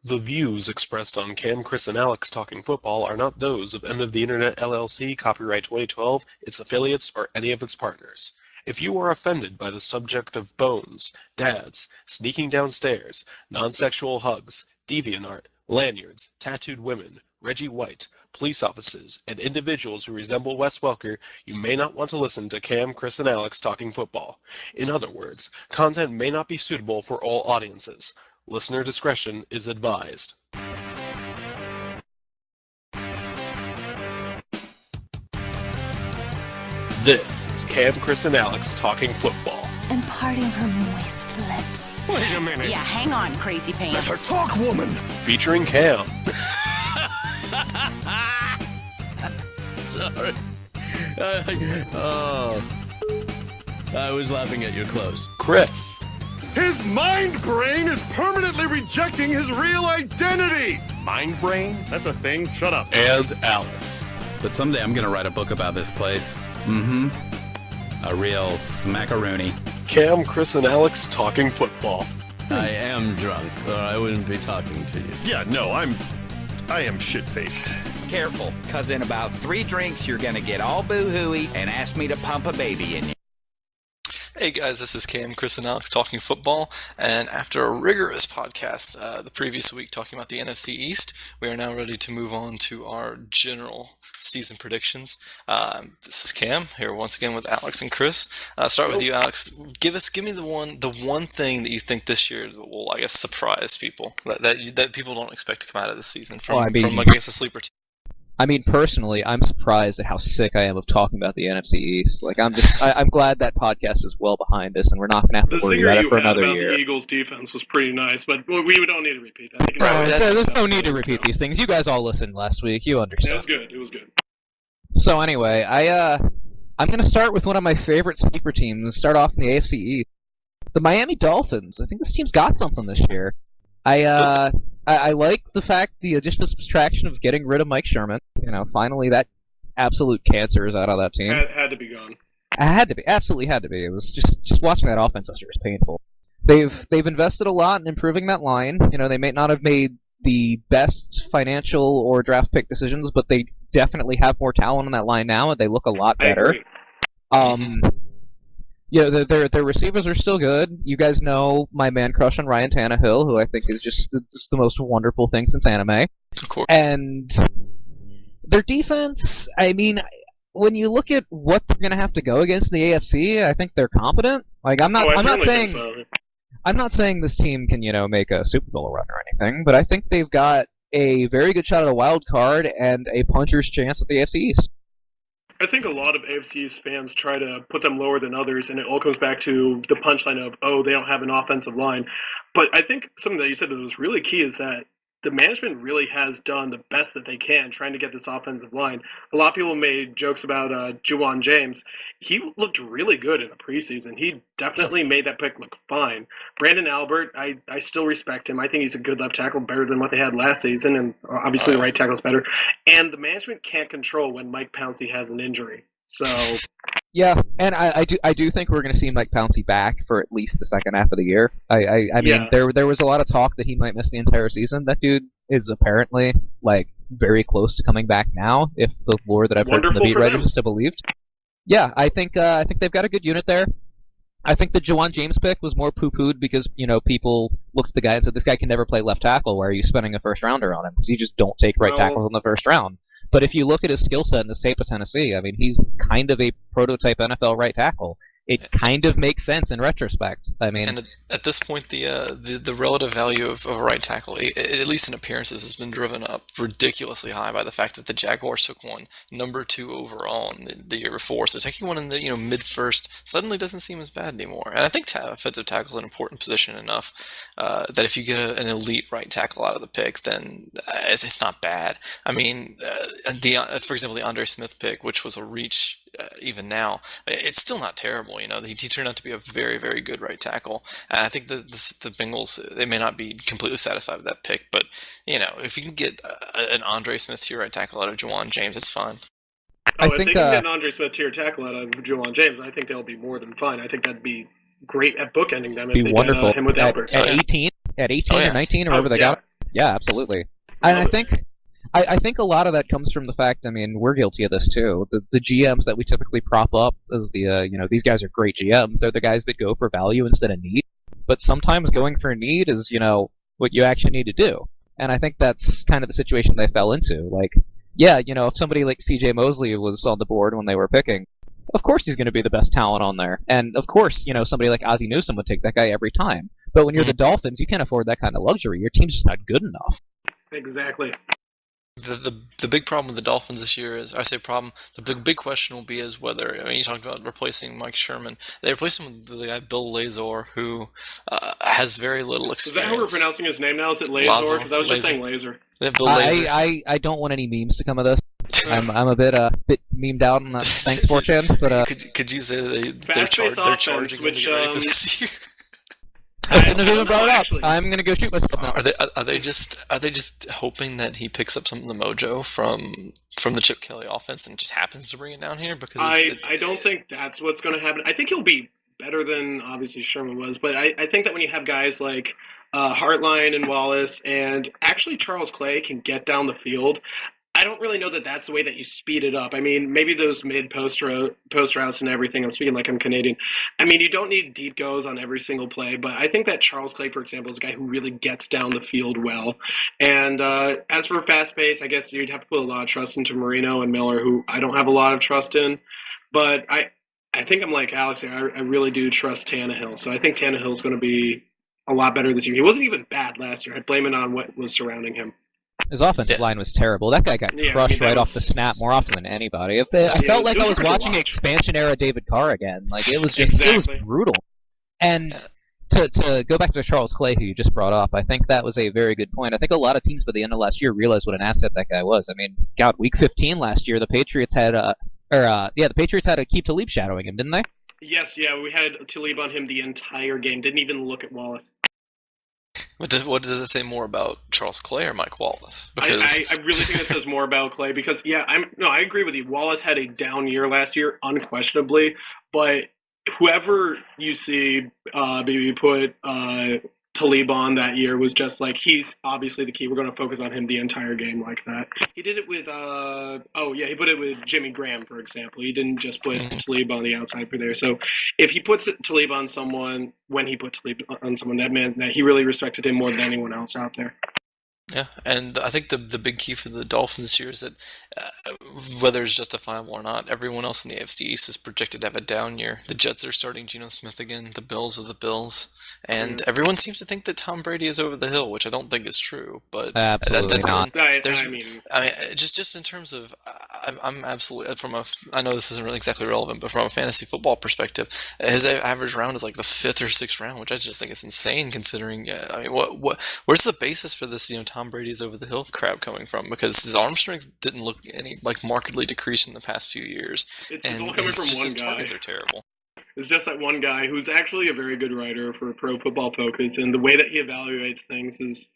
The views expressed on Cam, Chris, and Alex Talking Football are not those of End of the Internet LLC, copyright 2012, its affiliates, or any of its partners. If you are offended by the subject of bones, dads, sneaking downstairs, non-sexual hugs, DeviantArt, lanyards, tattooed women, Reggie White, police officers, and individuals who resemble Wes Welker, you may not want to listen to Cam, Chris, and Alex Talking Football. In other words, content may not be suitable for all audiences. Listener discretion is advised. This is Cam, Chris, and Alex Talking Football. Imparting her moist lips. Wait a minute. Yeah, hang on, crazy pants. Let her talk, woman. Featuring Cam. Sorry. I was laughing at your clothes. Chris. His mind brain is permanently rejecting his real identity. Mind brain? That's a thing. Shut up. And Alex. But someday I'm gonna write a book about this place. A real smackaroony. Cam, Chris, and Alex Talking Football. I am drunk, or I wouldn't be talking to you. Yeah, no, I am shit-faced. Careful, cause in about 3 drinks you're gonna get all boo-hooey and ask me to pump a baby in you. Hey guys, this is Cam, Chris, and Alex talking football, and after a rigorous podcast the previous week talking about the NFC East, we are now ready to move on to our general season predictions. This is Cam here once again with Alex and Chris. Start with you, Alex. Give me the one thing that you think this year will, I guess, surprise people that people don't expect to come out of this season from against a sleeper team. I mean, personally, I'm surprised at how sick I am of talking about the NFC East. Like, I'm glad that podcast is well behind us, and we're not going to have to worry about it for another year. The Eagles' defense was pretty nice, but we don't need to repeat that. There's no need to repeat these things. You guys all listened last week. You understand. It was good. So anyway, I'm going to start with one of my favorite sleeper teams. Start off in the AFC East, the Miami Dolphins. I think this team's got something this year. I like the fact, the additional subtraction of getting rid of Mike Sherman. You know, finally that absolute cancer is out of that team. Had to be gone. It had to be, absolutely had to be. It was just watching that offense this year is painful. They've invested a lot in improving that line. You know, they may not have made the best financial or draft pick decisions, but they definitely have more talent on that line now, and they look a lot better. Yeah, their receivers are still good. You guys know my man crush on Ryan Tannehill, who I think is just the most wonderful thing since anime. Of course. And their defense, I mean, when you look at what they're going to have to go against in the AFC, I think they're competent. Like I'm not saying this team can, make a Super Bowl run or anything, but I think they've got a very good shot at a wild card and a puncher's chance at the AFC East. I think a lot of AFC East fans try to put them lower than others, and it all comes back to the punchline of, they don't have an offensive line. But I think something that you said that was really key is that the management really has done the best that they can trying to get this offensive line. A lot of people made jokes about Juwan James. He looked really good in the preseason. He definitely made that pick look fine. Brandon Albert, I still respect him. I think he's a good left tackle, better than what they had last season, and obviously the right tackle's better. And the management can't control when Mike Pouncey has an injury. So yeah, and I do think we're going to see Mike Pouncey back for at least the second half of the year. I mean, there was a lot of talk that he might miss the entire season. That dude is apparently very close to coming back now, if the lore that I've heard from the beat writers is still believed. Yeah, I think they've got a good unit there. I think the Juwan James pick was more poo-pooed because people looked at the guy and said, "This guy can never play left tackle. Why are you spending a first rounder on him? Because you just don't take right tackles in the first round." But if you look at his skill set in the state of Tennessee, I mean, he's kind of a prototype NFL right tackle. It kind of makes sense in retrospect. I mean, and at this point, the relative value of a right tackle, at least in appearances, has been driven up ridiculously high by the fact that the Jaguars took one number 2 overall in the year before. So taking one in the mid-first suddenly doesn't seem as bad anymore. And I think offensive tackle is an important position enough that if you get an elite right tackle out of the pick, then it's not bad. I mean, for example, the Andre Smith pick, which was a reach. Even now, it's still not terrible. He turned out to be a very, very good right tackle. And I think the Bengals, they may not be completely satisfied with that pick, but if you can get an Andre Smith tier right tackle out of Juwan James, it's fine. If they can get an Andre Smith tier tackle out of Juwan James, I think they'll be more than fine. I think that'd be great at bookending them. Be wonderful. Him with Albert. At 18 or 19 or wherever they got. Yeah, absolutely. And I think a lot of that comes from the fact, I mean, we're guilty of this too. The GMs that we typically prop up as these guys are great GMs. They're the guys that go for value instead of need. But sometimes going for need is, what you actually need to do. And I think that's kind of the situation they fell into. Like, yeah, if somebody like CJ Mosley was on the board when they were picking, of course he's going to be the best talent on there. And of course, somebody like Ozzie Newsome would take that guy every time. But when you're the Dolphins, you can't afford that kind of luxury. Your team's just not good enough. Exactly. The big problem with the Dolphins this year is, I say problem, the big question will be is whether, you talked about replacing Mike Sherman. They replaced him with the guy Bill Lazor, who has very little experience. Is that how we're pronouncing his name now? Is it Lazor? Because I was just saying Laser. Bill Lazor. I don't want any memes to come of this. I'm a bit memed out on that. Thanks, 4chan. But could you say that they're charging him to get ready for this year? I couldn't have even brought it up. I'm gonna go shoot myself now. Are they just hoping that he picks up some of the mojo from the Chip Kelly offense and just happens to bring it down here? Because I don't think that's what's going to happen. I think he'll be better than obviously Sherman was, but I think that when you have guys like Hartline and Wallace and actually Charles Clay can get down the field, I don't really know that that's the way that you speed it up. I mean, maybe those mid-post routes and everything, I'm speaking like I'm Canadian. I mean, you don't need deep goes on every single play, but I think that Charles Clay, for example, is a guy who really gets down the field well. And as for fast pace, I guess you'd have to put a lot of trust into Marino and Miller, who I don't have a lot of trust in. But I think I'm like Alex here. I really do trust Tannehill. So I think Tannehill's going to be a lot better this year. He wasn't even bad last year. I blame it on what was surrounding him. His offensive line was terrible. That guy got crushed right off the snap more often than anybody. I felt like I was watching expansion era David Carr again. Like it was just it was brutal. And to go back to Charles Clay, who you just brought up, I think that was a very good point. I think a lot of teams by the end of last year realized what an asset that guy was. I mean, God, week 15 last year, the Patriots had the Patriots had to keep Talib shadowing him, didn't they? Yes, we had Talib on him the entire game. Didn't even look at Wallace. What does it say more about Charles Clay or Mike Wallace? Because I really think it says more about Clay because I agree with you. Wallace had a down year last year, unquestionably, but whoever you see maybe put Talib on that year was just like, he's obviously the key. We're going to focus on him the entire game like that. He did it with he put it with Jimmy Graham, for example. He didn't just put Talib on the outside for there. So if he puts Talib on someone, when he put Talib on someone, that meant that he really respected him more than anyone else out there. Yeah, and I think the big key for the Dolphins this year is that whether it's justifiable or not, everyone else in the AFC East is projected to have a down year. The Jets are starting Geno Smith again. The Bills are the Bills. And everyone seems to think that Tom Brady is over the hill, which I don't think is true. But absolutely not. Just in terms of, I'm absolutely I know this isn't really exactly relevant, but from a fantasy football perspective, his average round is like the 5th or 6th round, which I just think is insane considering. Where's the basis for this? Tom Brady's over the hill crap coming from? Because his arm strength didn't look any markedly decreased in the past few years, and his targets are terrible. It's just that one guy who's actually a very good writer for Pro Football Focus, and the way that he evaluates things is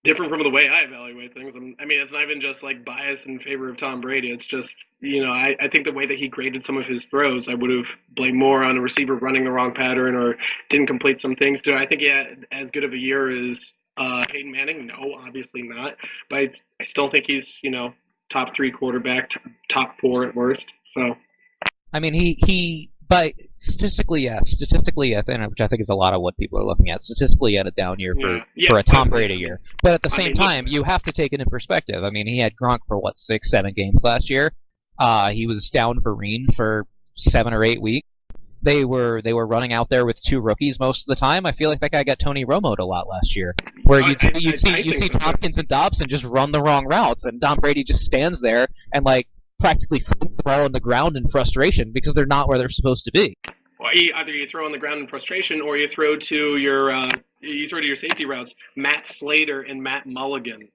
different from the way I evaluate things. I mean, it's not even just bias in favor of Tom Brady. It's just, I think the way that he graded some of his throws, I would have blamed more on a receiver running the wrong pattern or didn't complete some things. Do I think he had as good of a year as Peyton Manning? No, obviously not. But I still think he's, top 3 quarterback, top 4 at worst. So, I mean, he but statistically, yes. Statistically, which I think is a lot of what people are looking at. Statistically, he had a down year for a Tom Brady year. But at the same time, you have to take it in perspective. I mean, he had Gronk for 6, 7 games last year. He was down Vereen for 7 or 8 weeks. They were running out there with 2 rookies most of the time. I feel like that guy got Tony Romo'd a lot last year, where you see Tompkins and Dobson just run the wrong routes, and Tom Brady just stands there and practically throw the ball on the ground in frustration because they're not where they're supposed to be. Well, either you throw on the ground in frustration, or you throw to your safety routes, Matt Slater and Matt Mulligan.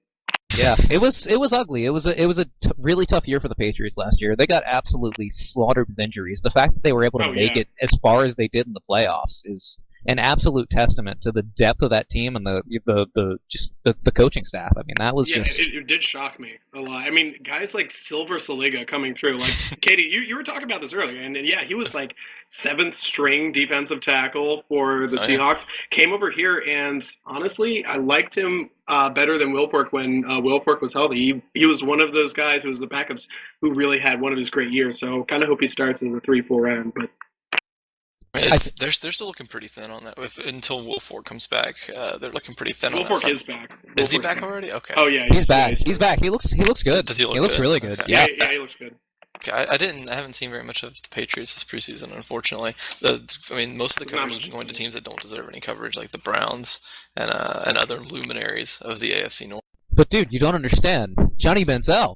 Yeah, it was ugly. It was a really tough year for the Patriots last year. They got absolutely slaughtered with injuries. The fact that they were able to make it as far as they did in the playoffs is an absolute testament to the depth of that team and the coaching staff. I mean, that was just it did shock me a lot. I mean, guys like Silver Saliga coming through, like Katie, you were talking about this earlier, and yeah, he was like 7th string defensive tackle for the Seahawks. Came over here, and honestly, I liked him better than Wilfork when Wilfork was healthy. He was one of those guys who was the backups who really had one of his great years. So kind of hope he starts in the 3-4 end, but. They're still looking pretty thin on that. Until Wilfork comes back, they're looking pretty thin on that front. Wilfork is back. Is he back already? Okay. Oh yeah, he's back. He's back. He looks good. Does he look good? Looks really good. Okay. Yeah, he looks good. Okay, I haven't seen very much of the Patriots this preseason, unfortunately. Most of the coverage has been going to teams that don't deserve any coverage, like the Browns and other luminaries of the AFC North. But dude, you don't understand. Johnny Manziel.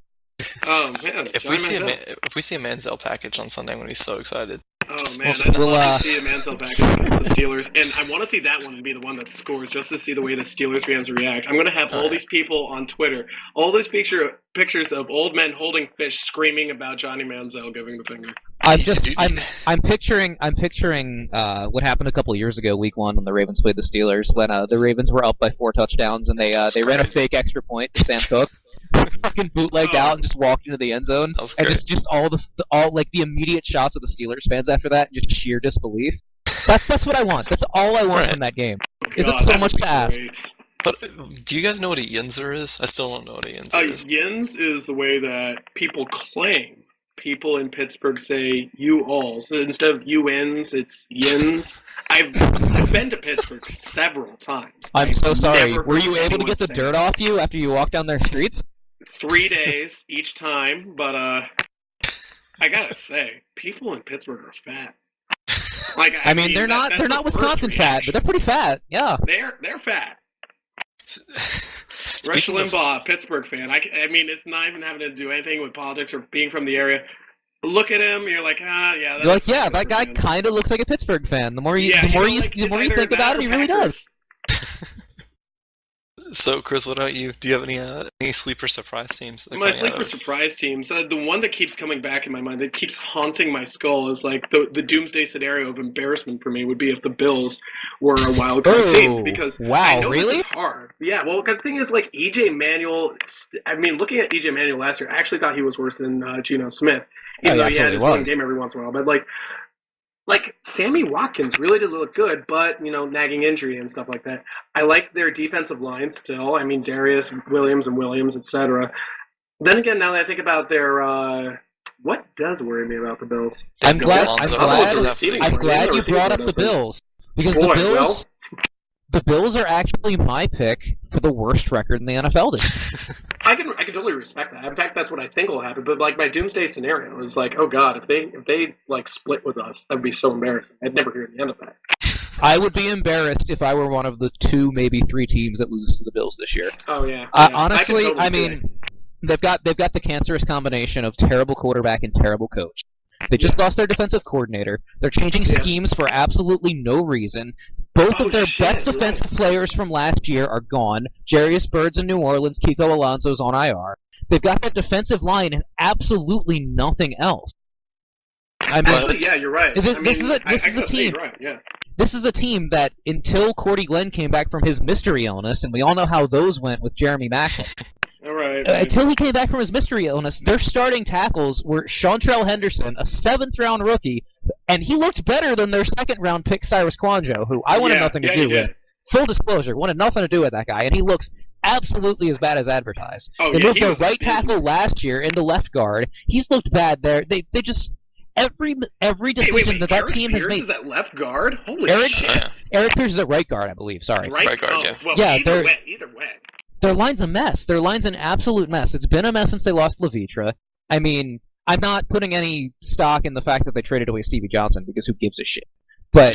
Oh man, if we see a Manziel package on Sunday, I'm gonna be so excited. Oh man, I'd love to see a Manziel package against the Steelers, and I want to see that one be the one that scores, just to see the way the Steelers fans react. I'm going to have all these people on Twitter, all these pictures of old men holding fish, screaming about Johnny Manziel giving the finger. I'm picturing what happened a couple of years ago, Week 1, when the Ravens played the Steelers, when the Ravens were up by 4 touchdowns, and they ran a fake extra point to Sam Cook. Fucking bootlegged out and just walked into the end zone, and just all the immediate shots of the Steelers fans after that, and just sheer disbelief. That's what I want. That's all I want from that game. Is it so much to ask? But do you guys know what a yinzer is? I still don't know what a yinzer is. Yins is the way that people claim. People in Pittsburgh say you all. So instead of you-ins, it's yins. I've been to Pittsburgh several times. I'm so sorry. Were you able to get the dirt off you after you walked down their streets? 3 days each time, but I gotta say, people in Pittsburgh are fat. Like, I mean, they're not Wisconsin fat, but they're pretty fat. Yeah, they're fat. Rush Limbaugh, Pittsburgh fan. I mean, it's not even having to do anything with politics or being from the area. Look at him, you're like, yeah. You're like, yeah, that guy kind of looks like a Pittsburgh fan. The more you think about it, he really does. So, Chris, what about you? Do you have any sleeper surprise teams? My sleeper surprise teams, the one that keeps coming back in my mind, that keeps haunting my skull, is like the doomsday scenario of embarrassment for me would be if the Bills were a wild card team. Because I know really? This is hard. Yeah, well, the thing is, like, E.J. Manuel, I mean, looking at E.J. Manuel last year, I actually thought he was worse than Geno Smith. Even though he had his one game every once in a while. But, like, Sammy Watkins really did look good, but, nagging injury and stuff like that. I like their defensive line still. I mean, Darius, Williams, etc. Then again, now that I think about their, what does worry me about the Bills? I'm glad you brought up the Bills. Because the Bills are actually my pick for the worst record in the NFL this year. I can totally respect that. In fact, that's what I think will happen. But like my doomsday scenario is like, oh god, if they like split with us, that would be so embarrassing. I'd never hear the end of that. I would be embarrassed if I were one of the 2, maybe 3 teams that loses to the Bills this year. Oh yeah. Honestly, I mean, they've got the cancerous combination of terrible quarterback and terrible coach. They just lost their defensive coordinator. They're changing schemes for absolutely no reason. Both of their best defensive players from last year are gone. Jarius Bird's in New Orleans. Kiko Alonso's on IR. They've got that defensive line and absolutely nothing else. I mean, actually, yeah, you're right. This is a team. Right, yeah. This is a team that, until Cordy Glenn came back from his mystery illness, and we all know how those went with Jeremy Maclin. All right. Until he came back from his mystery illness, their starting tackles were Chantrell Henderson, a 7th-round rookie, and he looked better than their 2nd-round pick, Cyrus Kwanjo, who I wanted nothing to do with. Full disclosure, wanted nothing to do with that guy, and he looks absolutely as bad as advertised. They moved their right tackle last year into left guard. He's looked bad there. They just every decision that team has made. Is at left guard? Holy shit! Eric Pierce is at right guard, I believe. Sorry. Right guard. Yeah. Well, either way. Their line's a mess. Their line's an absolute mess. It's been a mess since they lost Levitra. I mean, I'm not putting any stock in the fact that they traded away Stevie Johnson, because who gives a shit? But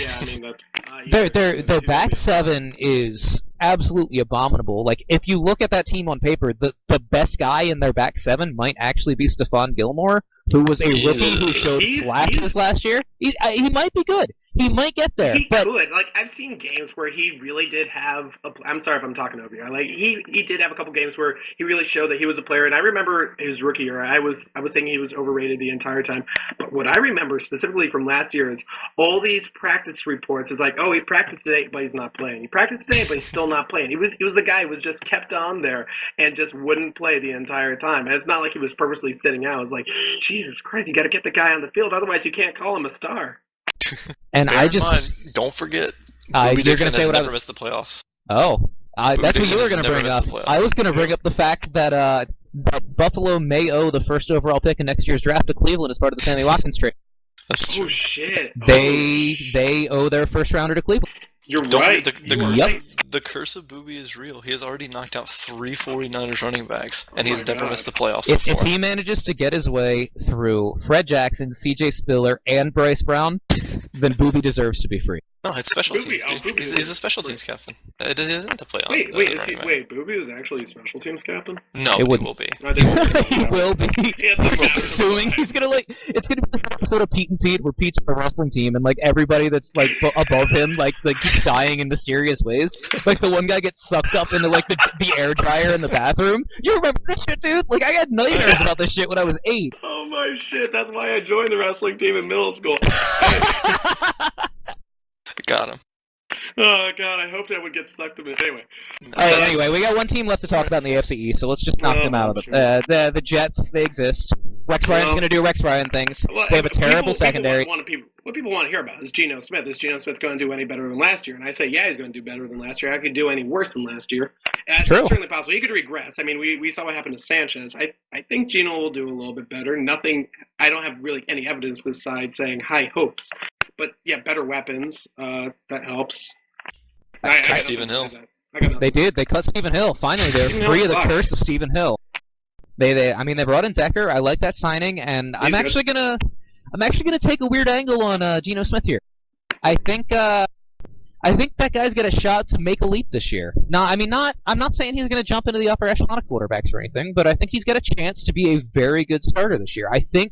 their back 7 is absolutely abominable. Like, if you look at that team on paper, the best guy in their back 7 might actually be Stephon Gilmore, who was a rookie who showed flashes last year. He might be good. He might get there, He but could. Like, I've seen games where he really did have I'm sorry if I'm talking over you. Like, he did have a couple games where he really showed that he was a player. And I remember his rookie year, I was saying he was overrated the entire time. But what I remember specifically from last year is all these practice reports is like, oh, he practiced today, but he's not playing. He practiced today, but he's still not playing. He was the guy who was just kept on there and just wouldn't play the entire time. And it's not like he was purposely sitting out. It was like, Jesus Christ, you got to get the guy on the field, otherwise you can't call him a star. and Bear I in just mind, don't forget, you're Booby Dixon gonna say has what never missed the playoffs. Oh, that's what Dixon you were has going to never bring missed up. the playoffs. I was going to bring up the fact that that Buffalo may owe the first overall pick in next year's draft to Cleveland as part of the Sammy Watkins trade. That's true. Oh shit! They owe their first rounder to Cleveland. You're Don't right. forget, the You are curse, right. the curse of Booby is real. He has already knocked out 3 49ers running backs, and he's my never God. missed the playoffs If before. he manages to get his way through Fred Jackson, C.J. Spiller, and Bryce Brown, then Booby deserves to be free. No, it's special Booby- teams, oh, dude. Booby He's is- a special teams captain. It isn't to play on. Wait, running back. Booby is actually a special teams captain? No, It he wouldn't. will be. I think He will be. Yeah, it's like Assuming he's gonna it's gonna be the episode of Pete and Pete where Pete's on a wrestling team and everybody that's above him keeps dying in mysterious ways. Like the one guy gets sucked up into the air dryer in the bathroom. You remember this shit, dude? I had nightmares about this shit when I was 8. Oh my shit! That's why I joined the wrestling team in middle school. Got him. Oh god, I hoped I would get sucked a bit. Anyway, All right, anyway, we got one team left to talk about in the AFC East, so let's just knock them out of it. The Jets, they exist. Rex Ryan's Well- going to do Rex Ryan things. well, They have a terrible people secondary. What people want to hear about is Geno Smith. Is Geno Smith going to do any better than last year? And I say, yeah, he's going to do better than last year. How could he do any worse than last year? And True. It's certainly possible. He could regress. I mean, we saw what happened to Sanchez. I think Geno will do a little bit better. Nothing. I don't have really any evidence besides saying high hopes. But yeah, better weapons. That helps. I got Stephen nothing to Hill. say that. I got nothing. They did. They cut Stephen Hill. Finally, they're Stephen free Hill of the sucks. curse of Stephen Hill. They brought in Decker. I like that signing, and I'm good. actually gonna take a weird angle on Geno Smith here. I think that guy's got a shot to make a leap this year. I'm not saying he's gonna jump into the upper echelon of quarterbacks or anything, but I think he's got a chance to be a very good starter this year. I think,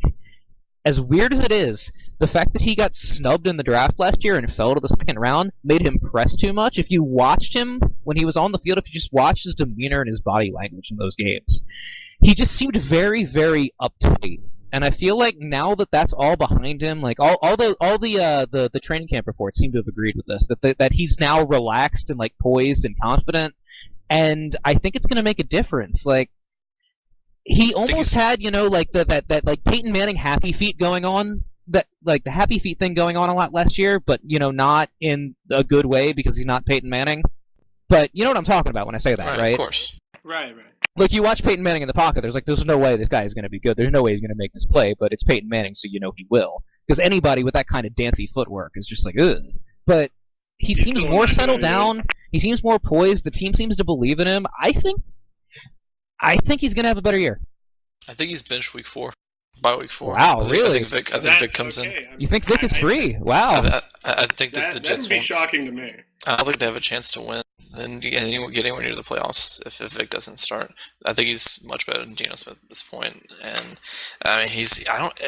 as weird as it is, the fact that he got snubbed in the draft last year and fell to the second round made him press too much. If you watched him when he was on the field, if you just watched his demeanor and his body language in those games, he just seemed very, very uptight. And I feel like now that that's all behind him, all the training camp reports seem to have agreed with this, that he's now relaxed and poised and confident, and I think it's going to make a difference. He almost had that Peyton Manning happy feet going on, the happy feet thing going on a lot last year, but not in a good way because he's not Peyton Manning. But you know what I'm talking about when I say that, right? Of course. Right. You watch Peyton Manning in the pocket, there's no way this guy is going to be good. There's no way he's going to make this play, but it's Peyton Manning, so you know he will. Because anybody with that kind of dancy footwork is just ugh. But he seems still more not settled good, down. He seems more poised. The team seems to believe in him. I think he's going to have a better year. I think he's benched week 4. By week 4. Wow, I really? think Vic comes in. Okay. You think Vic is free? Wow. I think that the Jets would be won't. shocking to me. I don't think they have a chance to win, and he won't get anywhere near the playoffs if Vic doesn't start. I think he's much better than Geno Smith at this point, and I mean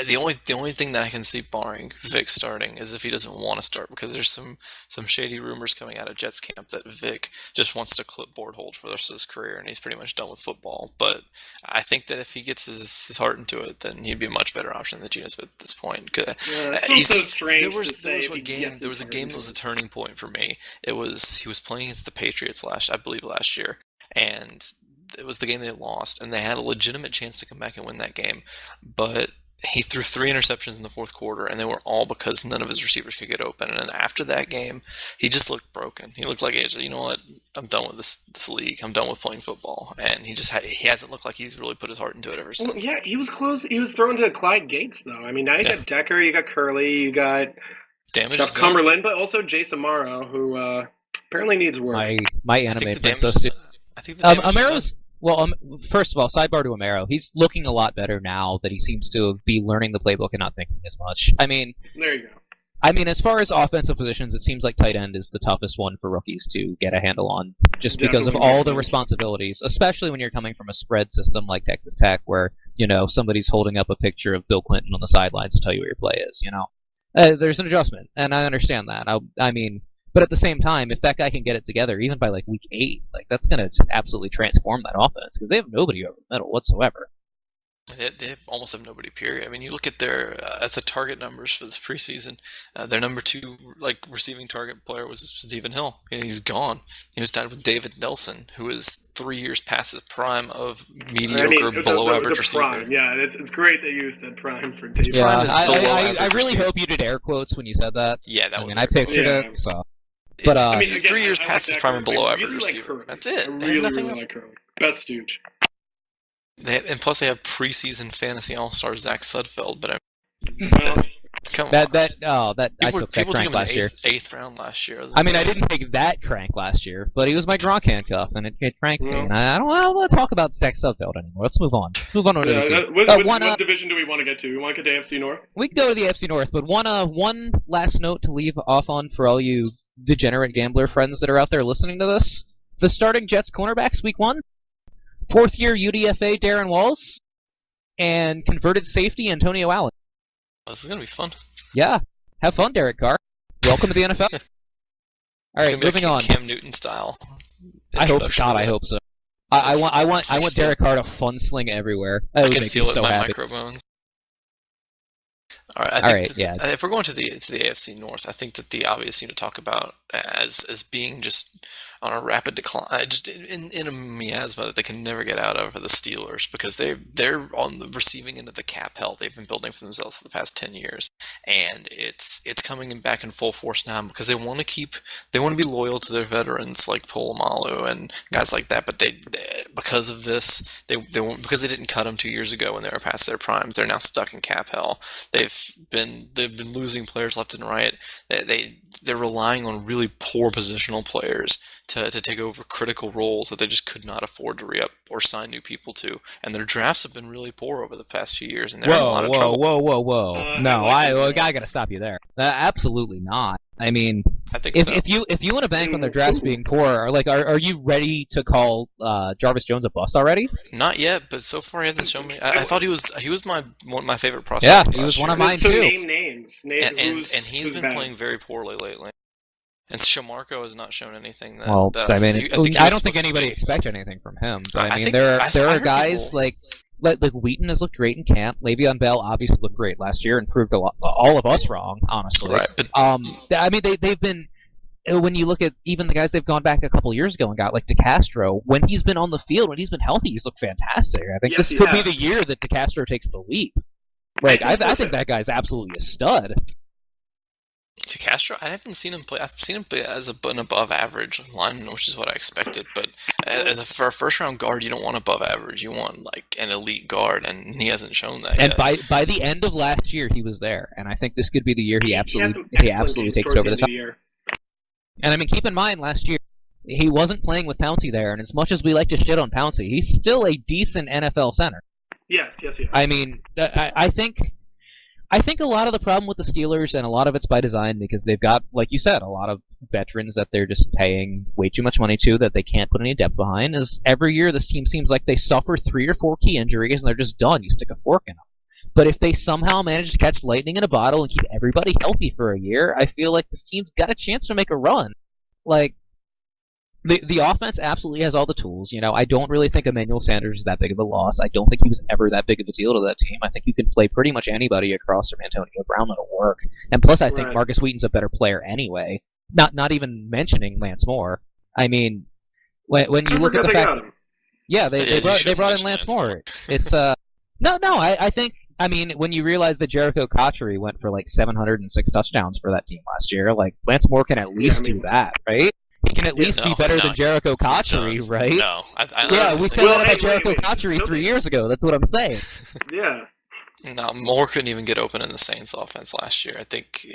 the only thing that I can see barring Vic starting is if he doesn't want to start, because there's some shady rumors coming out of Jets camp that Vic just wants to clipboard hold for the rest of his career and he's pretty much done with football. But I think that if he gets his heart into it, then he'd be a much better option than Geno Smith at this point. it's You also see, strange there was to say if a he game. gets There was a his game heart that was a into turning point for me. He was playing against the Patriots last year, and it was the game they lost, and they had a legitimate chance to come back and win that game, but he threw 3 interceptions in the fourth quarter, and they were all because none of his receivers could get open. And then after that game, he just looked broken. He looked like, you know what, I'm done with this league. I'm done with playing football. And he hasn't looked like he's really put his heart into it ever since. Well, yeah, he was close. He was thrown to Clyde Gates, though. I mean, now you got Decker, you got Curley, you got Damage Jeff zone. Cumberland, but also Jason Morrow, who apparently needs work. My I think anime the princess. damage. I think the damage is done. Amaro's. Well, first of all, sidebar to Amaro. He's looking a lot better now that he seems to be learning the playbook and not thinking as much. There you go. As far as offensive positions, it seems like tight end is the toughest one for rookies to get a handle on, just because of all the responsibilities, especially when you're coming from a spread system like Texas Tech, where somebody's holding up a picture of Bill Clinton on the sidelines to tell you what your play is. There's an adjustment, and I understand that. I mean, but at the same time, if that guy can get it together, even by like week 8, like that's gonna just absolutely transform that offense because they have nobody over the middle whatsoever. They almost have nobody. Period. I mean, you look at their at the target numbers for this preseason. Their number 2 receiving target player was Stephen Hill, and he's gone. He was tied with David Nelson, who is 3 years past his prime of mediocre, below average receiver. Prime. Yeah, it's great that you said prime for David. Yeah, Prime is below I average really receiver. hope you did air quotes when you said that. Yeah, that I was. mean, I pictured it. So, but I mean, again, 3 years I past like his that prime and Curly. below I average really receiver. Like That's it. I They have nothing really like Curly. Best Stooge. And plus, they have preseason fantasy all-star Zach Sudfeld. But come on, I took that people took crank him in last year. the eighth round last year. I mean, I didn't take that crank last year, but he was my Gronk handcuff, and it cranked me. And I don't want to talk about Zach Sudfeld anymore. Let's move on. Move on to another team. What division do we want to get to? We want to get to AFC North? We can go to the AFC North, but one last note to leave off on for all you degenerate gambler friends that are out there listening to this. The starting Jets cornerbacks week 1, 4th-year UDFA Darren Walls, and converted safety Antonio Allen. This is going to be fun. Yeah. Have fun, Derek Carr. Welcome to the NFL. All right, moving on. Cam Newton style. I hope so. I want Derek Carr to fun sling everywhere. That would can make feel me it so in my happy. microbones. All right, yeah. If we're going to the AFC North, I think that the obvious thing to talk about as being just on a rapid decline, just in a miasma that they can never get out of, are the Steelers, because they're on the receiving end of the cap hell they've been building for themselves for the past 10 years, and it's coming back in full force now because they want to be loyal to their veterans like Polamalu and guys like that, but they because of this because they didn't cut them 2 years ago when they were past their primes, they're now stuck in cap hell. They've been losing players left and right. They're relying on really poor positional players to take over critical roles that they just could not afford to re-up or sign new people to. And their drafts have been really poor over the past few years, and they're in a lot of trouble. Whoa. No, I gotta stop you there. Absolutely not. I mean, I think so. If you want to bank on their drafts being poor, are you ready to call Jarvis Jones a bust already? Not yet, but so far he hasn't shown me. I thought he was one of my favorite prospects. Yeah, he was one of mine too. Name names. And he's been playing very poorly lately. And Shamarko has not shown anything that. Well, that I mean, I don't think supposed anybody expected anything from him. But I I mean, think- there I are heard guys people- like Wheaton has looked great in camp. Le'Veon Bell obviously looked great last year and proved all of us wrong, honestly. Right, but I mean, they've been. When you look at even the guys they've gone back a couple years ago and got like DeCastro, when he's been on the field, when he's been healthy, he's looked fantastic. I think this could be the year that DeCastro takes the leap. Like I think that guy's absolutely a stud. DeCastro, I haven't seen him play. I've seen him play as an above average lineman, which is what I expected. But for a first round guard, you don't want above average. You want like an elite guard, and he hasn't shown that and yet. by the end of last year, he was there, and I think this could be the year he absolutely takes over the top. And I mean, keep in mind, last year he wasn't playing with Pouncey there, and as much as we like to shit on Pouncey, he's still a decent NFL center. Yes. I mean, I think a lot of the problem with the Steelers, and a lot of it's by design, because they've got, like you said, a lot of veterans that they're just paying way too much money to that they can't put any depth behind, is every year this team seems like they suffer 3 or 4 key injuries and they're just done. You stick a fork in them. But if they somehow manage to catch lightning in a bottle and keep everybody healthy for a year, I feel like this team's got a chance to make a run. Like, the offense absolutely has all the tools. You know, I don't really think Emmanuel Sanders is that big of a loss. I don't think he was ever that big of a deal to that team. I think you can play pretty much anybody across from Antonio Brown that'll work. And plus, I think Marcus Wheaton's a better player anyway. Not even mentioning Lance Moore. I mean, when you look at the fact, they brought in Lance Moore. It's I think. I mean, when you realize that Jericho Cotchery went for like 706 touchdowns for that team last year, like Lance Moore can at least do that, right? He can at least be better than Jericho Cotchery, right? No, we said that about Jericho Cotchery 3 years ago. That's what I'm saying. Yeah. No, Moore couldn't even get open in the Saints offense last year. I think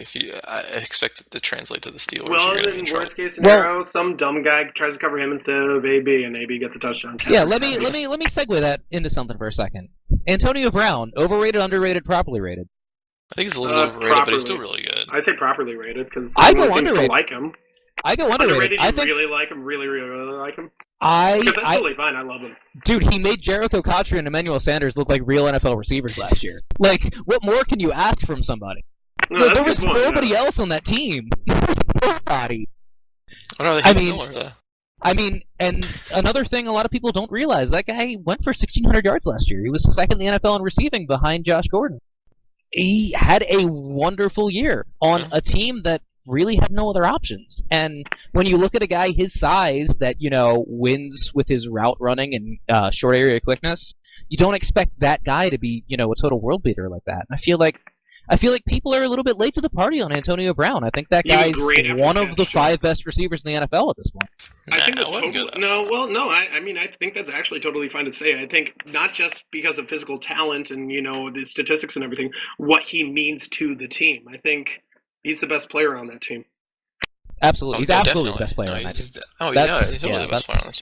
I expect it to translate to the Steelers. Well, in worst case scenario, some dumb guy tries to cover him instead of AB, and AB gets a touchdown. Yeah, let me segue that into something for a second. Antonio Brown, overrated, underrated, properly rated? I think he's a little overrated, but he's still really good. I say properly rated because I go underrated. Like him. I go underrated. I think really like him. Really like him. That's totally fine. I love him. Dude, he made Jericho Cotchery and Emmanuel Sanders look like real NFL receivers last year. Like, what more can you ask from somebody? No, that's there a was good point, nobody yeah. else on that team. Nobody. Oh, no, they I have mean- Miller, though. I mean, and another thing a lot of people don't realize, that guy went for 1,600 yards last year. He was second in the NFL in receiving behind Josh Gordon. He had a wonderful year on Yeah. a team that really had no other options. And when you look at a guy his size that, wins with his route running and short area quickness, you don't expect that guy to be, a total world beater like that. And I feel like people are a little bit late to the party on Antonio Brown. I think that He was guy's great after one the of the catch, 5 best receivers in the NFL at this point. I think Nah, that's I wouldn't go totally, that no. far. Well, no. I mean, I think that's actually totally fine to say. I think not just because of physical talent and the statistics and everything, what he means to the team. I think he's the best player on that team. Absolutely. Oh, He's no, absolutely definitely. the best player No, on that team. Oh, That's- yeah, he's totally yeah, the best player that's- on the team.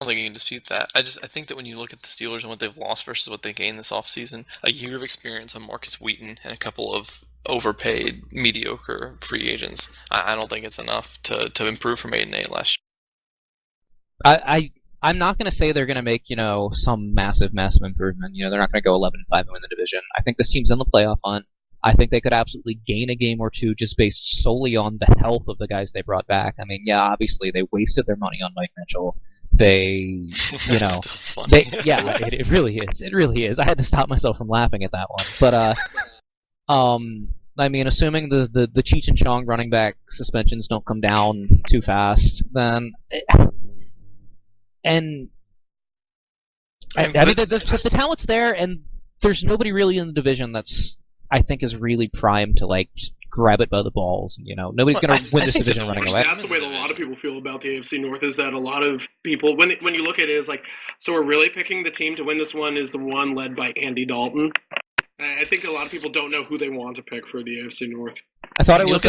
I don't think you can dispute that. I think that when you look at the Steelers and what they've lost versus what they gained this offseason, a year of experience on Marcus Wheaton and a couple of overpaid, mediocre free agents, I don't think it's enough to improve from 8-8 last I'm not going to say they're going to make, some massive improvement. They're not going to go 11-5 and win the division. I think this team's in the playoff hunt. I think they could absolutely gain a game or two just based solely on the health of the guys they brought back. I mean, yeah, obviously they wasted their money on Mike Mitchell. They, year. That's still funny. it really is. It really is. I had to stop myself from laughing at that one. But, I mean, assuming the Cheech and Chong running back suspensions don't come down too fast, then... And I mean, the talent's there, and there's nobody really in the division that's, I think, is really primed to just grab it by the balls. Nobody's going to win this division running away. That's the way that a lot of people feel about the AFC North. Is that a lot of people, when you look at it, is like, so we're really picking the team to win this one is the one led by Andy Dalton. I think a lot of people don't know who they want to pick for the AFC North. I thought it was.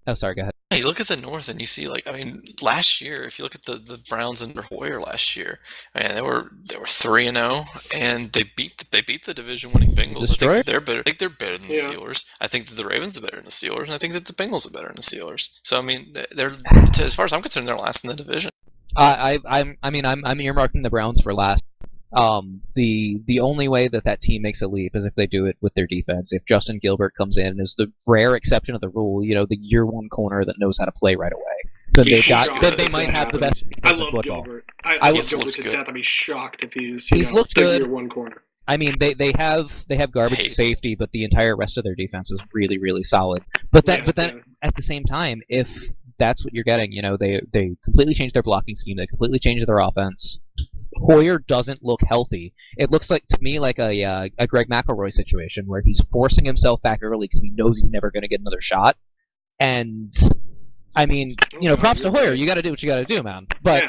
Oh, sorry. Go ahead. Hey, look at the North, and you see, last year, if you look at the Browns under Hoyer last year, they were 3-0, and they beat the division-winning Bengals. I think they're better. I think they're better than the Steelers. I think that the Ravens are better than the Steelers, and I think that the Bengals are better than the Steelers. So I mean, they're, as far as I'm concerned, they're last in the division. I'm earmarking the Browns for last. The only way that team makes a leap is if they do it with their defense. If Justin Gilbert comes in as the rare exception of the rule, the year one corner that knows how to play right away, then they might have the best I defense in love football. Gilbert. I love Gilbert to good. death. I'd be shocked if He's looked good. year one corner. I mean, they have garbage at safety, but the entire rest of their defense is really, really solid. But then at the same time, if that's what you're getting, they completely changed their blocking scheme. They completely changed their offense. Hoyer doesn't look healthy. It looks to me like a Greg McElroy situation where he's forcing himself back early because he knows he's never going to get another shot. And I mean, props to Hoyer. You got to do what you got to do, man. But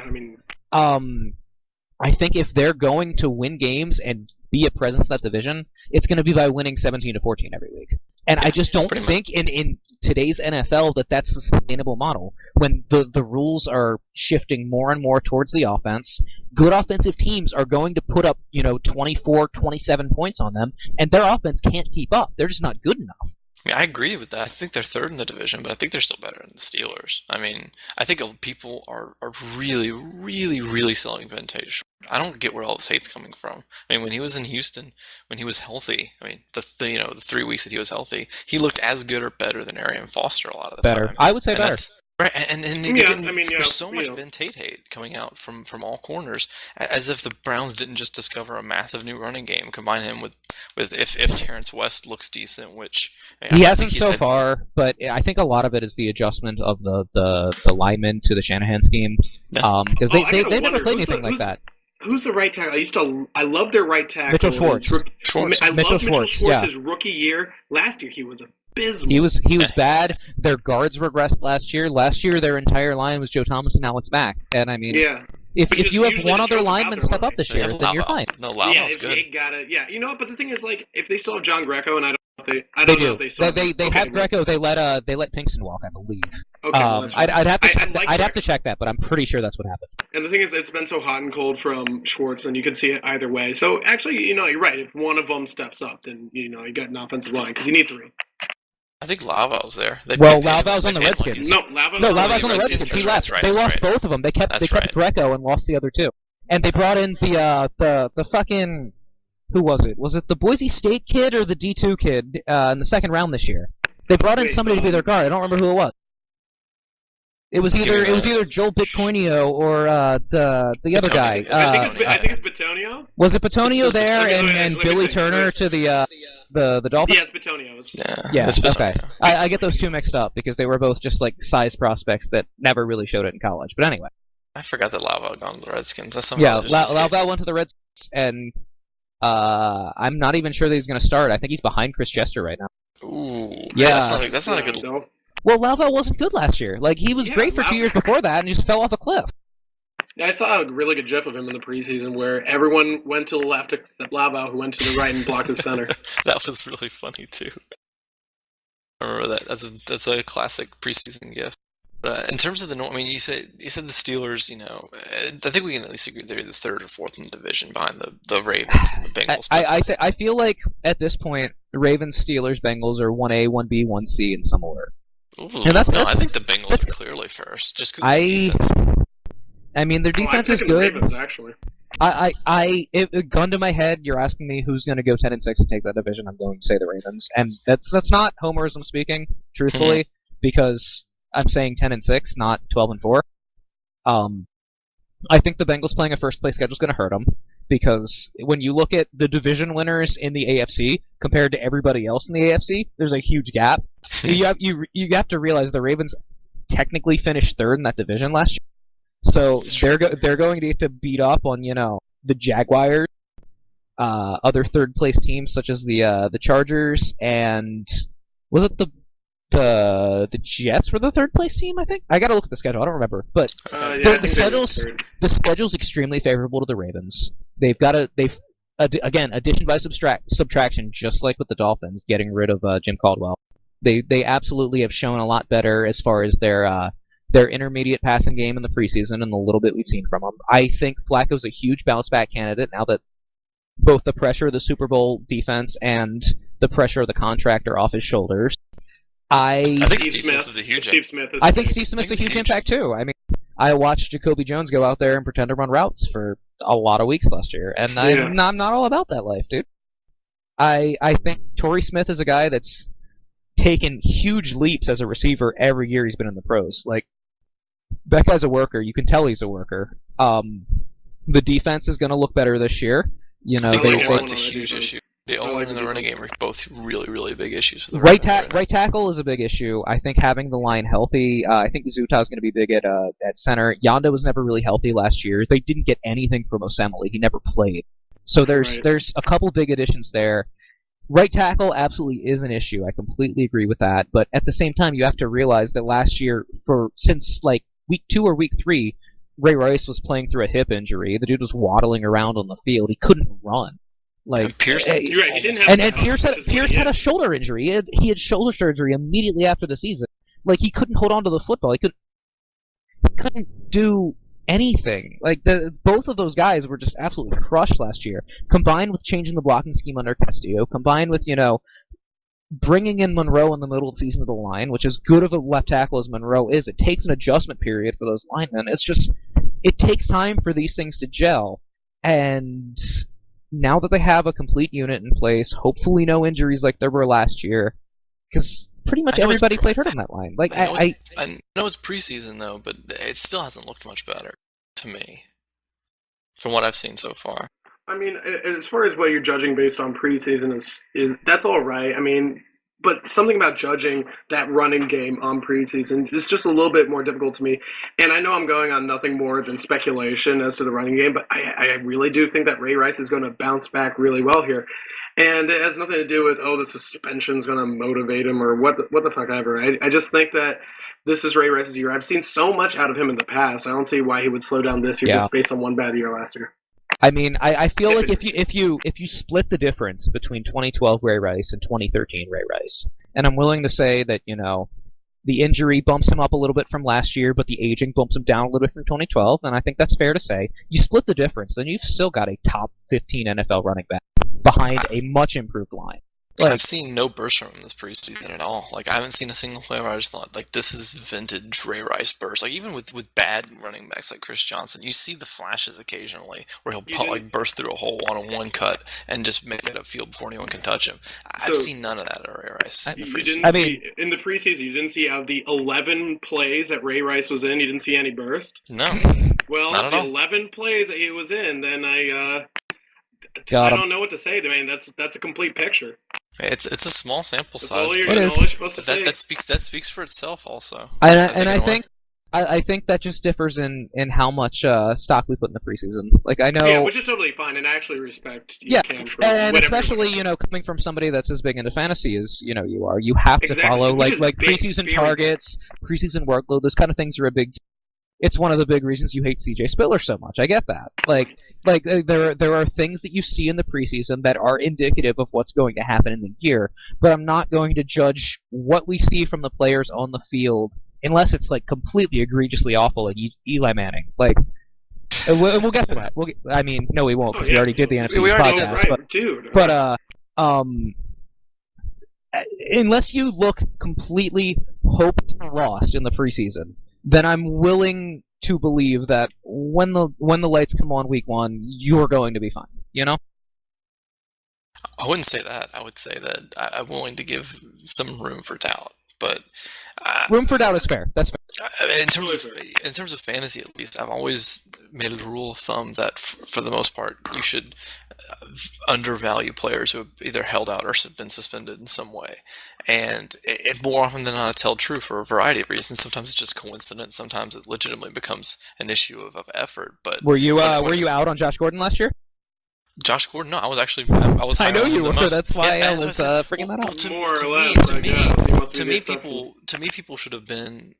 I think if they're going to win games and be a presence in that division, it's going to be by winning 17-14 every week. And I just don't think in today's NFL that's a sustainable model. When the rules are shifting more and more towards the offense, good offensive teams are going to put up, 24, 27 points on them, and their offense can't keep up. They're just not good enough. I agree with that. I think they're third in the division, but I think they're still better than the Steelers. I mean, I think people are really, really, really selling vintage. I don't get where all this hate's coming from. I mean, when he was in Houston, when he was healthy, I mean, the 3 weeks that he was healthy, he looked as good or better than Arian Foster a lot of the time. Better. I would say better. Right, and there's so much Ben Tate hate coming out from all corners, as if the Browns didn't just discover a massive new running game, combine him with if Terrence West looks decent, which he hasn't so far, but I think a lot of it is the adjustment of the linemen to the Shanahan scheme, because they never played anything like that. Who's the right tackle? I love their right tackle. Mitchell Schwartz. I love Mitchell Schwartz. Yeah. His rookie year. Last year he was abysmal. He was bad. Their guards regressed last year. Last year their entire line was Joe Thomas and Alex Mack. And I mean, if you have one other lineman step up this year, then you're fine. No, Lau's good. They got it. Yeah, but the thing is, if they still have John Greco, and I don't know if they still they have Greco. They let Pinkston walk, I believe. Okay, I'd have to check that, but I'm pretty sure that's what happened. And the thing is, it's been so hot and cold from Schwartz, and you can see it either way. So actually, you're right. If one of them steps up, then you got an offensive line because you need 3. I think Lauval's there. Lauval's on the Redskins. No, Lauval's on the Redskins. He left. They lost both of them. They kept Greco and lost the other 2. And they brought in the fucking, who was it? Was it the Boise State kid or the D2 kid in the second round this year? They brought in Wait, somebody to be their guard. I don't remember who it was. It was either Joel Bitcoinio or the other guy. I think it's Batonio. Was it Batonio It's there Batonio. and Billy Turner to the Dolphins? Yeah, it's Batonio. Yeah, it's okay. Batonio. I get those two mixed up because they were both just like size prospects that never really showed it in college. But anyway. I forgot that Lauval had gone to the Redskins. That's something. Yeah, Lauval went to the Redskins, and I'm not even sure that he's going to start. I think he's behind Chris Chester right now. Ooh. Yeah. That's not a good. No. Well, Lauval wasn't good last year. Like, he was great for 2 years before that, and he just fell off a cliff. Yeah, I saw a really good gif of him in the preseason where everyone went to the left except Lauval, who went to the right and blocked the center. That was really funny too. I remember that. That's a classic preseason gif. But in terms of the, I mean, you said the Steelers. You know, I think we can at least agree they're the third or fourth in the division behind the Ravens and the Bengals. I feel like at this point, Ravens, Steelers, Bengals are 1A, 1B, 1C in some order. Ooh, and I think the Bengals are clearly first, just because of the defense. I mean, their defense is good. The Ravens, actually. Gun to my head, you're asking me who's going to go 10-6 and take that division. I'm going to say the Ravens, and that's not homerism speaking, truthfully, because I'm saying 10-6, not 12-4. I think the Bengals playing a first place schedule is going to hurt them because when you look at the division winners in the AFC compared to everybody else in the AFC, there's a huge gap. you have to realize the Ravens technically finished third in that division last year. So they're going to get to beat up on the Jaguars, other third place teams such as the Chargers, and was it the Jets were the third place team? I think I got to look at the schedule. I don't remember, but the schedule's extremely favorable to the Ravens. Again, addition by subtraction, just like with the Dolphins, getting rid of Jim Caldwell. They absolutely have shown a lot better as far as their intermediate passing game in the preseason and the little bit we've seen from them. I think Flacco's a huge bounce back candidate now that both the pressure of the Super Bowl defense and the pressure of the contract are off his shoulders. I think Steve Smith is a huge impact. I think Steve Smith's a huge impact too. I mean, I watched Jacoby Jones go out there and pretend to run routes for a lot of weeks last year, and I'm not all about that life, dude. I think Torrey Smith is a guy that's taken huge leaps as a receiver every year he's been in the pros. Like, that guy's a worker. You can tell he's a worker. The defense is going to look better this year. It's a huge issue. The O-line and the running game are both really, really big issues for the right tackle is a big issue. I think having the line healthy. I think Zuta's going to be big at center. Yanda was never really healthy last year. They didn't get anything from Osemele. He never played. So there's a couple big additions there. Right tackle absolutely is an issue. I completely agree with that. But at the same time, you have to realize that last year, since like week 2 or week 3, Ray Rice was playing through a hip injury. The dude was waddling around on the field. He couldn't run. Like Pierce, Pierce had a shoulder injury. He had shoulder surgery immediately after the season. Like, he couldn't hold on to the football. He couldn't do anything. Like, both of those guys were just absolutely crushed last year. Combined with changing the blocking scheme under Castillo, combined with bringing in Monroe in the middle of the season to the line, which as good of a left tackle as Monroe is, it takes an adjustment period for those linemen. It takes time for these things to gel, and now that they have a complete unit in place, hopefully no injuries like there were last year, because pretty much everybody played hurt on that line. Like I know it's preseason though, but it still hasn't looked much better to me from what I've seen so far. I mean, as far as what you're judging based on preseason is that's all right. I mean, but something about judging that running game on preseason is just a little bit more difficult to me. And I know I'm going on nothing more than speculation as to the running game, but I really do think that Ray Rice is going to bounce back really well here. And it has nothing to do with, the suspension is going to motivate him or what the fuck ever. I just think that this is Ray Rice's year. I've seen so much out of him in the past. I don't see why he would slow down this year just based on one bad year last year. I mean, I feel like if you split the difference between 2012 Ray Rice and 2013 Ray Rice, and I'm willing to say that the injury bumps him up a little bit from last year, but the aging bumps him down a little bit from 2012, and I think that's fair to say. You split the difference, then you've still got a top 15 NFL running back behind a much improved line. I've seen no burst from him this preseason at all. Like, I haven't seen a single play where I just thought, like, this is vintage Ray Rice burst. Like, even with bad running backs like Chris Johnson, you see the flashes occasionally where he'll burst through a hole on a one cut and just make it upfield before anyone can touch him. I've seen none of that at Ray Rice in the preseason. In the preseason, you didn't see out of the 11 plays that Ray Rice was in, you didn't see any burst? No. Well, not the at all. 11 plays that he was in, then I don't know what to say. I mean, that's a complete picture. It's a small sample size. That speaks for itself, also. I think that just differs in how much stock we put in the preseason. Like, I know, which is totally fine, and I actually respect Cam for and especially coming from somebody that's as big into fantasy as you are, you have to follow like preseason targets, preseason workload. Those kind of things are a big. It's one of the big reasons you hate CJ Spiller so much. I get that. Like there are things that you see in the preseason that are indicative of what's going to happen in the year, but I'm not going to judge what we see from the players on the field unless it's like completely egregiously awful, like Eli Manning. Like we'll get to that. No, we won't because we already did the NFC podcast. But unless you look completely hopeless and lost in the preseason, then I'm willing to believe that when the lights come on week 1, you're going to be fine. I wouldn't say that. I would say that I'm willing to give some room for doubt. But room for doubt is fair. That's fair. In terms of fantasy, at least, I've always made it a rule of thumb that for the most part, you should undervalue players who have either held out or been suspended in some way. And it more often than not, it's held true for a variety of reasons. Sometimes it's just coincidence. Sometimes it legitimately becomes an issue of effort. But were you out on Josh Gordon last year? Josh Gordon? No, I was actually. I know you were. That's why I was bringing that up. To me, people should have been,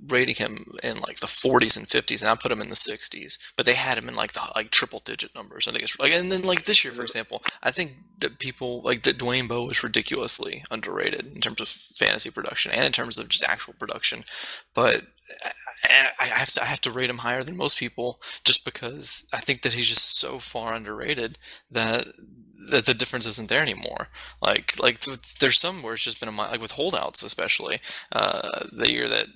rating him in like the 40s and 50s, and I put him in the 60s. But they had him in like triple-digit numbers. I think it's like, and then like this year, for example, I think that people like that Dwayne Bowe is ridiculously underrated in terms of fantasy production and in terms of just actual production. But I have to rate him higher than most people just because I think that he's just so far underrated that the difference isn't there anymore. Like there's some where it's just been like with holdouts, especially the year that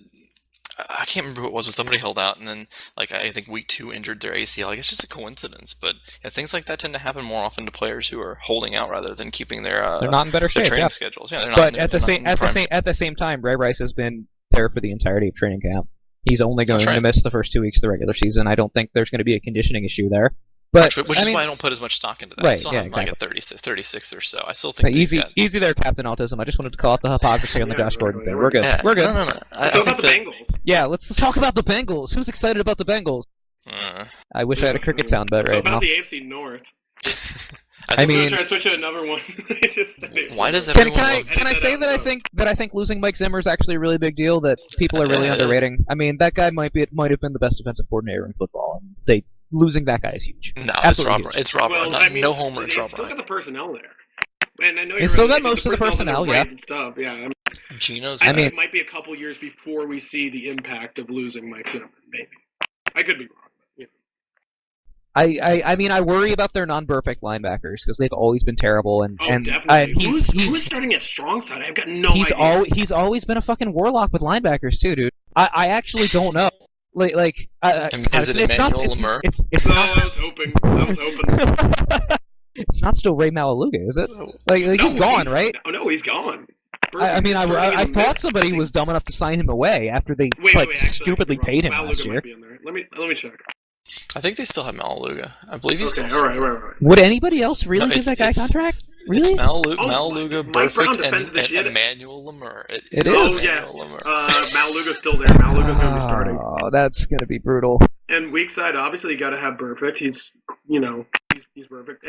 I can't remember who it was, but somebody held out and then like I think week 2 injured their ACL. Like it's just a coincidence, but things like that tend to happen more often to players who are holding out rather than keeping their they're not in better shape. Training schedules. Yeah, but at the same time, Ray Rice has been there for the entirety of training camp. He's only going to miss the first 2 weeks of the regular season. I don't think there's going to be a conditioning issue there. But which is why I don't put as much stock into that. Right, I still have exactly. like a 36th or so. I still think easy there, Captain Autism. I just wanted to call out the hypocrisy on the Josh Gordon thing. We're good. Yeah, we're good. No. Let's talk about the Bengals. Yeah, let's talk about the Bengals. Who's excited about the Bengals? I wish I had a cricket sound bite right now. About the AFC North. I mean, I'm trying to switch to another one. Why does everyone? Can I say that I think losing Mike Zimmer is actually a really big deal that people are really underrating? I mean, that guy might have been the best defensive coordinator in football, and losing that guy is huge. No, it's Rob. Well, no homer. It's Rob. Still got the personnel there, and I know he's still got most of the personnel. Yeah. Stuff. Yeah. Gino's. I think it might be a couple years before we see the impact of losing Mike Zimmer. Maybe. I could be wrong. I mean, I worry about their non-perfect linebackers because they've always been terrible, and who's starting at strong side? I've got no idea. He's always been a fucking warlock with linebackers too, dude. I actually don't know. Is it Emmanuel Lemur? It's not. I was hoping. It's not still Ray Malaluga, is it? He's gone, right? No, he's gone. I mean, I thought somebody was dumb enough to sign him away after they stupidly paid him last year. Let me check. I think they still have Malaluga. I believe he's still. All right. Would anybody else really give that guy a contract? Really? It's Malaluga, Perfect, and Emmanuel Lemur. It is. Oh yeah. Malaluga's still there. Malaluga's going to be starting. Oh, that's going to be brutal. And weak side, obviously, you got to have Perfect. He's perfect.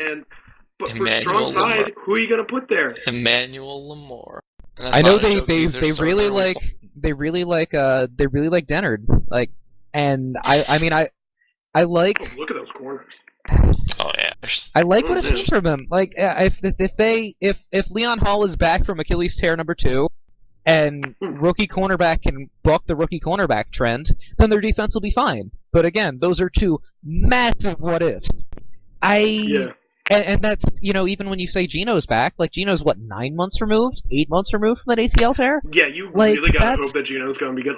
But for strong side, who are you going to put there? Emmanuel Lemur. I know they really like Degenerate. And I like. Oh, look at those corners. Oh yeah. I like what I've seen from him. Like if Leon Hall is back from Achilles tear number 2, and rookie cornerback can buck the rookie cornerback trend, then their defense will be fine. But again, those are two massive what ifs. I And that's, even when you say Gino's back, like Gino's what, 9 months removed, 8 months removed from that ACL tear? Yeah, you Like, really gotta that's- hope that Gino's gonna be good.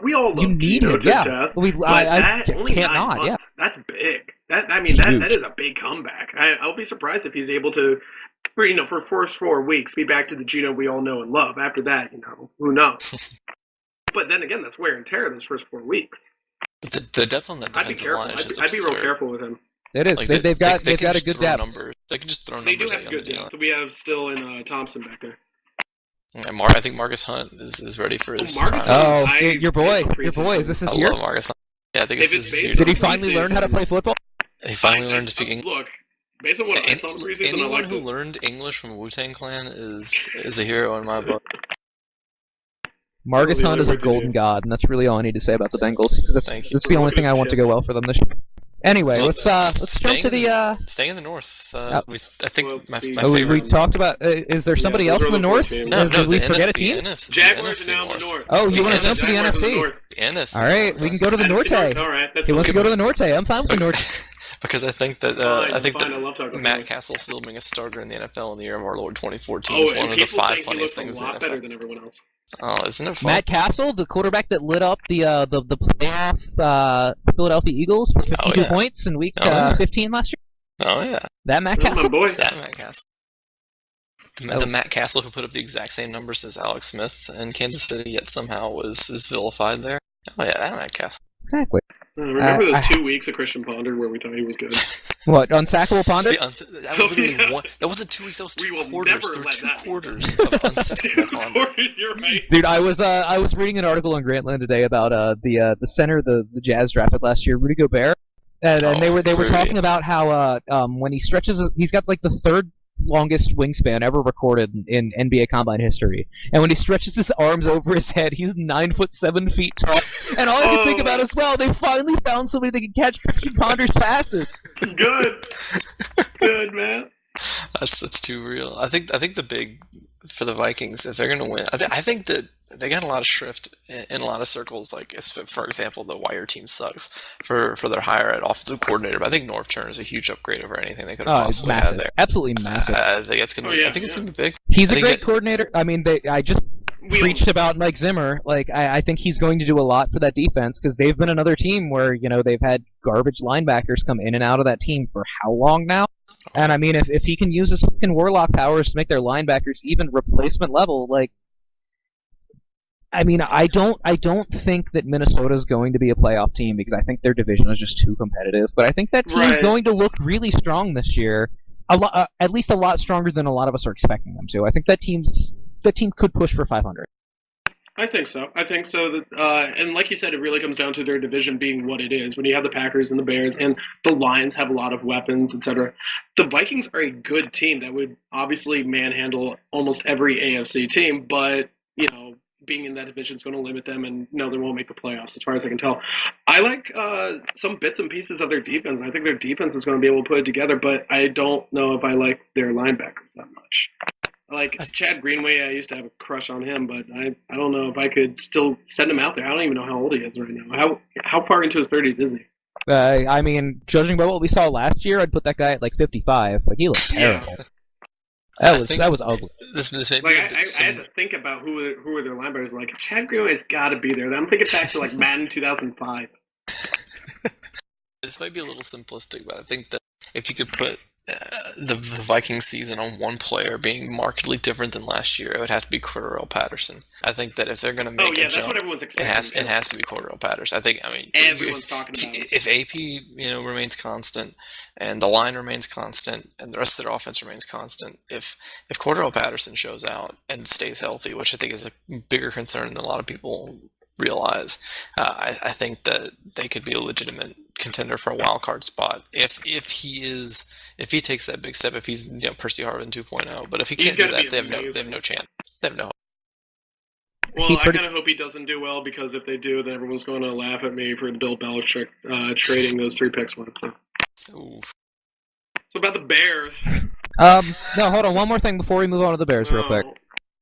We all love You need Gino him, to yeah. death. I That only can't 9 not, months. yeah. That's big. That Huge. is a big comeback. I'll be surprised if he's able to, for first 4 weeks, be back to the Gino we all know and love. After that, who knows? But then again, that's wear and tear those first 4 weeks. But the depth on that I'd be defensive careful. line is just I'd be real absurd. careful with him. It is. Like, they've got can a just good throw depth. numbers. They can just throw They numbers do at have you on good the depth. We have still in Thompson back there. And I think Marcus Hunt is ready for his Marcus prime. Hunt. Your boy. Is this his I year? love Marcus Hunt. Yeah, I think If this it's is based his on- year. Did he finally learn how to play football? He finally learned to speak English. Look, based on what I saw in preseason, I Anyone like who this. learned English from Wu-Tang Clan is a hero in my book. Marcus Really Hunt is a worth it, golden dude. god, and that's really all I need to say about the Bengals. Because Thank you. that's the only thing I want to go well for them this year. Anyway, Well, let's jump to the. Staying in the north. Yep. I think Well, my the- We favorite. talked about. Is there somebody else in the north? teams. No, Did we forget a the team? NFC, Jaguars the are now in NFC the north. Oh, you The want to jump to the Jaguars in the NFC? north. NFC. All right, we can go to the Norte. All right, that's He wants to okay. go to the Norte. I'm fine with the Norte. Because I think that Fine, I think fine, I that love talking Matt about Castle still being a starter in the NFL in the year of our Lord 2014 Oh, is and one of the people 5 think he funniest looks things a in the lot better NFL. than everyone else. Oh, isn't it fun? Matt Castle, the quarterback that lit up the playoff Philadelphia Eagles for 52 yeah. points in week Oh, yeah. 15 last year. Oh yeah, That Matt That's my Castle. boy. yeah, Matt Castle. The Matt Castle who put up the exact same numbers as Alex Smith in Kansas City, yet somehow is vilified there. Oh yeah, that Matt Castle. Exactly. Remember those I- 2 weeks of Christian Ponder where we thought he was good? What, unsackable Ponder? That was literally Yeah. one. That wasn't 2 weeks. That was We 2 will quarters. never There were let 2 that be. quarters of unsackable Ponder. You're right. Dude, I was reading an article on Grantland today about the center the Jazz drafted last year, Rudy Gobert, and they were Rudy. talking about how when he stretches, he's got like the third longest wingspan ever recorded in NBA Combine history, and when he stretches his arms over his head, he's 9'7" tall. And all I can think about is, well, they finally found somebody that can catch Christian Ponder's passes. Good. Good, man. That's too real. I think the big for the Vikings, if they're going to win, I think that they got a lot of shrift in a lot of circles. Like, for example, the Wire team sucks for their hire at offensive coordinator. But I think North Turner is a huge upgrade over anything they could have Oh, it's possibly had massive, there. absolutely massive. I think it's going to. Oh, yeah, I think it's yeah. going to be big. He's I a think great it- coordinator. I mean, I just preached about Mike Zimmer. Like, I think he's going to do a lot for that defense because they've been another team where they've had garbage linebackers come in and out of that team for how long now? And I mean, if he can use his fucking warlock powers to make their linebackers even replacement level, like, I mean, I don't think that Minnesota's going to be a playoff team because I think their division is just too competitive. But I think that team's Right. going to look really strong this year. At least a lot stronger than a lot of us are expecting them to. I think that team could push for 500. I think so. That, and like you said, it really comes down to their division being what it is. When you have the Packers and the Bears, and the Lions have a lot of weapons, etc. The Vikings are a good team that would obviously manhandle almost every AFC team, but being in that division is going to limit them, and no, they won't make the playoffs, as far as I can tell. I like some bits and pieces of their defense. I think their defense is going to be able to put it together, but I don't know if I like their linebackers that much. Like Chad Greenway, I used to have a crush on him, but I don't know if I could still send him out there. I don't even know how old he is right now. How far into his 30s is he? I mean, judging by what we saw last year, I'd put that guy at like 55. Like, he looks terrible. That was ugly. This may be Like a bit I had to think about who are their linebackers. Like Chad Greenway's got to be there. I'm thinking back to like Madden 2005. This might be a little simplistic, but I think that if you could put the Vikings season on one player being markedly different than last year, it would have to be Cordero Patterson. I think that if they're going to make Oh yeah, a that's jump, what everyone's it expecting. has to be Cordero Patterson. Everyone's talking about it. If AP remains constant and the line remains constant and the rest of their offense remains constant, if Cordero Patterson shows out and stays healthy, which I think is a bigger concern than a lot of people realize, I think that they could be a legitimate contender for a wild card spot if he takes that big step, if he's Percy Harvin 2.0. But if he can't do that, they have no chance. They have no hope. Well, I kind of hope he doesn't do well, because if they do, then everyone's going to laugh at me for the Bill Belichick trading those 3 picks. Oof. So about the Bears. No, hold on. One more thing before we move on to the Bears, real quick.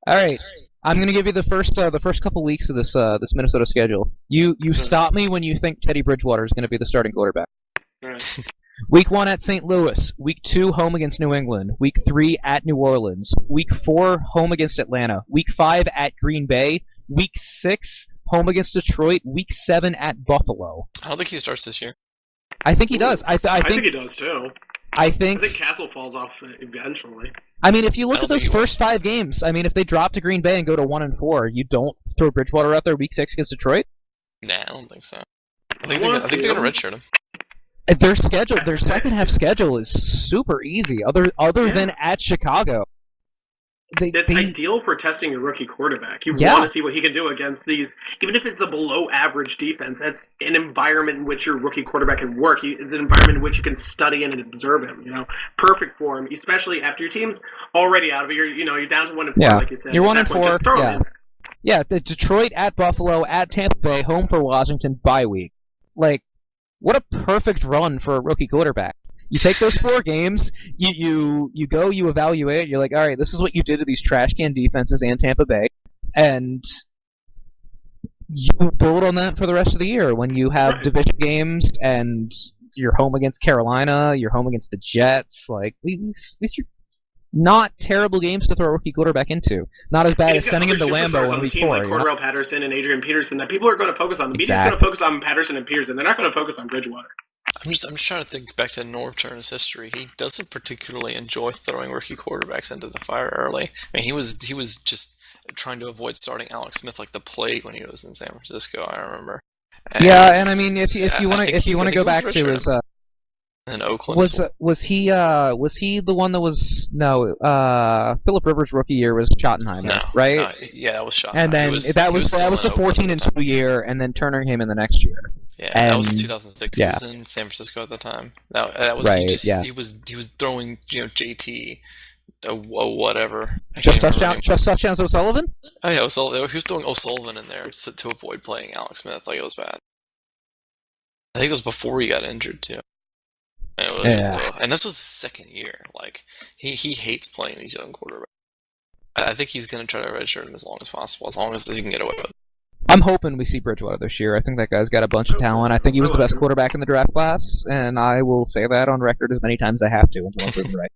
All right, I'm gonna give you the first couple weeks of this Minnesota schedule. You stop me when you think Teddy Bridgewater is gonna be the starting quarterback. All right. Week 1 at St. Louis. Week 2 home against New England. Week 3 at New Orleans. Week 4 home against Atlanta. Week 5 at Green Bay. Week 6 home against Detroit. Week 7 at Buffalo. I don't think he starts this year. I think he does. I think he does too. I think Castle falls off eventually. I mean, if you look at those first 5 games, I mean, if they drop to Green Bay and go to 1-4, you don't throw Bridgewater out there Week 6 against Detroit? Nah, I don't think so. I think they're going to redshirt him. Their schedule, their second half schedule is super easy. Other than at Chicago, it's ideal for testing your rookie quarterback. You want to see what he can do against these, even if it's a below average defense. That's an environment in which your rookie quarterback can work. It's an environment in which you can study and observe him. You know, perfect for him, especially after your team's already out of it. You're down to 1-4, like you said. You're 1-4. Yeah, the Detroit at Buffalo at Tampa Bay, home for Washington, bye week. Like, what a perfect run for a rookie quarterback. You take those 4 games, you go, you evaluate, you're like, all right, this is what you did to these trash can defenses and Tampa Bay, and you build on that for the rest of the year when you have division games and you're home against Carolina, you're home against the Jets. Like, these are not terrible games to throw a rookie quarterback into. Not as bad as sending him to Lambeau in week 4. Like Cordell Patterson and Adrian Peterson that people are going to focus on. The media's going to focus on Patterson and Peterson. They're not going to focus on Bridgewater. I'm just trying to think back to Norv Turner's history. He doesn't particularly enjoy throwing rookie quarterbacks into the fire early. I mean, he was just trying to avoid starting Alex Smith like the plague when he was in San Francisco. I remember. And I mean, if you want to go back to his in Oakland, was he the one that was Philip Rivers' rookie year was Schottenheimer, right? Yeah, that was Schottenheimer. And then that was the 14-2 year, and then Turner came in the next year. Yeah, that was 2006. Yeah. He was in San Francisco at the time. That was right. He was throwing JT, whatever. Just touchdowns O'Sullivan. Oh yeah, O'Sullivan. He was throwing O'Sullivan in there to avoid playing Alex Smith. Like, it was bad. I think it was before he got injured too. And this was his second year. Like, he hates playing these young quarterbacks. I think he's going to try to redshirt him as long as possible, as long as he can get away with it. I'm hoping we see Bridgewater this year. I think that guy's got a bunch of talent. I think he was the best quarterback in the draft class, and I will say that on record as many times as I have to until I'm proven right.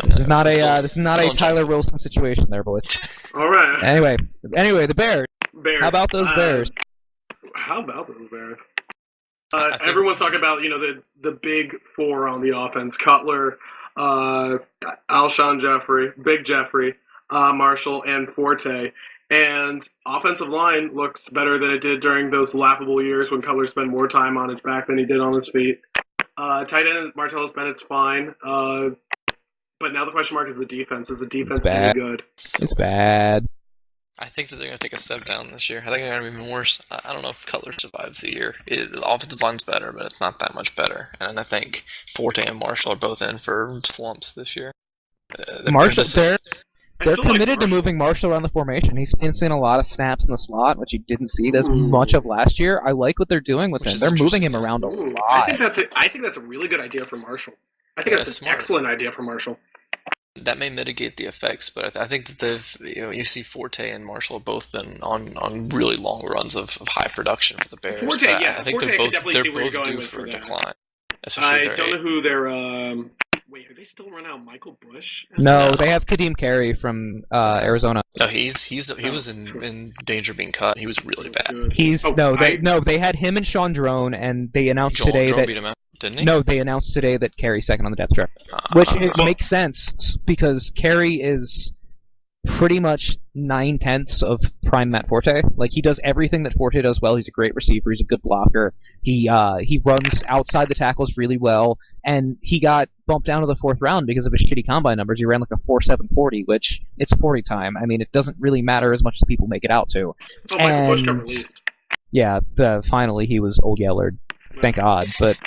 This is not a Tyler Wilson situation there, boys. All right. Anyway, the Bears. How about those Bears? Everyone's talking about the big 4 on the offense: Cutler, Alshon Jeffrey, Big Jeffrey, Marshall, and Forte. And offensive line looks better than it did during those laughable years when Cutler spent more time on his back than he did on his feet. Tight end Martellus Bennett's fine. But now the question mark is the defense. Is the defense any good? It's bad. I think that they're going to take a step down this year. I think they're going to be even worse. I don't know if Cutler survives the year. The offensive line's better, but it's not that much better. And I think Forte and Marshall are both in for slumps this year. They're committed to moving Marshall around the formation. He's been seeing a lot of snaps in the slot, which you didn't see as much of last year. I like what they're doing with him. They're moving him around a lot. I think that's a really good idea for Marshall. I think that's an excellent idea for Marshall. That may mitigate the effects, but I think that you see Forte and Marshall have both been on really long runs of high production for the Bears. Forte, I think they're both due for a decline. I don't know who they're. Wait, are they still running out Michael Bush? No, they have Kadeem Carey from Arizona. No, he was in danger of being cut. He was really bad. They had him and Sean Drone, and they announced today that beat him out, didn't he? No, they announced today that Carey's second on the depth chart, which makes sense because Carey is pretty much 9/10 of prime Matt Forte. Like, he does everything that Forte does well. He's a great receiver. He's a good blocker. He runs outside the tackles really well, and he got bumped down to the 4th round because of his shitty combine numbers. He ran like a 4.740, which it's 40 time. I mean, it doesn't really matter as much as people make it out to. Michael Bush got released. Yeah, finally he was old Yellard. Thank God, but.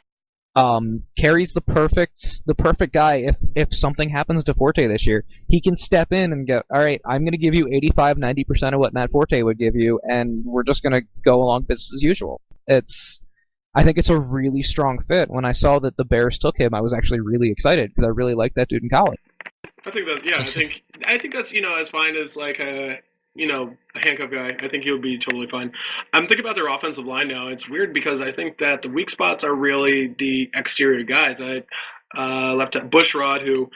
Carey's the perfect guy if something happens to Forte this year. He can step in and go, all right, I'm going to give you 85-90% of what Matt Forte would give you, and we're just going to go along business as usual. I think it's a really strong fit. When I saw that the Bears took him, I was actually really excited because I really liked that dude in college. I think that's I think that's as fine as like a handcuff guy. I think he'll be totally fine. I'm thinking about their offensive line now. It's weird because I think that the weak spots are really the exterior guys. Left at Bushrod, who,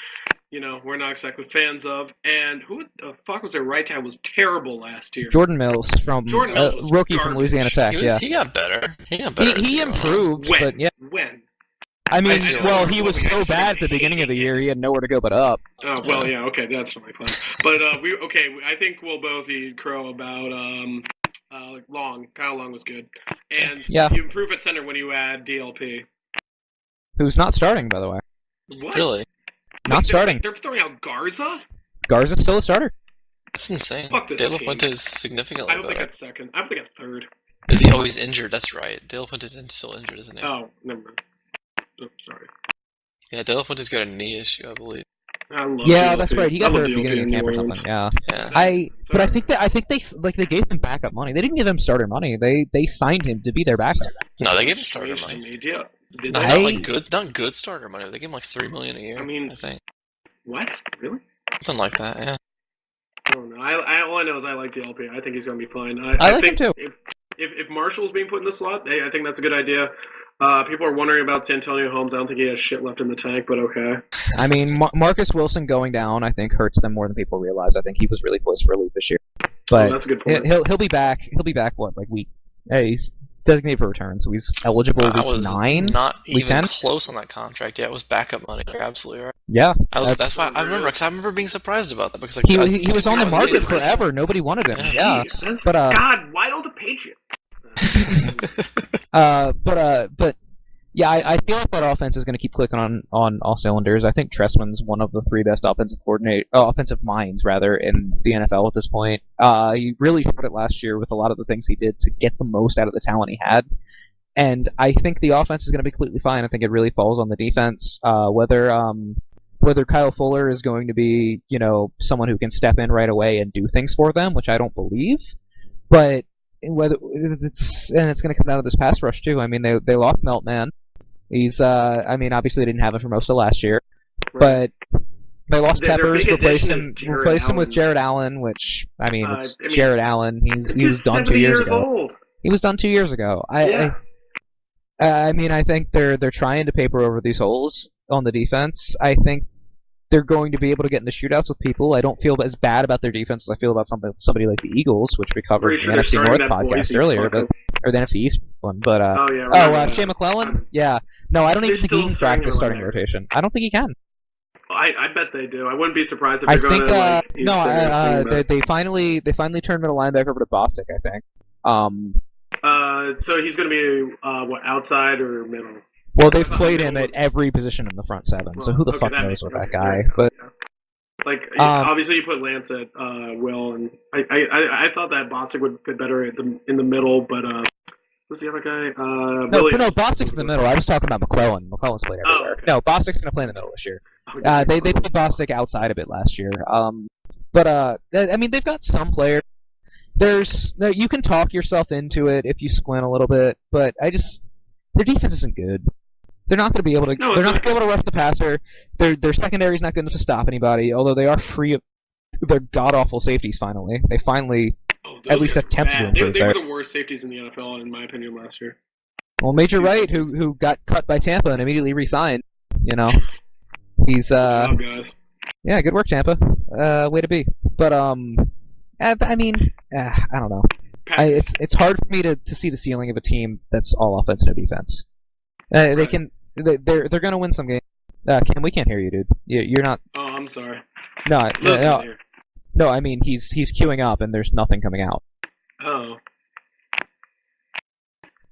we're not exactly fans of. And who the fuck was their right tackle? Was terrible last year. Jordan Mills Jordan Mills was rookie garbage. from Louisiana Tech. He got better. He improved, When? but yeah. When? I mean, see well, he was so bad at the beginning of the year, he had nowhere to go but up. Oh, well, yeah, okay, that's totally fine. But, I think we'll both eat crow about, Long. Kyle Long was good. And Yeah. you improve at center when you add DLP. Who's not starting, by the way. What? Really? Not starting. They're throwing out Garza? Garza's still a starter. That's insane. Fuck this De La team. Fuente is significantly I don't think better. that's second. I don't think that's third. Is he always injured? That's right. De La Fuente's still injured, isn't he? Oh, never mind. Oh, sorry. Yeah, De La Fuente's got a knee issue, I believe. I love Yeah, DLP. that's right. He got I love hurt at the beginning of DLP camp or in New something. Yeah. Yeah. But I think they gave him backup money. They didn't give him starter money. They signed him to be their backup. No, they gave him starter Orleans. money. Yeah. Did No, they? not good starter money. They gave him like $3 million a year. I think What? Really? something like that. Yeah. I don't know. All I know is I like DLP. I think he's going to be fine. I like think him too. If Marshall's being put in the slot, I think that's a good idea. People are wondering about Santonio Holmes. I don't think he has shit left in the tank, but okay. I mean, Marcus Wilson going down, I think, hurts them more than people realize. I think he was really poised for a leap this year. But that's a good point. he'll be back. He'll be back. What, like week? Hey, he's designated for return, so he's eligible I week was 9. not week even 10? close on that contract. Yeah, it was backup money. You're absolutely right. Yeah, That's why I remember being surprised about that because like he was on the I market was forever. Nobody wanted him. Yeah, Jeez, but God, why don't the Patriots? but yeah, I feel like that offense is going to keep clicking on all cylinders. I think Tressman's one of the 3 best offensive minds rather in the NFL at this point. He really showed it last year with a lot of the things he did to get the most out of the talent he had. And I think the offense is going to be completely fine. I think it really falls on the defense. Whether Kyle Fuller is going to be, someone who can step in right away and do things for them, which I don't believe, but it's going to come down to this pass rush too. I mean, they lost Meltman. He's, obviously they didn't have him for most of last year, but they lost Peppers, replaced him with Jared Allen, which, it's Jared Allen. He was done 2 years ago. Old. He was done 2 years ago. I think they're trying to paper over these holes on the defense. I think they're going to be able to get into shootouts with people. I don't feel as bad about their defense as I feel about somebody like the Eagles, which we covered in the NFC North podcast earlier, or the NFC East one. But Shea McClellan, yeah, no, I don't even think he can crack the starting rotation. I don't think he can. I bet they do. I wouldn't be surprised if they're going to. They finally turned middle linebacker over to Bostic, I think. So he's going to be outside or middle? Well, they've played him at every position in the front 7, so who the fuck knows with that guy? But obviously you put Lance at Will, and I thought that Bostic would fit better in the middle, but who's the other guy? No, Bostic's in the middle. I was talking about McClellan. McClellan's played everywhere. Okay. No, Bostic's going to play in the middle this year. They put Bostic outside a bit last year. They've got some players. You can talk yourself into it if you squint a little bit, but their defense isn't good. They're not going to be able to. They're not going to be able to rush the passer. Their secondary's not good enough to stop anybody. Although they are free of their god awful safeties. They finally at least attempted to improve. They were the worst safeties in the NFL, in my opinion, last year. Well, Major Wright, who got cut by Tampa and immediately re-signed, he's Good job, guys. Yeah, good work, Tampa. Way to be. But I don't know. It's hard for me to see the ceiling of a team that's all offense, no defense. They're going to win some games. Cam, we can't hear you, dude. You're not. Oh, I'm sorry. No. I mean he's queuing up and there's nothing coming out. Oh.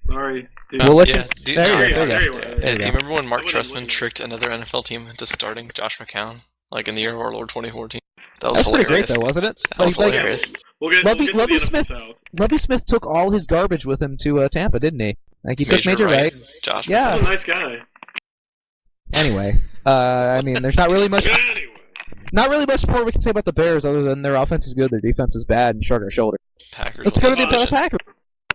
Sorry. Dude. Well, Do you remember when Mark I wouldn't Tressman tricked another NFL team into starting Josh McCown, like in the year of our Lord 2014? That was That's hilarious. pretty great, though, wasn't it? That was hilarious. We'll get to the Lovie NFC Smith. South. Lovie Smith took all his garbage with him to Tampa, didn't he? Like he took Major Wright. Josh Yeah. He's a nice guy. Anyway, there's not really much. Anyway. Not really much more we can say about the Bears other than their offense is good, their defense is bad, and shrug our shoulder. Packers. Let's go to the Packers.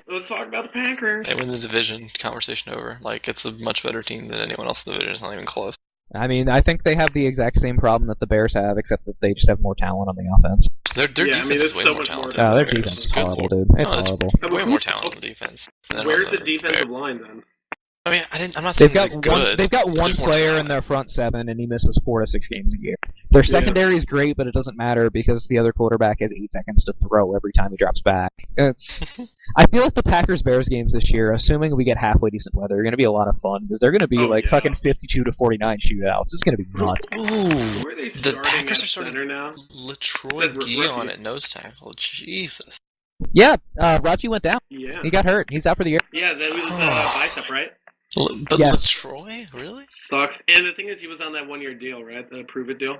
Let's talk about the Packers. They win the division. Conversation over. Like, it's a much better team than anyone else in the division. It's not even close. I mean, I think they have the exact same problem that the Bears have, except that they just have more talent on the offense. Their defense is way more talented. Oh, their than defense theirs. is horrible, dude. It's horrible. Way more talent on the defense. than Where's on the defensive line then? I mean, I'm not saying They've they're got good. they've got one just more player in talent. their front seven, and he misses 4 to 6 games a year. Their secondary is great, but it doesn't matter because the other quarterback has 8 seconds to throw every time he drops back. It's. I feel like the Packers-Bears games this year, assuming we get halfway decent weather, are going to be a lot of fun because they're going to be fucking 52 to 49 shootouts. It's going to be nuts. Ooh, Where are they the Packers are starting starting now? Latroy Guion at nose tackle. Jesus. Yeah, Raji went down. Yeah. He got hurt. He's out for the year. Yeah, that was bicep, right? But Yes. Latroy, really? Sucks. And the thing is, he was on that 1-year deal, right? The prove it deal.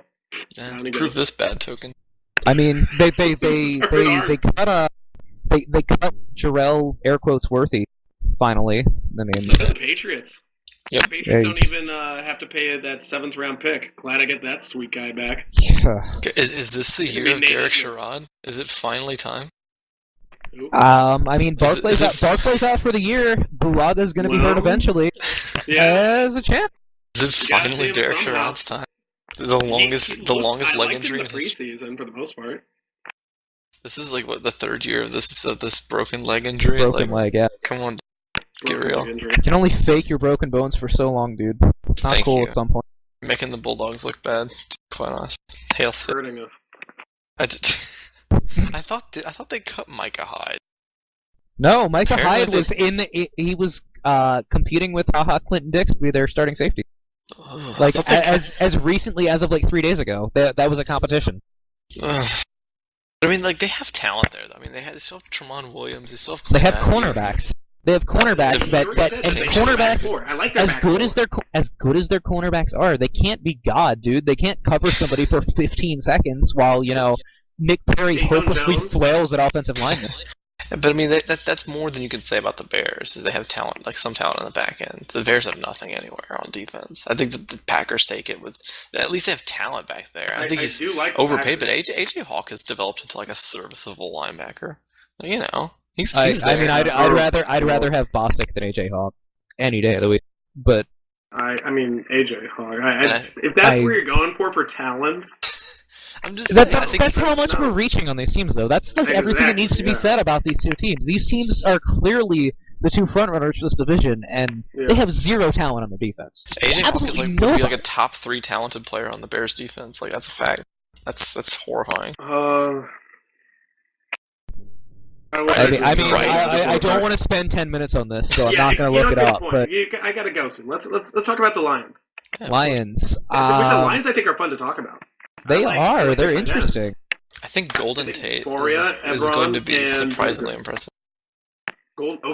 Prove this bad token. I mean, they cut Jarrell air quotes Worthy finally. I mean, The Patriots. Yep. The Patriots don't even have to pay that 7th round pick. Glad I get that sweet guy back. Is this the It's gonna year be of Derek Nathan. Sherrod? Is it finally time? I mean, Is it- Barkley's out for the year. Bulaga's going to be hurt eventually. Yeah. As a champ. Is it gotta finally see him Derek somehow. Sherrod's time? The longest I leg liked injury him in the history. preseason for the most part. This is like what the 3rd year of this broken leg injury. Broken leg, yeah. Come on, get Broken real. leg injury. You can only fake your broken bones for so long, dude. It's not Thank cool you. at some point. Making the Bulldogs look bad. To be quite honest. Hail Sip. Hurting us. I thought they cut Micah Hyde. No, Micah Apparently Hyde he was competing with Clinton Dix to be their starting safety. Ugh, Like I thought they cut- as recently as of like 3 days ago. That was a competition. Ugh. I mean, like they have talent there. Though. I mean, they still have Tremont Williams. They still have. They Clint have Matthews. cornerbacks. They have cornerbacks The- that That's and the cornerbacks back four. I like their as back good four. as their cornerbacks are, they can't be God, dude. They can't cover somebody for 15 seconds while Nick Perry Hey, hopelessly Jones. flails at offensive linemen. But I mean, that's more than you can say about the Bears. Is they have talent, like some talent on the back end. The Bears have nothing anywhere on defense. I think the Packers take it with. At least they have talent back there. I think he's do like the overpaid, but Packers. AJ Hawk has developed into like a serviceable linebacker. You know, he's I there. mean, I'd rather have Bostic than AJ Hawk any day of the week. But I mean, AJ Hawk. And If that's I- where you're going for talent, I'm just saying, I think that's how much we're reaching on these teams, though. That's like everything that needs to be Exactly, yeah. said about these two teams. These teams are clearly the two frontrunners for this division, and they have zero talent on their defense. AJ Hawk is Absolutely would be like nobody. a top 3 talented player on the Bears defense. Like that's a fact. That's horrifying. I don't want to spend 10 minutes on this, so I'm not going to look it up. But I gotta go soon. Let's talk about the Lions. Lions, the Lions I think are fun to talk about. they I are. like They're their tight ends. interesting. I think Golden Tate Boria, is going to Ebron, be and surprisingly Berger. impressive.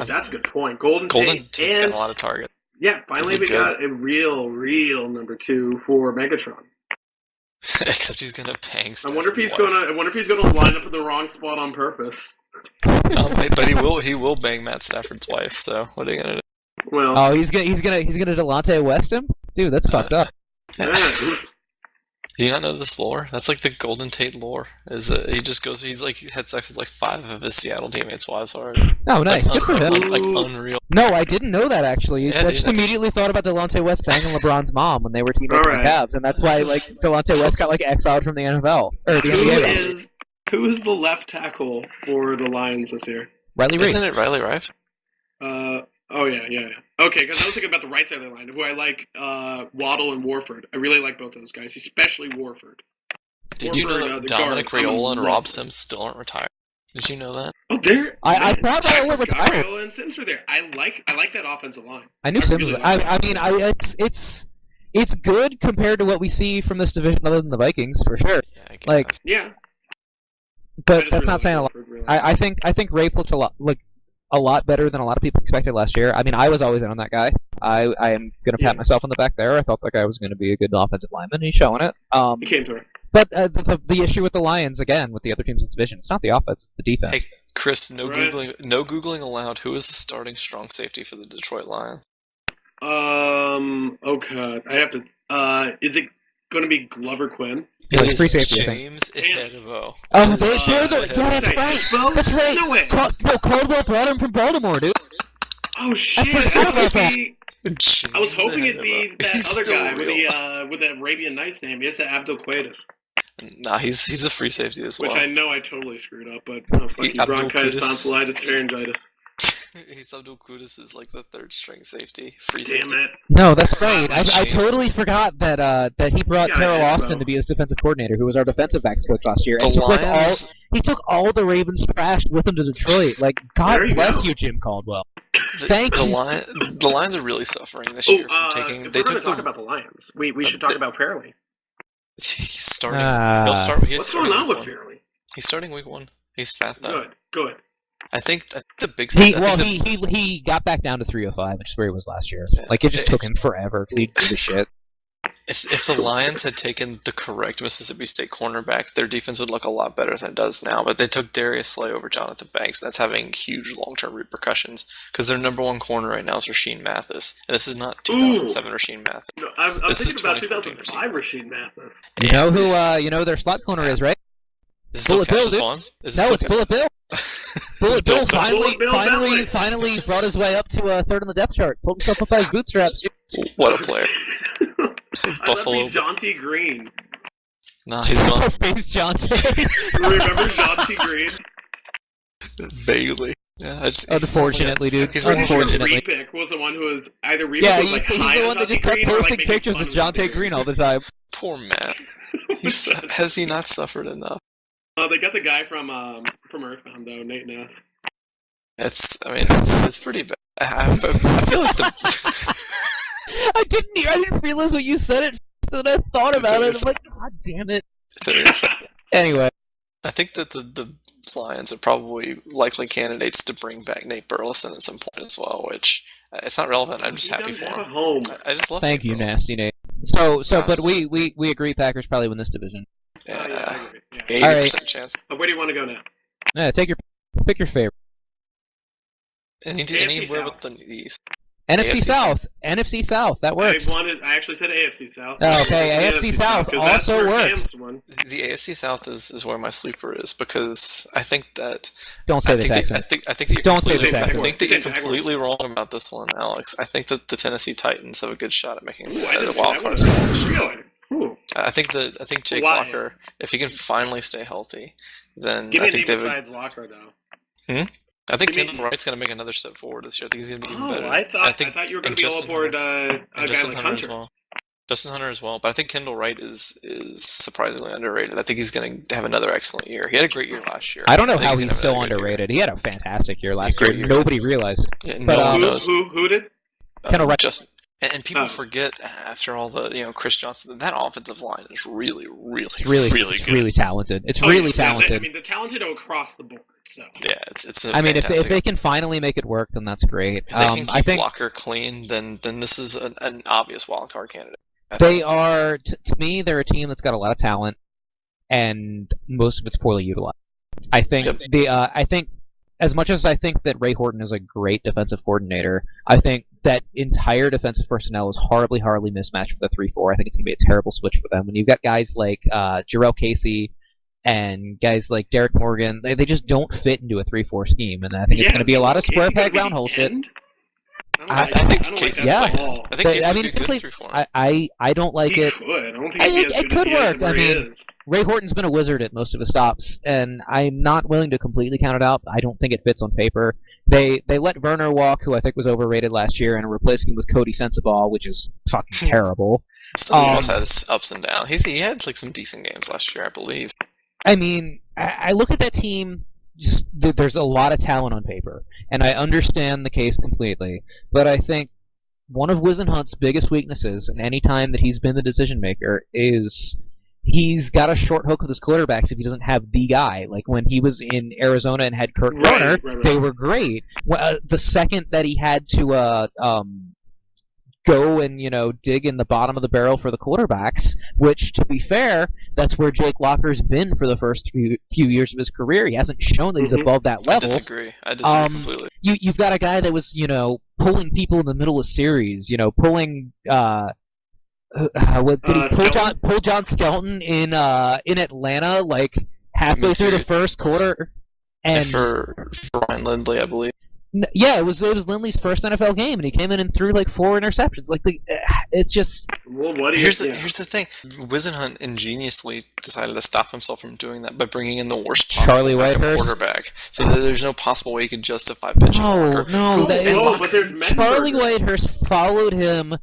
That's a good point. Golden Tate's Tate got and a lot of targets. yeah, finally Is he we good? got a real number 2 for Megatron. Except he's gonna bang. I wonder if Stafford's he's gonna line up in the wrong spot on purpose. wife. But he will bang Matt Stafford's wife. So what are you gonna do? Well, Oh, he's gonna Delonte West him? Dude, that's fucked up. yeah, Do you not know this lore? That's like the Golden Tate lore. Is that he just goes? He's like had sex with like 5 of his Seattle teammates' wives already. Oh, nice. Good for him. Like unreal. No, I didn't know that actually. Yeah, I dude, just that's- immediately thought about Delonte West banging LeBron's mom when they were teammates with the Alright. Cavs, and that's why like Delonte West got like exiled from the NFL or the NBA. who is the left tackle for the Lions this year? Riley Reid. Isn't it Riley Rife? Oh yeah. Okay, because I was thinking about the right side of the line, who I like, Waddle and Warford. I really like both of those guys, especially Warford. Did you know Warford, that the Dominic guard, Raiola and I'm Rob Sims still aren't retired? Did you know that? Oh, there. I thought they were retired. Raiola and Sims are there. I like that offensive line. I knew Sims. really Was, like that. it's good compared to what we see from this division, other than the Vikings for sure. Yeah, I guess. Like, Yeah. but I that's just not saying a lot. really like I think Rafe looked a lot better than a lot of people expected last year. I mean, I was always in on that guy. I am gonna pat myself on the back there. I thought that guy was gonna be a good offensive lineman. He's showing it. He came through. But the issue with the Lions again, with the other teams in this division, it's not the offense, it's the defense. Hey, Chris, no Right. googling allowed. Who is the starting strong safety for the Detroit Lions? Oh god, I have to. Is it going to be Glover Quinn? Yeah, It it's free is safety, I think. James Ehedebo. Oh, It they're is the James yeah, Ehedebo. that's right. Bo? That's right. No way. Caldwell brought him from Baltimore, dude. Oh shit! forgot about that. I was hoping it'd be that He's other still guy real. with the Arabian Nights name. It's Abdul Quaidus, Nah, he's a free safety as which well. I know I totally screwed up, but fucking Abdul bronchitis, Quaidus. tonsillitis, pharyngitis. He's Abdul Qudus is like the third string safety. Free Damn safety. it! No, that's right. I James. totally forgot that he brought Yeah, Terrell I Austin know. to be his defensive coordinator, who was our defensive backs coach last year. And The Lions. he took all the Ravens trash with him to Detroit. Like, God There you bless go. you, Jim Caldwell. The, Thank the, you. the Lions are really suffering this Oh, year from taking. if They we're going took to talk the. about the Lions, we should talk about Fairley. He's starting. Ah. He'll start. He's What's starting going on week with one. Fairley? He's starting week 1. He's fat though. Good. I think the big. He got back down to 305, which is where he was last year. Yeah. Like, it just took him forever because he didn't do the shit. If the Lions had taken the correct Mississippi State cornerback, their defense would look a lot better than it does now. But they took Darius Slay over Jonathan Banks, and that's having huge long-term repercussions because their number one corner right now is Rasheed Mathis, and this is not 2007 Rasheed Mathis. No, I'm This is thinking about 2014 2005 Rasheed Mathis. You know who their slot corner is, right? Is this still Bullet Bill, Cassius dude. Vaughn? Is this No, still it's Bullet Bill. Bullet Bill Bullet Bill finally brought his way up to third on the depth chart. Pulled himself up by his bootstraps. What a player. I love me Jaunty Green. Nah, he's gone. Face Johnson. Remember Jaunty Green? Vaguely. Yeah, Unfortunately, dude. He's Unfortunately. Repick was the one who was either Repick Yeah, was he's high the on one that Jaunty just kept Green or, posting making pictures fun of Jonte his Green all the time. Poor Matt. Has he not suffered enough? They got the guy from Earthbound though, Nate Nath. It's pretty bad. I feel like the. I didn't realize what you said it. So then I thought about it. I'm like, God damn it. Anyway, I think that the Lions are probably likely candidates to bring back Nate Burleson at some point as well, which it's not relevant. I'm just happy for Have a him. home. I just love thank Nate you, Burleson. Nasty Nate. So, but we agree Packers probably win this division. Yeah, I Yeah, agree. Yeah. 80% chance. Where do you want to go now? Yeah, pick your favorite. Anywhere South. with the East. NFC AFC South. NFC South. That works. I actually said AFC South. Oh, okay, AFC South 'cause that's also where works. Cam's won. The AFC South is where my sleeper is because I think that Don't say this I accent. think that you're Don't say completely, this I accent. think that you're Jaguars. completely wrong about this one, Alex. I think that the Tennessee Titans have a good shot at making Ooh, I the didn't wild say card that spot one. this year. Really? Ooh. I think Jake Why? Locker, if he can finally stay healthy, then Give me I a name think David. besides Locker though. I think give me- Kendall Wright's going to make another step forward this year. I think he's going to be even Oh, better. I thought you were going and to be all Justin aboard Hunter- a and guy Justin like Hunter as Hunter. well. Justin Hunter as well, but I think Kendall Wright is surprisingly underrated. I think he's going to have another excellent year. He had a great year last year. I don't know think how gonna he's have still another good year. underrated. He had a fantastic year last Great year. year. Nobody realized it. Yeah, But, no one knows. Who did? Kendall Wright. Just and people Oh. forget after all the Chris Johnson, that offensive line is really It's good. really talented. It's Oh, really yeah, talented. I mean, they're talented across the board. So. Yeah, it's. I mean, if fantastic. they can finally make it work, then that's great. If they can keep I think Locker clean, then this is an obvious wild card candidate. they are. To me, they're a team that's got a lot of talent, and most of it's poorly utilized. I think Yep. I think as much as I think that Ray Horton is a great defensive coordinator, I think that entire defensive personnel is horribly mismatched for the 3-4. I think it's going to be a terrible switch for them. When you've got guys like Jarrell Casey and guys like Derek Morgan, they just don't fit into a 3-4 scheme, and I think it's going to be a lot of square peg round hole shit. I think Casey yeah. I think Casey I would mean, be it's good simply, through for him. I don't like He it. could. I don't think he'd be as It good as could he is work. I where he mean, is. Ray Horton's been a wizard at most of his stops, and I'm not willing to completely count it out. I don't think it fits on paper. They let Werner walk, who I think was overrated last year, and replaced him with Cody Sensabaugh, which is fucking terrible. Sensabaugh had his ups and downs. He had like some decent games last year, I believe. I mean, I look at that team. Just there's a lot of talent on paper, and I understand the case completely. But I think one of Wisenhunt's biggest weaknesses, and any time that he's been the decision maker, is he's got a short hook with his quarterbacks if he doesn't have the guy. Like when he was in Arizona and had Kurt Warner, right. they were great. The second that he had to go and dig in the bottom of the barrel for the quarterbacks, which to be fair, that's where Jake Locker's been for the first few years of his career. He hasn't shown that he's above that I level. disagree completely. You've got a guy that was pulling people in the middle of series, pulling what did he pull John Skelton in Atlanta like halfway through the first quarter, And for Ryan Lindley, I believe. Yeah, it was Lindley's first NFL game, and he came in and threw like 4 interceptions. Like it's just. Well, what do Here's the thing. Wisenhunt ingeniously decided to stop himself from doing that by bringing in the worst Charlie possible backup Whitehurst? quarterback, so that there's no possible way he could justify benching Walker. But there's Charlie Menberger. Whitehurst followed him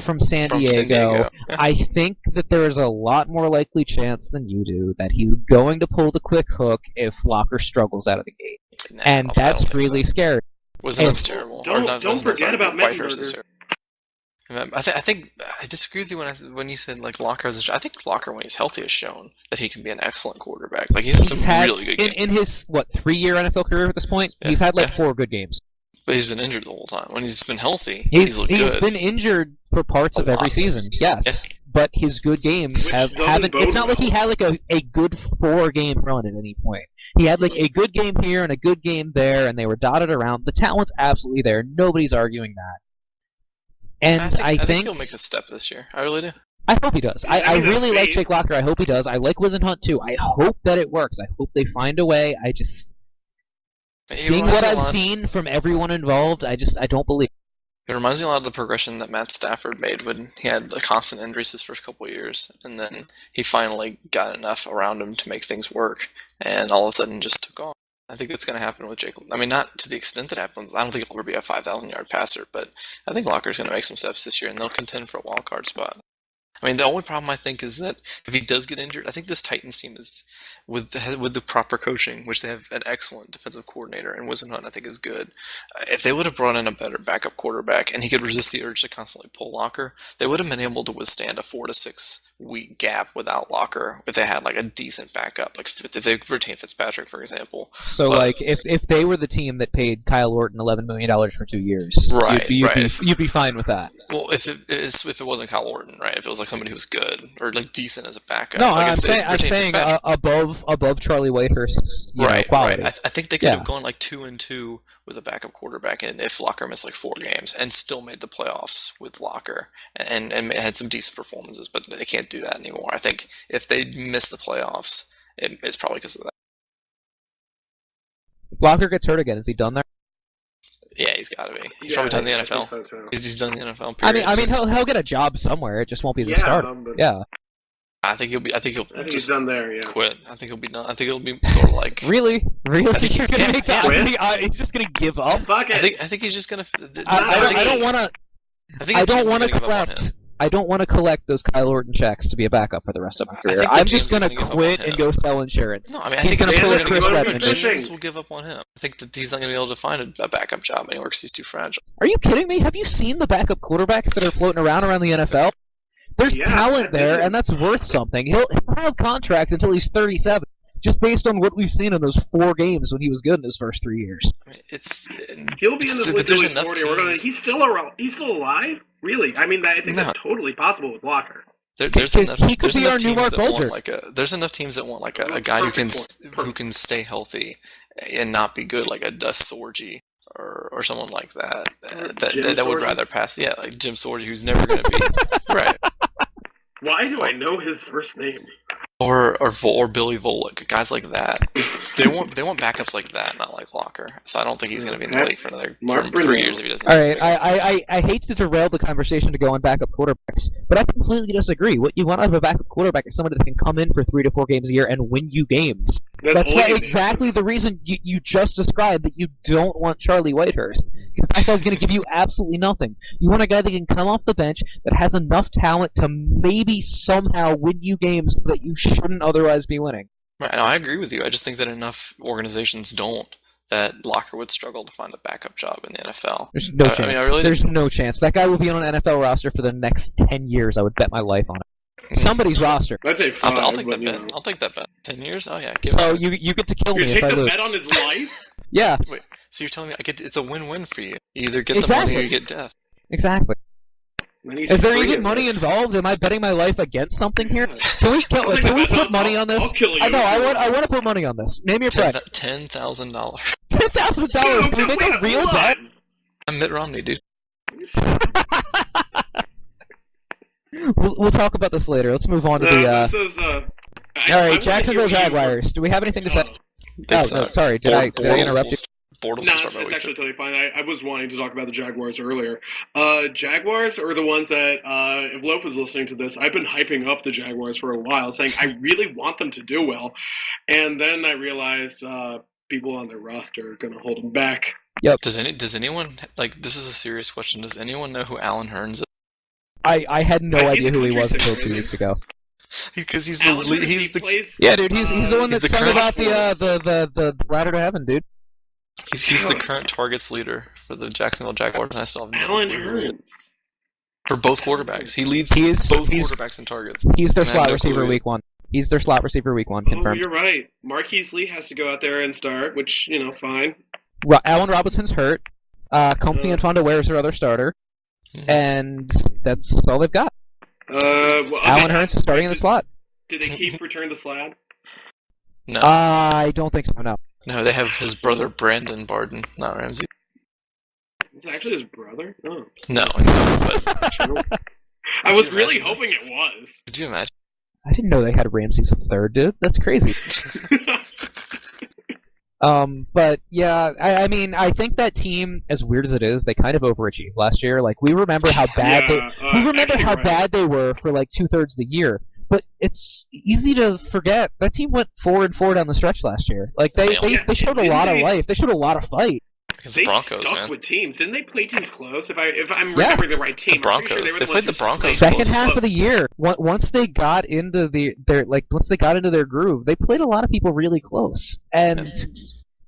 from San Diego. I think that there is a lot more likely chance than you do that he's going to pull the quick hook if Locker struggles out of the gate. Nah, And I that's don't think really so. scary. Wisenhunt's terrible. Don't forget about Whitehurst is Mettenberger. terrible. I think I disagree with you when you said like Locker has. I think Locker, when he's healthy, has shown that he can be an excellent quarterback. Like he's had some really good games in his 3-year NFL career at this point. Yeah, He's had like yeah. 4 good games. But he's been injured the whole time. When he's been healthy, He's looked good. been injured for parts of every season. Yes. Yeah. But his good games haven't. It's not like he had like a good 4-game run at any point. He had like a good game here and a good game there, and they were dotted around. The talent's absolutely there. Nobody's arguing that. And I think he'll make a step this year. I really do. I hope he does. I really like Jake Locker. I hope he does. I like Wisenhunt too. I hope that it works. I hope they find a way. Seeing what I've seen from everyone involved, I don't believe. It reminds me a lot of the progression that Matt Stafford made when he had the constant injuries his first couple of years, and then he finally got enough around him to make things work, and all of a sudden just took off. I think it's going to happen with Jake. I mean, not to the extent that happened. I don't think he'll ever be a 5,000-yard passer, but I think Locker's going to make some steps this year, and they'll contend for a wild card spot. I mean, the only problem I think is that if he does get injured, I think this Titans team is with the proper coaching, which they have an excellent defensive coordinator, and Wisenhunt I think is good. If they would have brought in a better backup quarterback and he could resist the urge to constantly pull Locker, they would have been able to withstand a 4 to 6 week gap without Locker if they had like a decent backup, like if they retained Fitzpatrick, for example. So, like, if they were the team that paid Kyle Orton $11 million for 2 years, right, you'd be fine with that. Well, if it wasn't Kyle Orton, right? If it was like somebody who was good or like decent as a backup. No, like I'm saying above Charlie Whitehurst's quality. Right. I think they could have gone like 2-2 with a backup quarterback, and if Locker missed like 4 games, and still made the playoffs with Locker, and had some decent performances, but they can't do that anymore. I think if they miss the playoffs, it's probably because of that. If Locker gets hurt again, is he done there? Yeah, he's got to be. He's probably done the NFL. So. He's done the NFL. Period. I mean, he'll get a job somewhere. It just won't be as a starter. Yeah. I think he'll he's done there. Yeah. Quit. I think he'll be done. I think it'll be sort of like really. I think You're gonna make that? He's just gonna give up. Fuck it. I think he's just gonna. I don't want to. I don't want to collect those Kyle Orton checks to be a backup for the rest of my career. I'm just going to quit and go sell insurance. No, I mean, I he's think going to pull a Chris The Redmond. will give up on him. I think that he's not going to be able to find a backup job anywhere because he's too fragile. Are you kidding me? Have you seen the backup quarterbacks that are floating around the NFL? There's talent there, and that's worth something. He'll have contracts until he's 37. Just based on what we've seen in those 4 games when he was good in his first 3 years. He'll be in the league until he's 40. He's still around. He's still alive? Really? I mean, I think that's totally possible with Locker. There's enough. He could There's be enough our new teams Mark that want Folger. like a. There's enough teams that want like a guy who can stay healthy and not be good, like a Dust Sorgi or someone like that. That would rather pass. Yeah, like Jim Sorgi, who's never going to be right. Why do I know his first name? Or Billy Volek, guys like that. They want backups like that, not like Locker. So I don't think he's going to be in the league for another 3 years if he doesn't. All right, I hate to derail the conversation to go on backup quarterbacks, but I completely disagree. What you want out of a backup quarterback is somebody that can come in for 3 to 4 games a year and win you games. That's exactly the reason you just described that you don't want Charlie Whitehurst, because that guy's going to give you absolutely nothing. You want a guy that can come off the bench that has enough talent to maybe somehow win you games that you shouldn't otherwise be winning. Right, no, I agree with you. I just think that enough organizations don't, that Locker would struggle to find a backup job in the NFL. There's no chance. There's no chance. That guy will be on an NFL roster for the next 10 years. I would bet my life on it. Somebody's roster. I'd say 5, I'll take that bet. I'll take that bet. 10 years? Oh yeah. So you get to kill me if I lose. You take the bet on his life? Yeah. Wait, so you're telling me it's a win-win for you? You either get the money or you get death. Exactly. Is there even money involved? Am I betting my life against something here? Can we put money on this? I'll kill you. I know. I want to put money on this. Name your price. $10,000. $10,000. Can we make a real bet? I'm Mitt Romney, dude. We'll talk about this later. Let's move on to the. All right, Jacksonville Jaguars. Do we have anything to say? No, sorry. Did I interrupt you? Bortles No, to start by it's week actually 3. totally fine. I was wanting to talk about the Jaguars earlier. Jaguars are the ones that, if Loaf is listening to this, I've been hyping up the Jaguars for a while, saying I really want them to do well. And then I realized people on their roster are going to hold them back. Yep. Does anyone, like, this is a serious question, does anyone know who Alan Hearns is? I had no He's idea a who he country was until singer, 2 weeks ago. Because he's Alan the Hearns, he he's the plays, Yeah, dude, he's the one he's that the sung current- about the ladder to heaven, dude. he's the current targets leader for the Jacksonville Jaguars, and I still have no Alan clue who he is. Hearns. For both quarterbacks. He leads both quarterbacks in targets. He's their And I have slot no clue receiver who- week 1. He's their slot receiver week 1, Oh, confirmed. you're right. Marquise Lee has to go out there and start, which, fine. Allen Robinson's hurt. Comfy and Fonda is their other starter. And that's all they've got. Alan Hearns is starting in the slot. Did they keep Return to Slad? No. I don't think so, no. No, they have his brother Brandon Barden, not Ramsey. It's actually his brother? Oh. No, it's not, but I was you really imagine hoping it was. could you imagine? I didn't know they had Ramses the third, dude. That's crazy. But yeah, I mean, I think that team, as weird as it is, they kind of overachieved last year. Like, we remember how bad bad they were for like 2/3 of the year. But it's easy to forget that team went 4-4 down the stretch last year. Like they showed a lot of life. They showed a lot of fight. Against the Broncos, stuck man. with teams. Didn't they play teams close? If I'm remembering the right team. The Broncos. They played the Broncos. Second half of the year, once they got into once they got into their groove, they played a lot of people really close. And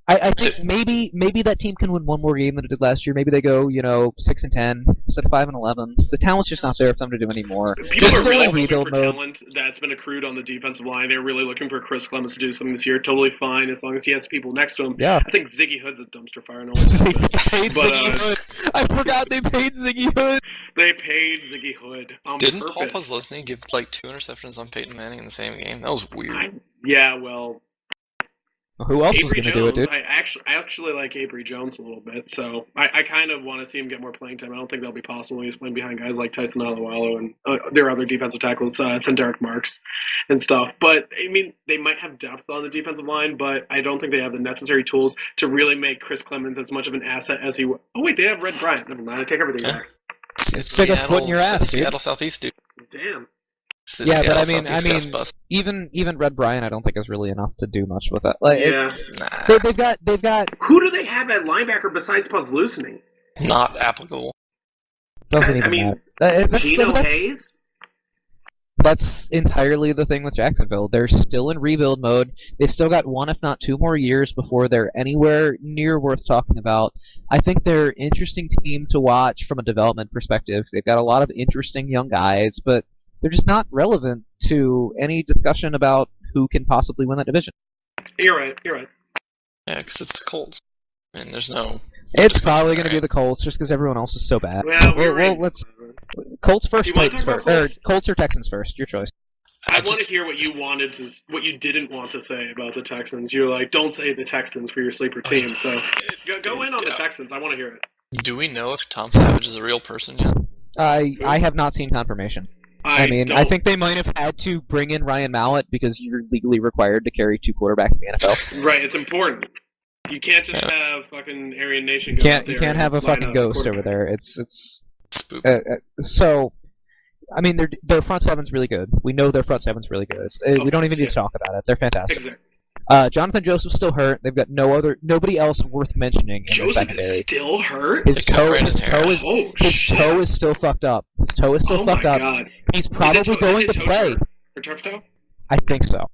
I think maybe that team can win one more game than it did last year. Maybe they go 6-10 instead of 5-11. The talent's just not there for them to do any more. People They're are still really in looking rebuild for mode. talent that's been accrued on the defensive line. They're really looking for Chris Clemens to do something this year. Totally fine as long as he has people next to him. Yeah. I think Ziggy Hood's a dumpster fire. No They one paid But, Ziggy Hood. I forgot they paid Ziggy Hood. They paid Ziggy Hood on Didn't purpose. Paul Posluszny give like 2 interceptions on Peyton Manning in the same game? That was weird. Yeah, well, Who else was Avery going to do it, Jones, dude? I actually like Avery Jones a little bit, so I kind of want to see him get more playing time. I don't think that'll be possible when he's playing behind guys like Tyson Alualo and their other defensive tackles, Derek Marks and stuff. But, I mean, they might have depth on the defensive line, but I don't think they have the necessary tools to really make Chris Clemens as much of an asset as he was. Oh, wait, they have Red Bryant. Never mind, I take everything back. It's Stick a foot in your ass, dude. Seattle Southeast, dude. Damn. It's the Yeah, but Seattle I mean, Southeast bust. even Red Bryant, I don't think is really enough to do much with that. Like, Yeah. Nah, they've got Who do they have at linebacker besides Posluszny? not applicable. doesn't even I mean, matter. Geno Hayes? That's entirely the thing with Jacksonville. They're still in rebuild mode. They've still got 1, if not 2 more years before they're anywhere near worth talking about. I think they're an interesting team to watch from a development perspective because they've got a lot of interesting young guys, but they're just not relevant to any discussion about who can possibly win that division. You're right. Yeah, because it's the Colts. I mean, there's no... It's probably going to be the Colts just because everyone else is so bad. Well, Let's Colts first, You wanna Titans talk first, about or Colts? Colts or Texans first. Your choice. I want to hear what you didn't want to say about the Texans. You're like, don't say the Texans for your sleeper team. So go in on the Texans. I want to hear it. Do we know if Tom Savage is a real person yet? I have not seen confirmation. I mean, I don't- think they might have had to bring in Ryan Mallett because you're legally required to carry 2 quarterbacks in the NFL. Right, it's important. You can't just have fucking Aryan Nation. You go out can't there and have a line fucking up ghost quarterback. over there. It's Spooky. so. I mean, their front seven's really good. We know their front seven's really good. We don't even need to talk about it. They're fantastic. Exactly. Jonathan Joseph's still hurt. They've got nobody else worth mentioning in their Joseph secondary. is still hurt. His They cut toe Brandon Harris. is still fucked up. His toe is still Oh fucked my up. God. He's probably going to play. Or turf toe? I think so.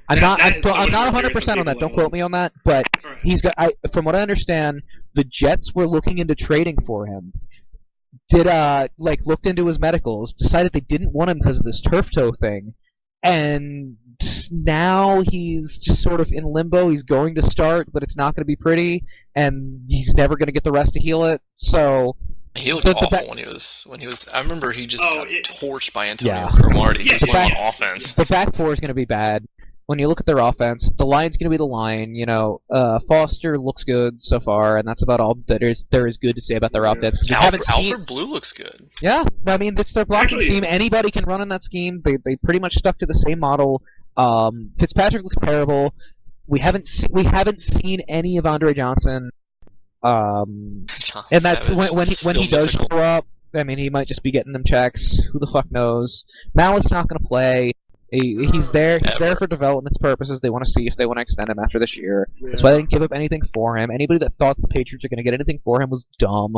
I'm not that is so much more 100% serious on than that. people Don't quote me on that. But Alright. he's got. From what I understand, the Jets were looking into trading for him. Looked into his medicals, decided they didn't want him because of this turf toe thing, and now he's just sort of in limbo. He's going to start, but it's not going to be pretty, and he's never going to get the rest to heal it. So He looked awful when he was. I remember he just got torched by Antonio Cromartie. He was playing on offense. The back four is going to be bad. When you look at their offense, the line's going to be the line. Foster looks good so far, and that's about all there is good to say about their offense. 'Cause we haven't seen. Alfred Blue looks good. Yeah, I mean, it's their blocking scheme. Anybody can run in that scheme. They pretty much stuck to the same model. Fitzpatrick looks terrible. We haven't seen any of Andre Johnson. And John that's Savage, when still he does mythical. show up. I mean, he might just be getting them checks. Who the fuck knows? Mallett's not going to play. He's there. He's there Ever. for development purposes. They want to see if they want to extend him after this year. That's why they didn't give up anything for him. Anybody that thought the Patriots are going to get anything for him was dumb.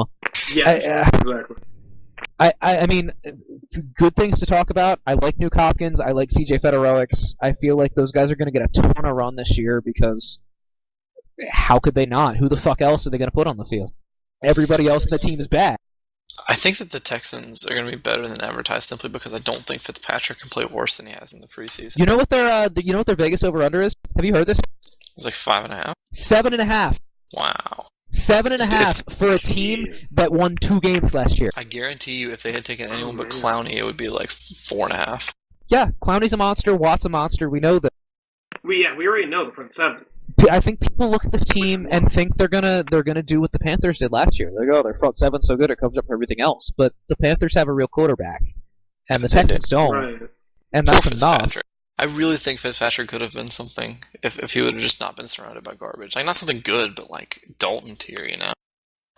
Yeah, exactly. I mean, good things to talk about. I like Nuke Hopkins. I like CJ Federowicz. I feel like those guys are going to get a ton of run this year because how could they not? Who the fuck else are they going to put on the field? Everybody else in the team is bad. I think that the Texans are going to be better than advertised simply because I don't think Fitzpatrick can play worse than he has in the preseason. You know what their Vegas over under is? Have you heard this? It was like 5.5. 7.5. Wow. 7.5 for a team that won 2 games last year. I guarantee you, if they had taken anyone but Clowney, it would be like 4.5. Yeah, Clowney's a monster. Watt's a monster. We know that. We already know the front seven. I think people look at this team and think they're gonna do what the Panthers did last year. They go, their front seven's so good it covers up for everything else. But the Panthers have a real quarterback, and the Texans don't, Right. and Poor that's enough. Fitzpatrick. I really think Fitzpatrick could have been something if he would have just not been surrounded by garbage. Like, not something good, but like Dalton tier, you know.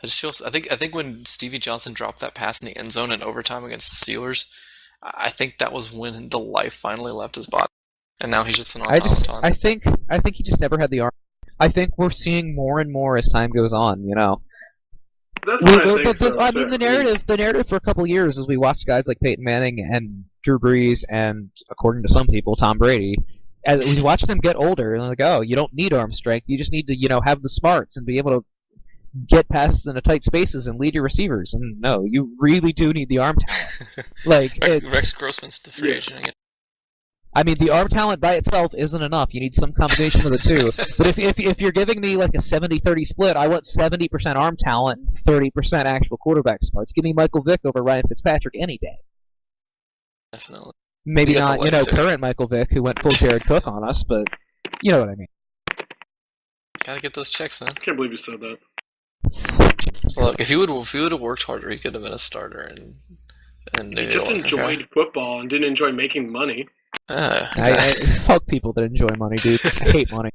I just feel. I think when Stevie Johnson dropped that pass in the end zone in overtime against the Steelers, I think that was when the life finally left his body, and now he's just an automaton. I think he just never had the arm. I think we're seeing more and more as time goes on. You know. That's what I think. I mean, the narrative for a couple years as we watched guys like Peyton Manning and Drew Brees and, according to some people, Tom Brady, as we watch them get older, and like, oh, you don't need arm strength, you just need to, have the smarts and be able to get passes into tight spaces and lead your receivers. And no, you really do need the arm talent. Like Rex Grossman's the free agent again. I mean, the arm talent by itself isn't enough. You need some combination of the two. But if you're giving me like a 70-30 split, I want 70% arm talent, 30% actual quarterback smarts. Give me Michael Vick over Ryan Fitzpatrick any day. Definitely. Maybe You got not, the legs there. current Michael Vick who went full Jared Cook on us, but you know what I mean. Gotta get those checks, man. I can't believe you said that. Look, if he would have worked harder, he could have been a starter. And He just enjoyed football and didn't enjoy making money. Exactly. Fuck people that enjoy money, dude. I hate money.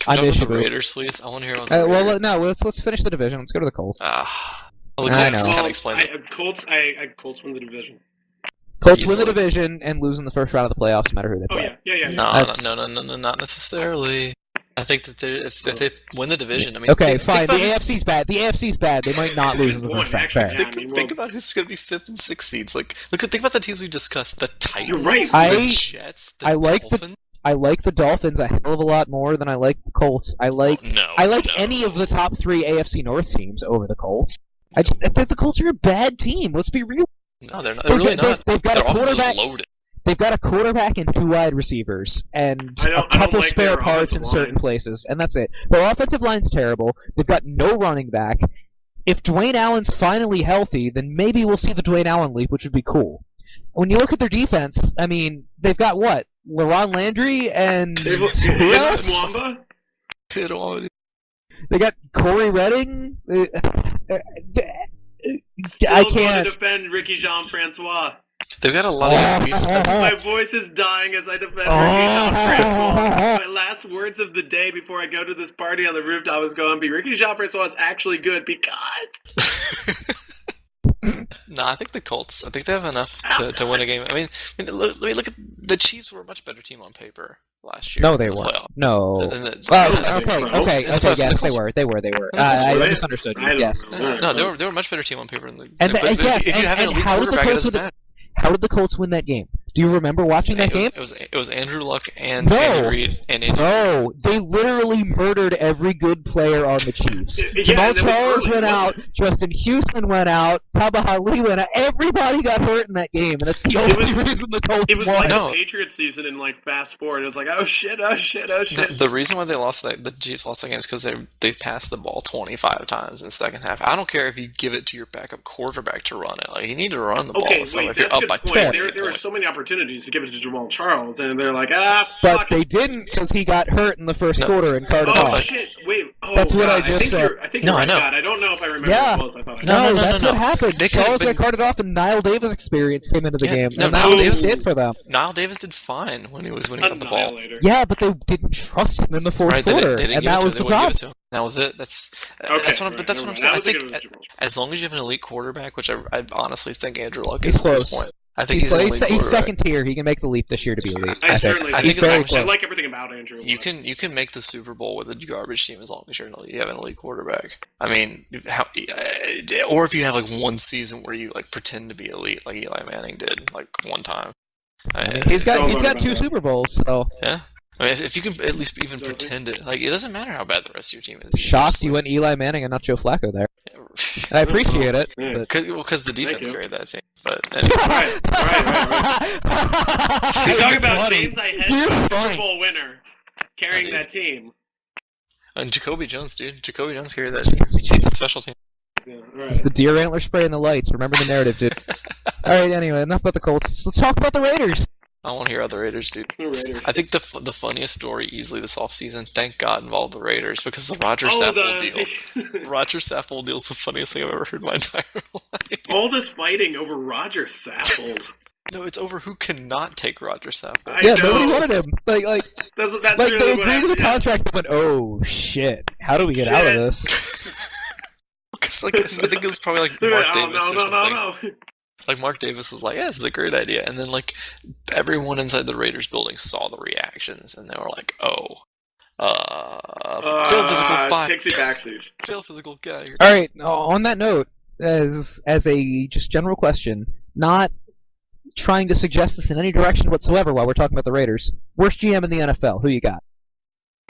I Talk miss about the you, Raiders, please. I want to hear about the Raiders. well, no, let's finish the division. Let's go to the Colts. Well, the I Colts know. kind of explain it. Colts win the division. Colts win the Easily. division and lose in the first round of the playoffs, no matter who they Oh play. yeah. No, not necessarily. I think that if they win the division, I mean, Okay, think fine. about The who's- AFC's bad. The AFC's bad. They might not lose in the first round. Fair. Actually, yeah. Think about who's going to be 5th and 6th seeds. Like, think about the teams we discussed: the Titans, You're right. the Jets, the I like Dolphins. I like the Dolphins a hell of a lot more than I like the Colts. I like any of the top 3 AFC North teams over the Colts. I think the Colts are a bad team. Let's be real. No, they're not. They're really not. They've got Their a offense is quarterback. loaded. They've got a quarterback and 2 wide receivers, and I a don't couple like spare their parts in offensive certain line. places, and that's it. Their offensive line's terrible. They've got no running back. If Dwayne Allen's finally healthy, then maybe we'll see the Dwayne Allen leap, which would be cool. When you look at their defense, I mean, they've got what? LaRon Landry and who else? Mwamba? It all- They got Corey Redding. I Still going can't. to defend Ricky Jean-Francois. They've got a lot of young pieces. My voice is dying as I defend Ricky Jean-Francois. My last words of the day before I go to this party on the rooftop was going to be Ricky Jean-Francois is actually good because... No, I think the Colts. I think they have enough to win a game. I mean, look at the Chiefs were a much better team on paper last year. No, they in the weren't. playoff. No. And the- Okay. In the playoffs, Yes, the Colts- they were. They were. Colts I were. misunderstood you. I don't Yes. know. No, they were a much better team on paper. But Yes, if you have an elite how did the quarterback, it Colts doesn't win? matter. How did the Colts win that game? Do you remember watching that game? It was Andrew Luck and No. Andy Reid and Andy. No, they literally murdered every good player on the Chiefs. Yeah, Jamal and it was Charles early, went out, wasn't Justin Houston went out, Taba Ali went out. Everybody got hurt in that game, and that's the only reason the Colts It was won. like No. the Patriots season and like fast forward. It was like, oh shit. The reason why they lost the Chiefs lost that game is because they passed the ball 25 times in the second half. I don't care if you give it to your backup quarterback to run it. Like, you need to run the ball. Okay, So wait, if you're that's up a by good point. 20, There were so many opportunities to give it to Jamal Charles, and they're like, But fuck they it. didn't because he got hurt in the first No. quarter and carted Oh off. shit! Wait, Oh, That's what God, I just said. I think No, you're I right, know. God. I don't know if I remember Yeah. what it was. I thought I No, did. no, that's no. what happened. They could've Charles been- got carted off, and Niall Davis' experience came into the Yeah, game, no, and Niall that was Davis- it for them. Niall Davis did fine when he got the ball. Annihilator. Yeah, but they didn't trust him in the fourth Right, quarter, they didn't and give that it to was him. the They wouldn't give problem. it to him. That was it. That's Okay, what I'm right, saying. I never mind. think I was thinking it was Super Bowl. as long as you have an elite quarterback, which I honestly think Andrew Luck He's is at this close. point. I think he's an elite He's quarterback. second tier. He can make the leap this year to be elite. I I think. certainly I think think as very long as I close. like everything about Andrew. You can make the Super Bowl with a garbage team as long as you have an elite quarterback. I mean, or if you have like one season where you like pretend to be elite, like Eli Manning did, like one time. I mean, he's got about 2 that. Super Bowls, so Yeah. I mean, if you can at least even pretend it, like it doesn't matter how bad the rest of your team is. shocked you went Eli Manning and not Joe Flacco there. And I appreciate it. Yeah. But... Because the defense you. carried that team. But Right. You talk about Funny. James I had You're Super funny. Bowl winner carrying that team. and Jacoby Jones, dude. Jacoby Jones carried that team. Defense special team. Yeah, all It's right. the deer antler spray and the lights. Remember the narrative, dude. Alright, anyway, enough about the Colts. Let's talk about the Raiders. I want to hear other Raiders, dude. The Raiders. I think the funniest story easily this offseason, thank God, involved the Raiders because the Roger Oh, Saffold deal. Roger Saffold deal is the funniest thing I've ever heard in my entire life. All this fighting over Roger Saffold. No, it's over who cannot take Roger Saffold. I Yeah, know. nobody wanted him. Like That's like really they what agreed to the happened, yeah. contract and went, oh shit, how do we get out of Shit. this? Because like, I think it was probably like Mark Davis or something. No. Like Mark Davis was like, "Yeah, this is a great idea," and then like everyone inside the Raiders building saw the reactions, and they were like, "Oh, fail physical, bye. Pixie backsuit. Fail physical, get out of here." Alright, on that note, as a just general question, not trying to suggest this in any direction whatsoever while we're talking about the Raiders. Worst GM in the NFL, who you got?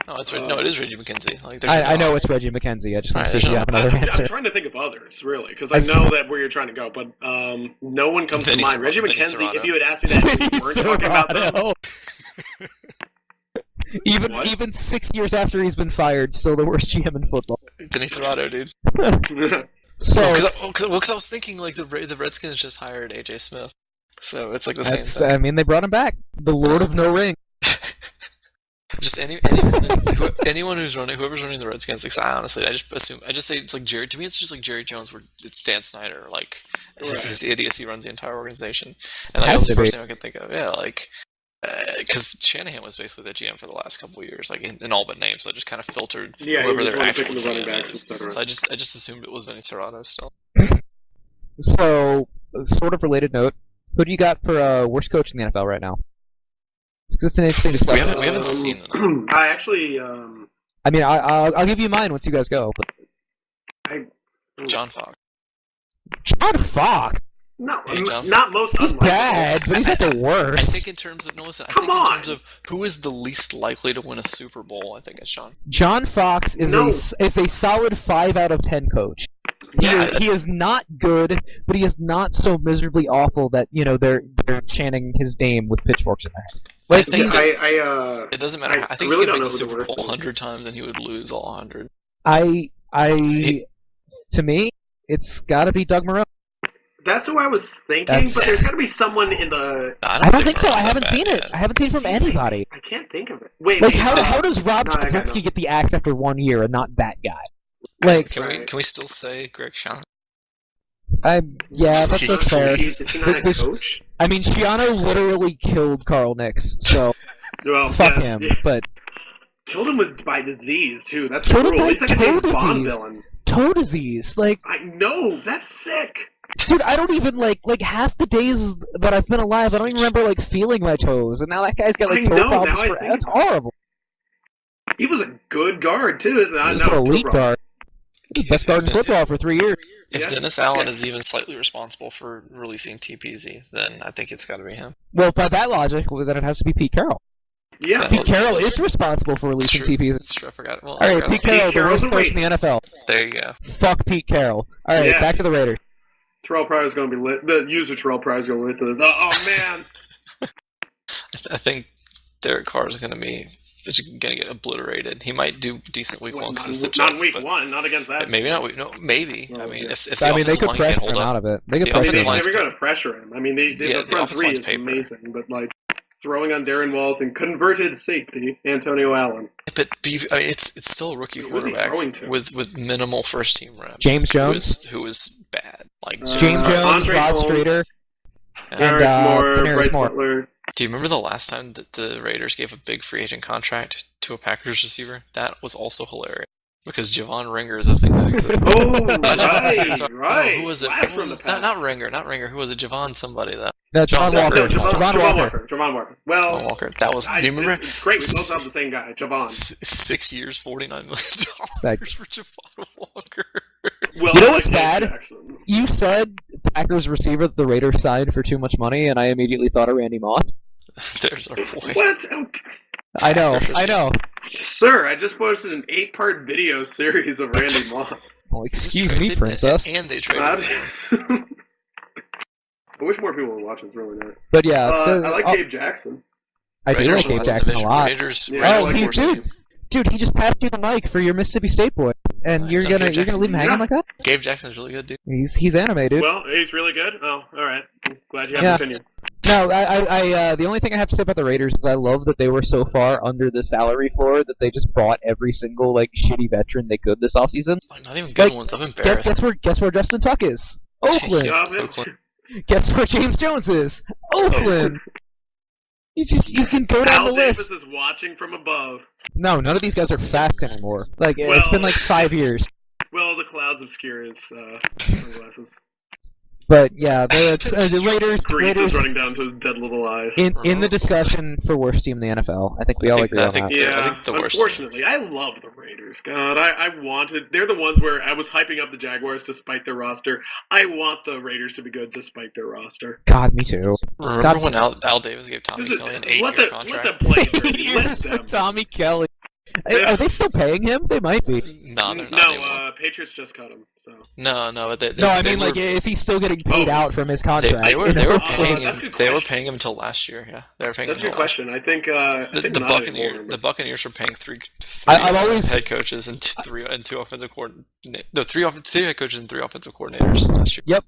No, it is Reggie McKenzie. Like, I know it's Reggie McKenzie, I just want to Alright, see if you have another I'm answer. trying to think of others, really, because I know that where you're trying to go, but no one comes Vinny to mind. Reggie Vinny McKenzie, Serrano. if you had asked me that, we weren't talking about them. Even What? even 6 years after he's been fired, still the worst GM in football. Vinny Serrato, dude. So Because I was thinking like the Redskins just hired AJ Smith, so it's like the same that's, thing. I mean, they brought him back. The Lord of No Ring. Just anyone who's running, whoever's running the Redskins. Like, I just say it's like Jerry. To me, it's just like Jerry Jones, where it's Dan Snyder, like his idiocy runs the entire organization, and like, that was the first thing I could think of. Yeah, like because Shanahan was basically the GM for the last couple of years, like in all but name, so it just kind of filtered Yeah, he whoever was their the one actual picking the running GM backs, is. etc. So I just assumed it was Vinny Serrato still. So, sort of related note, who do you got for worst coach in the NFL right now? Because it's an interesting discussion. We haven't seen them. I actually, I mean, I'll give you mine once you guys go. But John Fox. John Fox, no, Hey, John. not most he's unlikable. bad, but he's not the I worst. think in terms of in Come on. terms of who is the least likely to win a Super Bowl, I think it's John. John Fox is No. is a solid 5 out of 10 coach. He is not good, but he is not so miserably awful that they're chanting his name with pitchforks in their hand. I Like think I it doesn't matter. I think really he could don't make the know who the Super Bowl worst is. 100 times and he would lose all 100. to me, it's got to be Doug Marone. that's who I was thinking, That's- but there's got to be someone in the. I don't think so. I Marone's that haven't bad seen it. yet. I haven't seen it from anybody. I can't think of it. Wait, Like, wait, how does Rob no, I got Kaczynski nothing. get the axe after 1 year and not that guy? Like, Can we still say Greg Schiano? yeah, that's fair. Is he not a coach? I mean, Schiano literally killed Carl Nix, so Well, fuck yeah, him. yeah. But Killed him by disease too. That's Killed him cruel. by He's like a toe James Bond disease. villain. toe disease, like, I know that's sick. dude, I don't even like half the days that I've been alive, I don't even remember like feeling my toes, and now that guy's got like I toe know, problems. now I For, think that's about it. horrible. He was a good guard too. Isn't it? He's No, an elite toe problem. guard. Best guard in football for 3 years. If Yeah. Dennis Allen is even slightly responsible for releasing TPZ, then I think it's got to be him. Well, by that logic, well, then it has to be Pete Carroll. Yeah. Pete Carroll is responsible for It's releasing true. TPs. It's true. I forgot. Well, All right, I Pete forgot. Carroll, the Carroll's worst a coach in the NFL. There you go. Fuck Pete Carroll. All right, Yeah. back to the Raiders. Terrell Pryor's going to be lit. The user Terrell Pryor's going to listen to this. Oh man. I think Derek Carr is going to get obliterated. He might do decent week one because it's the Not Jets, week but one, not against that. maybe not. No, maybe. I mean, if the I mean, they offensive could line pressure can't hold him up, out of it. They could The pressure They offensive him. line's never going to pressure him. I mean, the Yeah, the front offensive three line's is paper. amazing, but like throwing on Darren Walls and converted safety Antonio Allen. But it's still a rookie Who is he quarterback throwing to? with minimal first team reps. James Jones? who is bad. Like James Jones, Andre Rod Holmes, Strader, and Darius Moore, Daenerys Bryce Moore. Butler. Do you remember the last time that the Raiders gave a big free agent contract to a Packers receiver? That was also hilarious. Because Javon Ringer is a thing that exists. Oh, right. No, who was it? Blast Who was from it? the past. Not Ringer. Who was it? Javon somebody that. John Walker. No, Javon Walker. Javon Walker. Well, Javon Walker. That was. Do you remember? It's great. We both have the same guy, Javon. 6 years, $49 million for Javon Walker. Well, You know I what's like bad? Jackson. You said Packers receiver that the Raiders signed for too much money, and I immediately thought of Randy Moss. There's our point. What? Oh, I know. sir, I just posted an 8-part video series of Randy Moss. Well, excuse me, princess. And they traded. I wish more people would watch it. It's really nice. But yeah, I like Gabe Jackson. I do like Gabe Jackson a lot. Raiders, Yeah, Oh, dude, he just passed you the mic for your Mississippi State boy, and you're gonna leave him hanging like that? Gabe Jackson's really good, dude. He's animated. Well, he's really good. Oh, all right. I'm glad you have Yeah. an opinion. No, the only thing I have to say about the Raiders is I love that they were so far under the salary floor that they just bought every single shitty veteran they could this offseason. Not even good ones. I'm embarrassed. Guess where Justin Tuck is? Oakland. Oakland. Guess where James Jones is? Oakland. You can go down Al the list. Davis is watching from above. No, none of these guys are fast anymore. It's Well- been 5 years. Well, the clouds obscure his sunglasses. But yeah, the Raiders. Grease is running down to his dead little eyes. In the discussion for worst team in the NFL, I think we all agree on that. Yeah, I think the worst unfortunately, I love the Raiders. God, I wanted. They're the ones where I was hyping up the Jaguars despite their roster. I want the Raiders to be good despite their roster. God, me too. Remember when Al Davis gave Tommy Kelly an 8-year contract? Let them play 8 dirty. Let years for them. Tommy Kelly. Yeah. Are they still paying him? They might be. No, they're not anymore. No, Patriots just cut him. So. No, but they No, I they mean, were, is he still getting paid out from his contract? they were paying that's a him. good They were question. paying him until last year. Yeah, they were paying That's a him good until last year. question. I think not anymore, The Buccaneers were paying three I've always- head coaches and two offensive coordinators. The three head coaches and 3 offensive coordinators last year. Yep.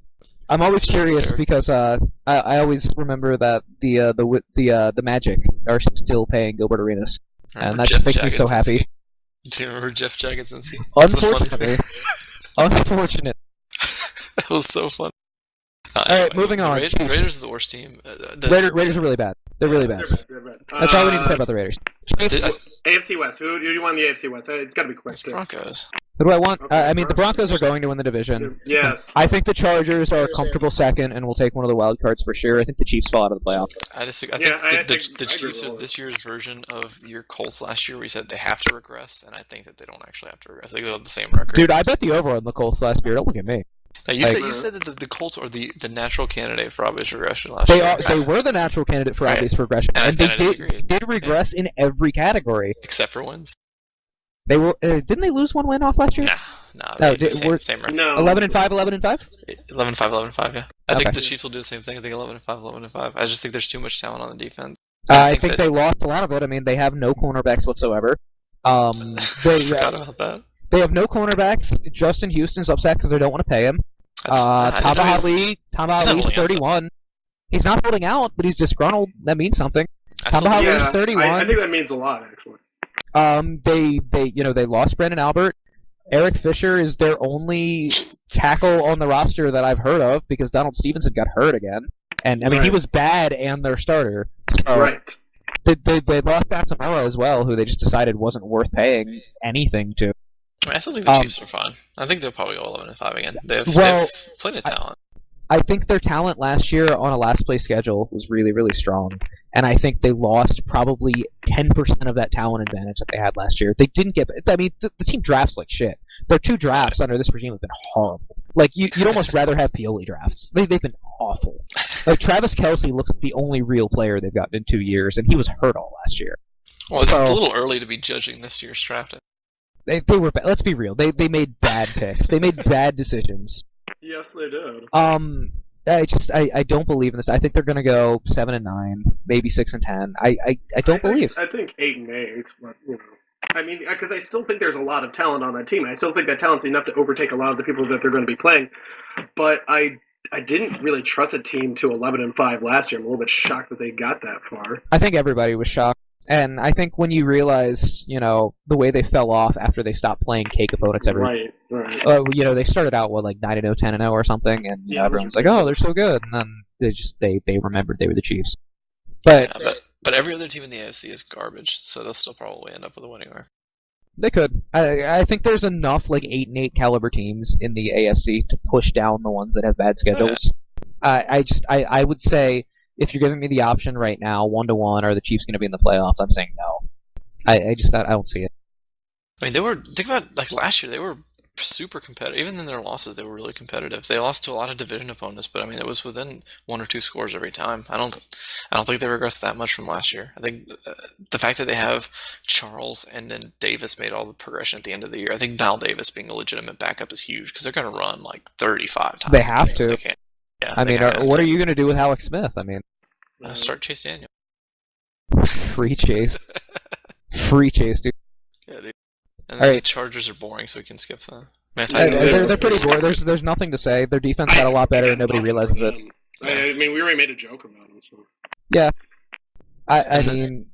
I'm always Which is curious hysterical. because I always remember that the Magic are still paying Gilbert Arenas, and Remember that just Jeff makes me so Jagodzinski? happy. Do you remember Jeff Jagodzinski? That's the funny Unfortunately, thing. unfortunate. That was so fun. All right, moving on. Raiders are the worst team. Raiders are really bad. They're really bad. They're bad. That's all we need to say about the Raiders. AFC West. Who do you want in the AFC West? It's got to be quick. It's Broncos. Who do I want? Okay, I mean, the Broncos are going to win the division. Yes. I think the Chargers are a comfortable second and will take one of the wild cards for sure. I think the Chiefs fall out of the playoffs. I think Yeah, I the agree Chiefs with are all this year's version of your Colts last year. We said they have to regress, and I think that they don't actually have to regress. They go with the same record. Dude, I bet the over on the Colts last year. Don't look at me. Now, you said that the Colts are the natural candidate for obvious regression last They year. they were the natural candidate for Right. obvious regression, And I- and they and I disagree. did regress in every category. Except for wins. They were didn't they lose one win off last year? No, No, same record. No. 11-5, 11-5. 11-5, yeah. I Okay. think the Chiefs will do the same thing. I think 11-5, 11-5. I just think there's too much talent on the defense. I think they lost a lot of it. I mean, they have no cornerbacks whatsoever. I They forgot about that. they have no cornerbacks. Justin Houston's upset because they don't want to pay him. Tamba Ali's holding out, 31. He's not holding out, but he's disgruntled. That means something. Tamba think- Ali's 31. I think that means a lot, actually. They lost Brandon Albert. Eric Fisher is their only tackle on the roster that I've heard of because Donald Stevenson got hurt again. And I mean, he Right. was bad and their starter. So Right. They lost Asamoah as well, who they just decided wasn't worth paying anything to. I still think the Chiefs are fine. I think they'll probably go 11-5 again. They have plenty of talent. I think their talent last year on a last place schedule was really, really strong. And I think they lost probably 10% of that talent advantage that they had last year. They didn't get. I mean, the team drafts like shit. Their 2 drafts under this regime have been horrible. Like, you'd almost rather have Pioli drafts. They've been awful. Like, Travis Kelce looks like the only real player they've gotten in 2 years, and he was hurt all last year. Well, it's a little early to be judging this year's draft. They were. Let's be real. They made bad picks. They made bad decisions. Yes, they did. I don't believe in this. I think they're gonna go 7-9, maybe 6-10. I don't believe. I think 8-8, but I mean, because I still think there's a lot of talent on that team. I still think that talent's enough to overtake a lot of the people that they're going to be playing. But I I didn't really trust a team to 11-5 last year. I'm a little bit shocked that they got that far. I think everybody was shocked. And I think when you realize, the way they fell off after they stopped playing cake opponents every Right. they started out like 9-0, 10-0 or something, and everyone's like, "Oh, they're so good," and then they remembered they were the Chiefs. But every other team in the AFC is garbage, so they'll still probably end up with a winning record. they could. I think there's enough 8-8 caliber teams in the AFC to push down the ones that have bad schedules. I would say, if you're giving me the option right now, 1-1, are the Chiefs going to be in the playoffs? I'm saying no. I don't see it. I mean, think about last year, they were super competitive. Even in their losses, they were really competitive. They lost to a lot of division opponents, but I mean, it was within 1 or 2 scores every time. I don't think they regressed that much from last year. I think the fact that they have Charles and then Davis made all the progression at the end of the year. I think now Davis being a legitimate backup is huge because they're going to run 35 times. They have to. They can't. Yeah, I mean, what are you going to do with Alex Smith? I mean, start Chase Daniel. Free Chase. Free Chase, dude. Yeah, dude. And then the Chargers are boring, so we can skip them. They're pretty boring. There's nothing to say. Their defense got a lot better, and nobody realizes it. I mean, we already made a joke about them. So. Yeah. I mean,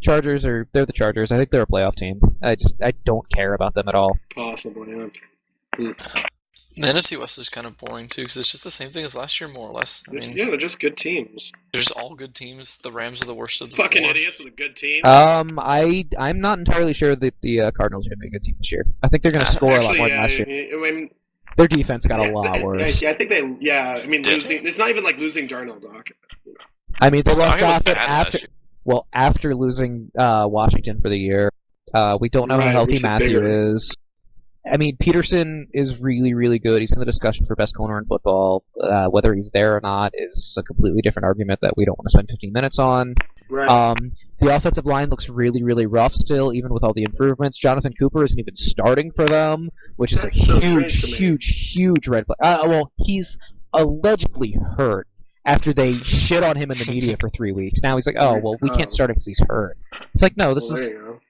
Chargers they're the Chargers. I think they're a playoff team. I don't care about them at all. Possibly, yeah. The NFC West is kind of boring too, because it's just the same thing as last year, more or less. I mean, they're just good teams. They're just all good teams. The Rams are the worst of the fucking 4. idiots with a good team. I'm not entirely sure that the Cardinals are going to be a good team this year. I think they're going to score a lot more than last year. I mean, their defense got a lot worse. I think they. Yeah, I mean, it's not even like losing Darnold. I mean, they lost after losing Washington for the year. We don't know how healthy Matthew is. I mean, Peterson is really, really good. He's in the discussion for best corner in football. Whether he's there or not is a completely different argument that we don't want to spend 15 minutes on. Right. The offensive line looks really, really rough still, even with all the improvements. Jonathan Cooper isn't even starting for them, which is a huge red flag. Well, he's allegedly hurt after they shit on him in the media for 3 weeks. Now he's like, oh, well, we can't start him because he's hurt. It's like, no, this is... There you go.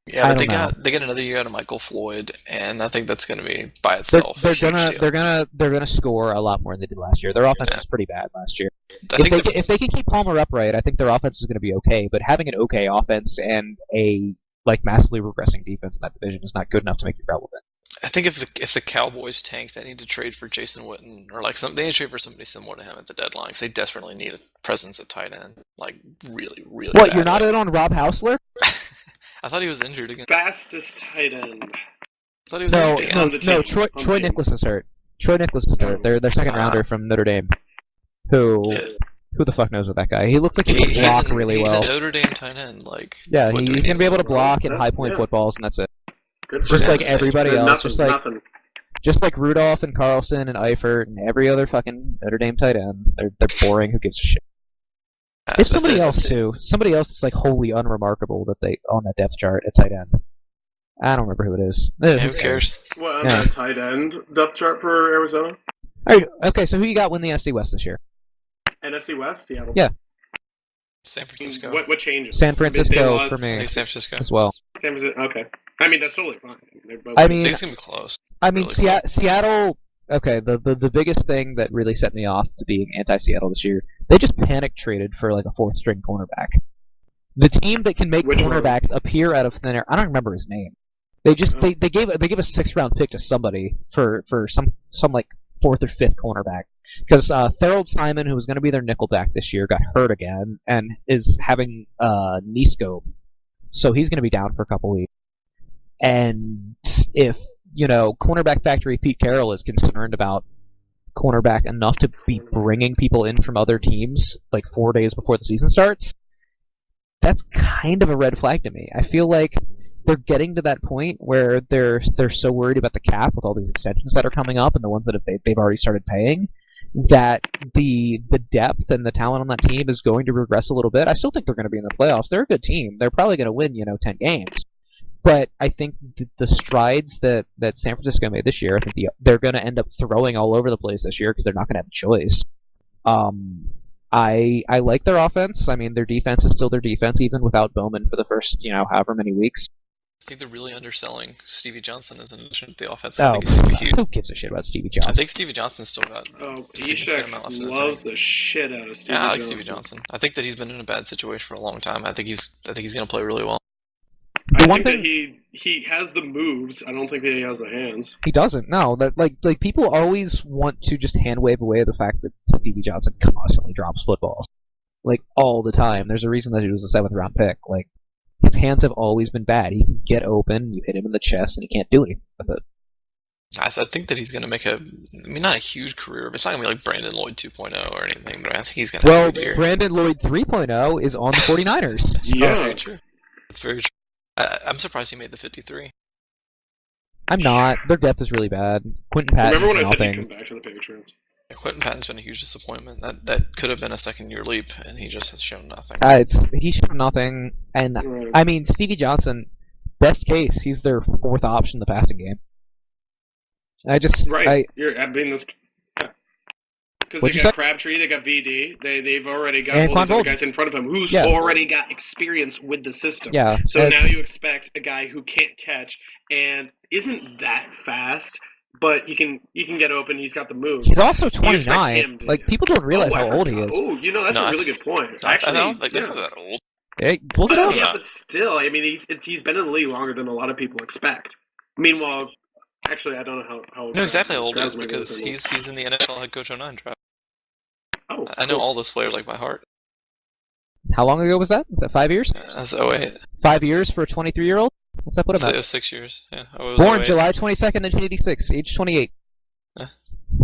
Yeah, but they get another year out of Michael Floyd, and I think that's going to be by itself. They're gonna score a lot more than they did last year. Their offense was pretty bad last year. If they can keep Palmer upright, I think their offense is going to be okay. But having an okay offense and a massively regressing defense in that division is not good enough to make you relevant. I think if the Cowboys tank, they need to trade for Jason Witten, or they need to trade for somebody similar to him at the deadline, because they desperately need a presence at tight end, really, really. What? Badly. You're not in on Rob Hausler? I thought he was injured again. Fastest tight end. I thought he was injured No. Troy Nicholas is hurt. Troy Nicholas is hurt. Their second rounder from Notre Dame. Who the fuck knows what that guy? He looks like he can block really well. He's a Notre Dame tight end. Yeah, he's gonna be able to block in high point footballs, and that's it. Just like everybody else, just like Rudolph and Carlson and Eifert and every other fucking Notre Dame tight end. They're boring. Who gives a shit? If somebody else is wholly unremarkable that they on that depth chart at tight end. I don't remember who it is. Who cares? What on the tight end depth chart for Arizona? Alright, okay, so who you got win the NFC West this year? NFC West, Seattle. Yeah. San Francisco. What changes? San Francisco for me. San Francisco as well. San Francisco. Okay. I mean that's totally fine. It's gonna be close. I mean, really Seattle. Okay, the biggest thing that really set me off to being anti-Seattle this year, they just panic traded for a 4th string cornerback. The team that can make cornerbacks appear out of thin air. I don't remember his name. They just they gave a 6th round pick to somebody for some 4th or 5th cornerback because Thorold Simon, who was going to be their nickelback this year, got hurt again and is having knee scope, so he's going to be down for a couple weeks. And if cornerback factory Pete Carroll is concerned about cornerback enough to be bringing people in from other teams 4 days before the season starts, that's kind of a red flag to me. I feel like they're getting to that point where they're so worried about the cap with all these extensions that are coming up and the ones that they've already started paying that the depth and the talent on that team is going to regress a little bit. I still think they're going to be in the playoffs. They're a good team. They're probably going to win 10 games. But I think the strides that San Francisco made this year, I think they're going to end up throwing all over the place this year because they're not going to have a choice. I like their offense. I mean, their defense is still their defense, even without Bowman for the first, however many weeks. I think they're really underselling Stevie Johnson as an addition to the offense. Oh, I think he's going to be huge. who gives a shit about Stevie I Johnson? think Stevie Johnson's still got Oh, a significant amount left in the tank. loves the shit out of Stevie Yeah, I like Johnson. Stevie Johnson. I think that he's been in a bad situation for a long time. I think he's going to play really well. The I one think thing that he has the moves. I don't think that he has the hands. he doesn't. No, that like people always want to just hand wave away the fact that Stevie Johnson constantly drops footballs, like all the time. There's a reason that he was a 7th round pick. Like his hands have always been bad. He can get open, you hit him in the chest, and he can't do anything with it. I think that he's going to make not a huge career, but it's not going to be like Brandon Lloyd 2.0 or anything, but I think he's going to have a good year. Brandon Lloyd 3.0 is on the 49ers. So. Yeah. That's very true. That's very true. I'm surprised he made the 53. I'm not. Their depth is really bad. Quentin Patton's Remember when I said he'd nothing. come back to the Patriots? Quentin Patton's been a huge disappointment. That could have been a second-year leap, and he just has shown nothing. He showed nothing, and Right. I mean Stevie Johnson. Best case, he's their 4th option in the passing game. Right. I mean this. Because What'd they you got say? Crabtree, they got VD, they've already got And all these Quan other Bolden. guys in front of him who's Yeah. already got experience with the system. Yeah. So now it's- you expect a guy who can't catch and isn't that fast, but he can get open. He's got the moves. He's also You expect 29. him to- Like people don't realize how old he is. Oh, that's No, a really it's- good point. I Actually, don't think yeah. that's not that old. Hey, look it up. Yeah, but still, I mean, he's been in the league longer than a lot of people expect. Meanwhile, actually, I don't know how old. No, exactly how old he is Crabtree because is. he's in the NFL head coach 09 draft. Oh, I know cool. all those players like by heart. How long ago was that? Was that 5 years? That's 08. 5 years for a 23-year-old? What's that put him So it at? was 6 years. Yeah, it was Born 08. July 22nd, 1986, age 28. Yeah.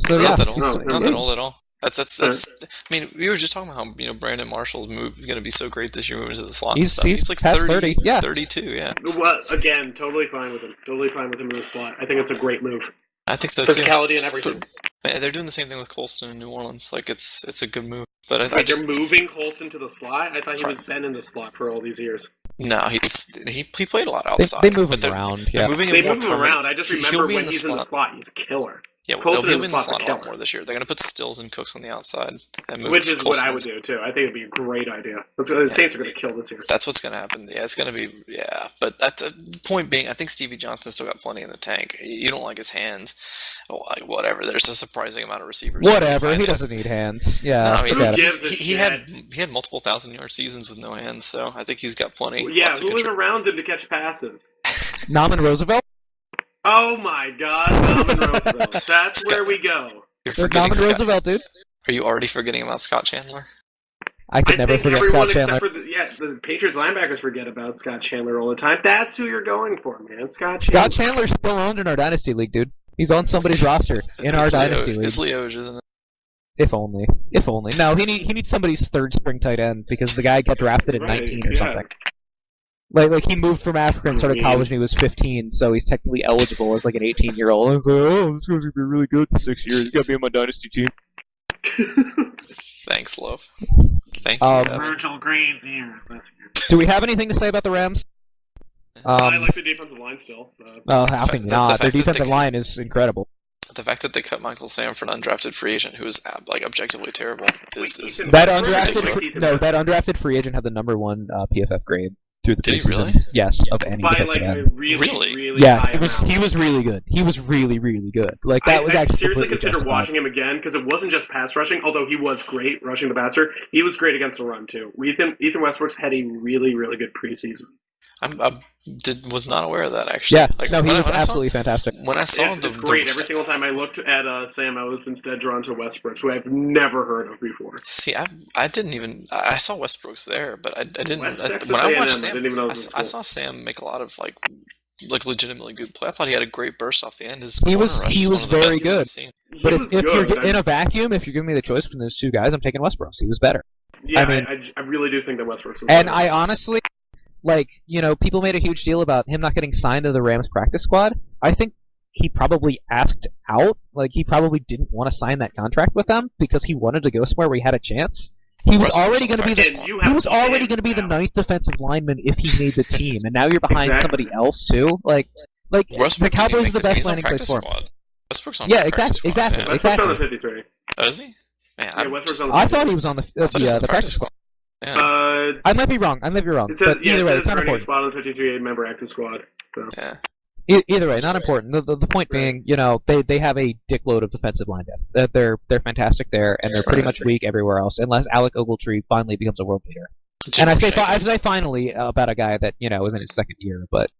So yeah, Not that old. he's- Not that old at all. That's. I mean, we were just talking about how Brandon Marshall's going to be so great this year moving to the slot. He's- and stuff. he's He's like past 30, 30, yeah. 32. Yeah, Well, again, totally fine with him. Totally fine with him in the slot. I think it's a great move. I think so too. Physicality and everything. Man, they're doing the same thing with Colston in New Orleans. Like it's a good move. But I Like just they're moving Colston to the slot. I thought he was been in the slot for all these years. no, he played a lot outside. They move but him they're- around. They're Yeah. moving They him more move him permanent. around. I just He'll remember be when he's in the slot, he's a killer. Yeah, Colston he'll be in in the the slot's slot a a lot killer. more this year. They're going to put Stills and Cooks on the outside and move Which is what Colston. I would do too. I think it'd be a great idea. The Saints are going to kill this year. That's what's going to happen. Yeah, it's going to be, yeah. But that's the point being, I think Stevie Johnson's still got plenty in the tank. You don't like his hands. Oh, like, whatever. There's a surprising amount of receivers. Whatever. behind He him. doesn't need hands. Yeah. No, I mean, forget it. gives a he had multiple 1,000-yard seasons with no hands, so I think he's got plenty. Yeah, left to who was contribute. around him to catch passes? Norman Roosevelt. Oh my God, Norman Roosevelt. That's where we go. You're They're forgetting Norman Scott. Roosevelt, dude. Are you already forgetting about Scott Chandler? I could I never think forget everyone Scott Chandler. except for the Patriots linebackers forget about Scott Chandler all the time. That's who you're going for, man. Scott Scott Chandler. Chandler's still owned in our dynasty league, dude. He's on somebody's roster in our dynasty league. It's Leoge, isn't it? If only. If only. No, he needs somebody's third string tight end because the guy got drafted at Right, 19 or yeah. something. Like he moved from Africa and started college when he was 15, so he's technically eligible as like an 18-year-old. I was like, oh, this guy's gonna be really good in 6 years. He's gotta be on my dynasty team. Thanks, love. Thank you. Evan. Virgil Green's here. That's good. Do we have anything to say about the Rams? I like the defensive line still. Well, how can you the not? fact Their that defensive they- line is incredible. The fact that they cut Michael Sam for an undrafted free agent who is like objectively terrible is That ridiculous. that undrafted free agent had the #1 PFF grade through the Did he preseason. really? Yes, of any By defensive like a end. really Yeah, high he was really good. He was really good. Like that was I actually seriously completely consider justified. watching him again because it wasn't just pass rushing, although he was great rushing the passer. He was great against the run too. Ethan Westbrook's had a really good preseason. was not aware of that actually. Yeah, Like, no, he when was I saw- absolutely fantastic. When I saw It's great. Every single time I looked at Sam, I was instead drawn to Westbrook, who I've never heard of before. See, I didn't even. I saw Westbrooks there, but I didn't. Texas When I A&M, watched I Sam, didn't even know it was I cool. saw Sam make a lot of like legitimately good play. I thought he had a great burst off the end. His He corner was- rush he is was one of the very best good. I've seen. But He if was you're good. in a vacuum, if you're giving me the choice between those two guys, I'm taking Westbrooks. He was better. Yeah, I mean- I really do think that Westbrook's was And better. I honestly, like, you know, people made a huge deal about him not getting signed to the Rams practice squad. I think he probably asked out. Like, he probably didn't want to sign that contract with them because he wanted to go somewhere where he had a chance. He was Westbrook's already on going to be practice And the you he have was to already stand going to be the now. 9th defensive lineman if he made the team, and now you're behind Exactly. somebody else too. Like the Westbrook didn't Cowboys make are the team. best He's on landing place practice for him. squad. Westbrook's on Yeah, practice squad, exactly. Yeah. Westbrook's on the 53. Oh, is he? Man, Yeah, Westbrook's on the I thought he was on I thought he was on the practice squad. Yeah. I might be wrong. It says, But either way, it it's says not earning a important. spot on the 53 member active squad. So. Yeah. Either way, not important. The point being, they have a dickload of defensive line depth. They're fantastic there, and they're pretty much weak everywhere else, unless Alec Ogletree finally becomes a world beater. And I say finally about a guy that is in his second year, but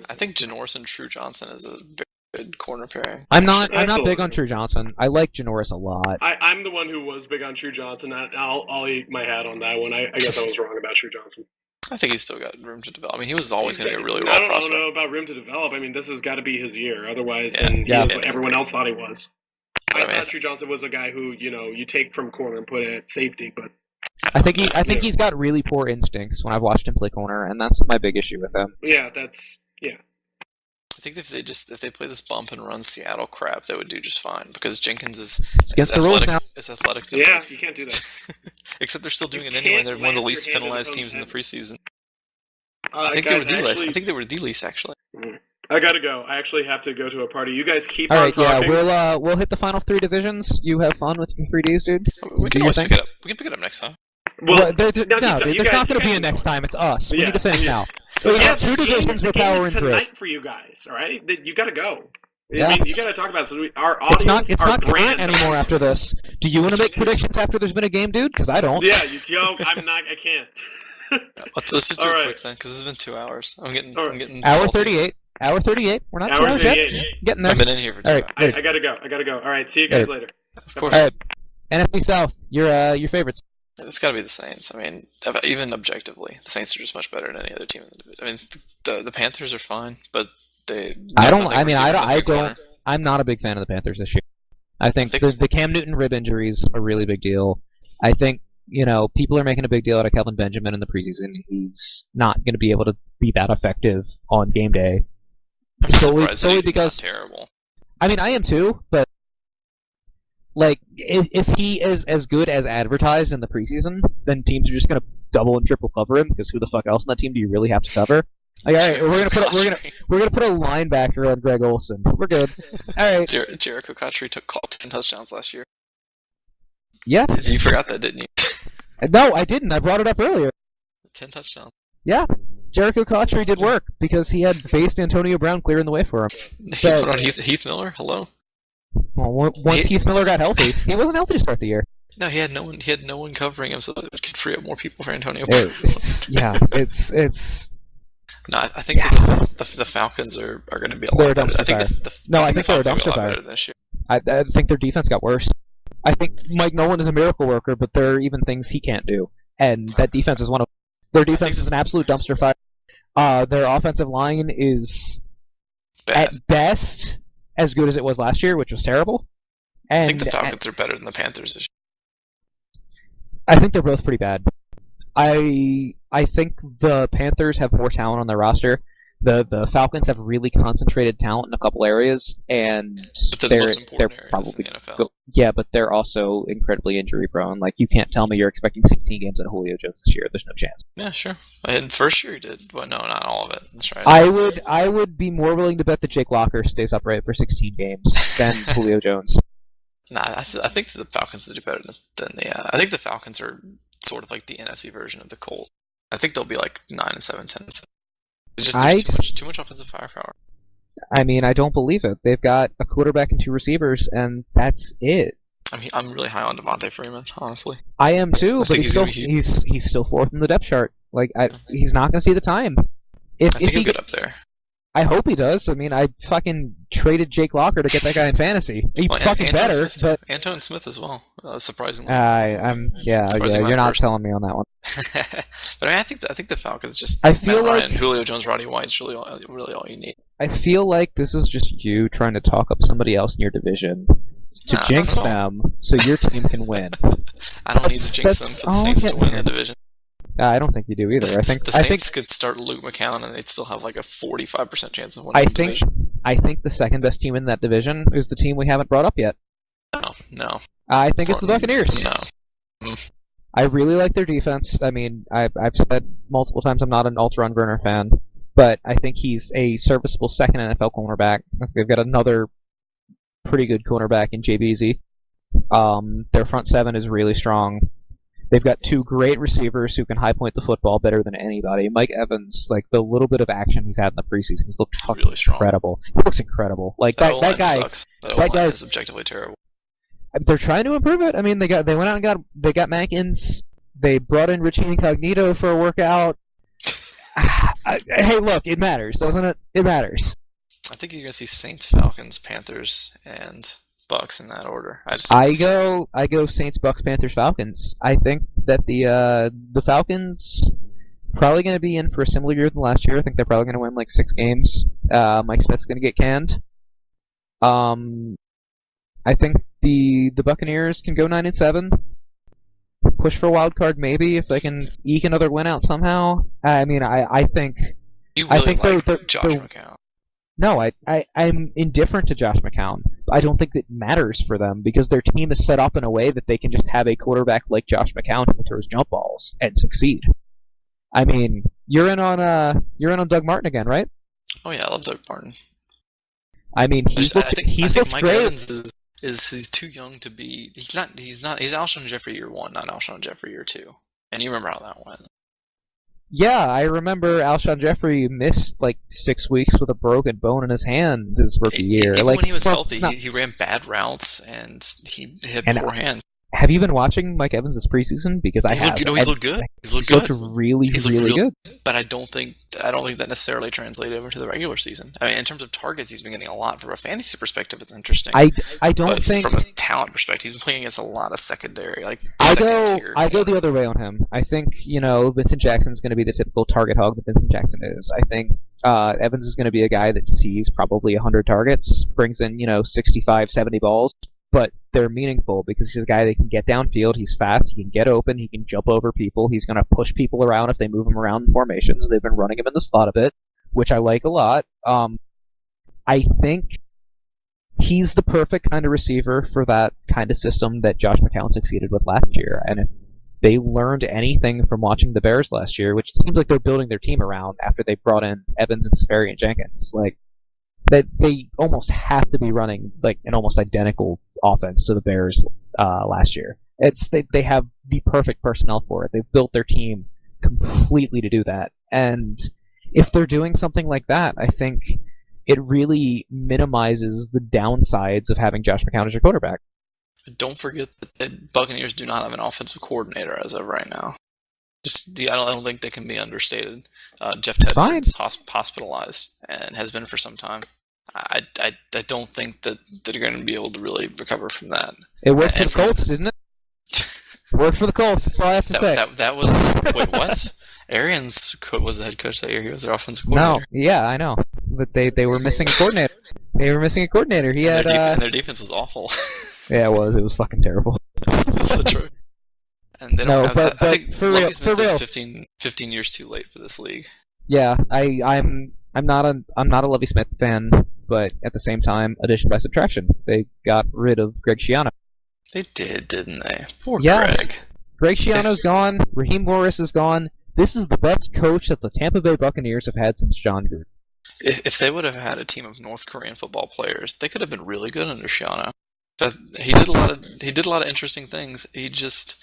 I think Janoris and True Johnson is a very good corner pairing. I'm not big on True Johnson. I like Janoris a lot. I'm the one who was big on True Johnson. I'll eat my hat on that one. I guess I was wrong about True Johnson. I think he's still got room to develop. I mean, he was always going to be a really raw I prospect. don't know about room to develop. I mean, this has got to be his year. Otherwise, he is what everyone else thought he was. I thought True Johnson was a guy who, you take from corner and put at safety, but I think he's got really poor instincts when I've watched him play corner, and that's my big issue with him. Yeah. I think if they play this bump and run Seattle crap, they would do just fine because Jenkins is against the rules now. It's athletic. Yeah, you can't do that. Except they're still doing it anyway. They're one of the least penalized teams in the preseason. I think they were the least actually. I gotta go. I actually have to go to a party. You guys keep on talking. Yeah, we'll hit the final 3 divisions. You have fun with your 3Ds, dude. We can always pick it up. We can pick it up next time. Well, there's not going to be a next time. It's us. We need to finish now. We have 2 divisions we're powering through. Tonight for you guys, all right? You got to go. Yeah. I mean, you got to talk about it. So our audience, it's not current anymore after this. Do you want to make predictions after there's been a game, dude? Because I don't. Yeah, I'm not. I can't. Let's just do it quick then, because it's been 2 hours. I'm getting hour salty. 38. Hour 38. We're not 2 hours yet. Getting there. I've been in here for 2 hours. I gotta go. All right, see you guys later. Of course. All right. NFC South. Your favorites. It's got to be the Saints. I mean, even objectively, the Saints are just much better than any other team in the division. I mean, the Panthers are fine, but they. I'm not a big fan of the Panthers this year. I think the Cam Newton rib injury is a really big deal. I think people are making a big deal out of Kelvin Benjamin in the preseason. He's not going to be able to be that effective on game day. Solely because not terrible. I mean, I am too, but if he is as good as advertised in the preseason, then teams are just going to double and triple cover him because who the fuck else on that team do you really have to cover? All right, we're gonna put a linebacker on Greg Olsen. We're good. All right. Jericho Cotchery took 10 touchdowns last year. Yeah. You forgot that, didn't you? No, I didn't. I brought it up earlier. 10 touchdowns. Yeah. Jericho Cotchery did work because he had based Antonio Brown clearing the way for him. He put on Heath Miller. Hello. Well, once Heath Miller got healthy, he wasn't healthy to start the year. No, he had no one covering him, so that it could free up more people for Antonio Brown. It's. No, I think the Falcons are going to be a lot better. I think they're a dumpster fire this year. I think their defense got worse. I think Mike Nolan is a miracle worker, but there are even things he can't do, and that defense is one of. Their defense is an absolute dumpster fire. Their offensive line is at best as good as it was last year, which was terrible. And I think the Falcons are better than the Panthers this year. I think they're both pretty bad. I think the Panthers have more talent on their roster. The Falcons have really concentrated talent in a couple areas, and they're probably in the NFL. Yeah, but they're also incredibly injury prone. Like, you can't tell me you're expecting 16 games in Julio Jones this year. There's no chance. Yeah, sure. In first year he did, but no, not all of it. That's right. I would be more willing to bet that Jake Locker stays upright for 16 games than Julio Jones. Nah, I think the Falcons do better than the. I think the Falcons are sort of like the NFC version of the Colts. I think they'll be like 9-7, 10-7. It's just too much offensive firepower. I mean, I don't believe it. They've got a quarterback and 2 receivers, and that's it. I'm really high on Devontae Freeman, honestly. I am too, but he's still 4th in the depth chart. Like, he's not going to see the time. I think he'll get up there. I hope he does. I mean, I fucking traded Jake Locker to get that guy in fantasy. He's fucking better, but Anton Smith as well. Surprisingly. You're not telling me on that one. But I think the Falcons just. I feel like Julio Jones, Roddy White's really all you need. I feel like this is just you trying to talk up somebody else in your division to jinx them so your team can win. I don't need to jinx them for the Saints to win the division. I don't think you do either. The Saints could start Luke McCown and they'd still have like a 45% chance of winning the division. I think the second best team in that division is the team we haven't brought up yet. No. I think it's the Buccaneers. No. I really like their defense. I mean, I've said multiple times I'm not an Ultron Werner fan, but I think he's a serviceable second NFL cornerback. They've got another pretty good cornerback in JBZ. Their front seven is really strong. They've got two great receivers who can high point the football better than anybody. Mike Evans, like the little bit of action he's had in the preseason, he's looked fucking Really strong. incredible. He looks incredible. Like that guy sucks. That guy is objectively terrible. They're trying to improve it. I mean, they went out and got Mankins. They brought in Richie Incognito for a workout. Hey, look, it matters, doesn't it? It matters. I think you're gonna see Saints, Falcons, Panthers, and Bucks in that order. I go Saints, Bucks, Panthers, Falcons. I think that the Falcons probably going to be in for a similar year than last year. I think they're probably going to win like 6 games. Mike Smith's going to get canned. I think the Buccaneers can go 9-7. Push for a wild card maybe if they can eke another win out somehow. I mean, I think. You really I think like Josh McCown. No, I'm indifferent to Josh McCown. I don't think it matters for them because their team is set up in a way that they can just have a quarterback like Josh McCown who throws jump balls and succeed. I mean, you're in on Doug Martin again, right? Oh yeah, I love Doug Martin. I mean, he's looked Mike great. Evans is he's too young to be. He's Alshon Jeffrey year 1, not Alshon Jeffrey year 2. And you remember how that went. Yeah, I remember Alshon Jeffrey missed like 6 weeks with a broken bone in his hand his rookie year. Even like when he was healthy, he ran bad routes and he had poor hands. Have you been watching Mike Evans this preseason? Because I have. He's looked good. He's looked really good. But I don't think that necessarily translated over to the regular season. I mean, in terms of targets, he's been getting a lot. From a fantasy perspective, it's interesting. I don't but think from a talent perspective, he's been playing against a lot of secondary, like I go the other way on him. I think Vincent Jackson's going to be the typical target hog that Vincent Jackson is. I think Evans is going to be a guy that sees probably 100 targets, brings in 65, 70 balls. But they're meaningful because he's a guy that can get downfield, he's fast, he can get open, he can jump over people, he's going to push people around if they move him around in formations. They've been running him in the slot a bit, which I like a lot. I think he's the perfect kind of receiver for that kind of system that Josh McCown succeeded with last year. And if they learned anything from watching the Bears last year, which it seems like they're building their team around after they brought in Evans and Safarian Jenkins, like that they almost have to be running like an almost identical offense to the Bears last year. They have the perfect personnel for it. They've built their team completely to do that. And if they're doing something like that, I think it really minimizes the downsides of having Josh McCown as your quarterback. Don't forget that the Buccaneers do not have an offensive coordinator as of right now. I don't think they can be understated. Jeff Tedford's hospitalized and has been for some time. I don't think that they're going to be able to really recover from that. It worked for the Colts, didn't it? It worked for the Colts. That's all I have to say. That was wait, what? Arians was the head coach that year. He was their offensive coordinator. No, yeah, I know, but they were missing a coordinator. They were missing a coordinator. And their defense was awful. Yeah, it was. It was fucking terrible. That's the truth. And they don't have I think for Lovie real, Smith for real. is 15 years too late for this league. Yeah, I'm not a Lovie Smith fan, but at the same time, addition by subtraction. They got rid of Greg Schiano. They did, didn't they? Poor yeah, Greg. Greg Schiano's gone. Raheem Morris is gone. This is the best coach that the Tampa Bay Buccaneers have had since John Gruden. If they would have had a team of North Korean football players, they could have been really good under Schiano. He did a lot of interesting things. He just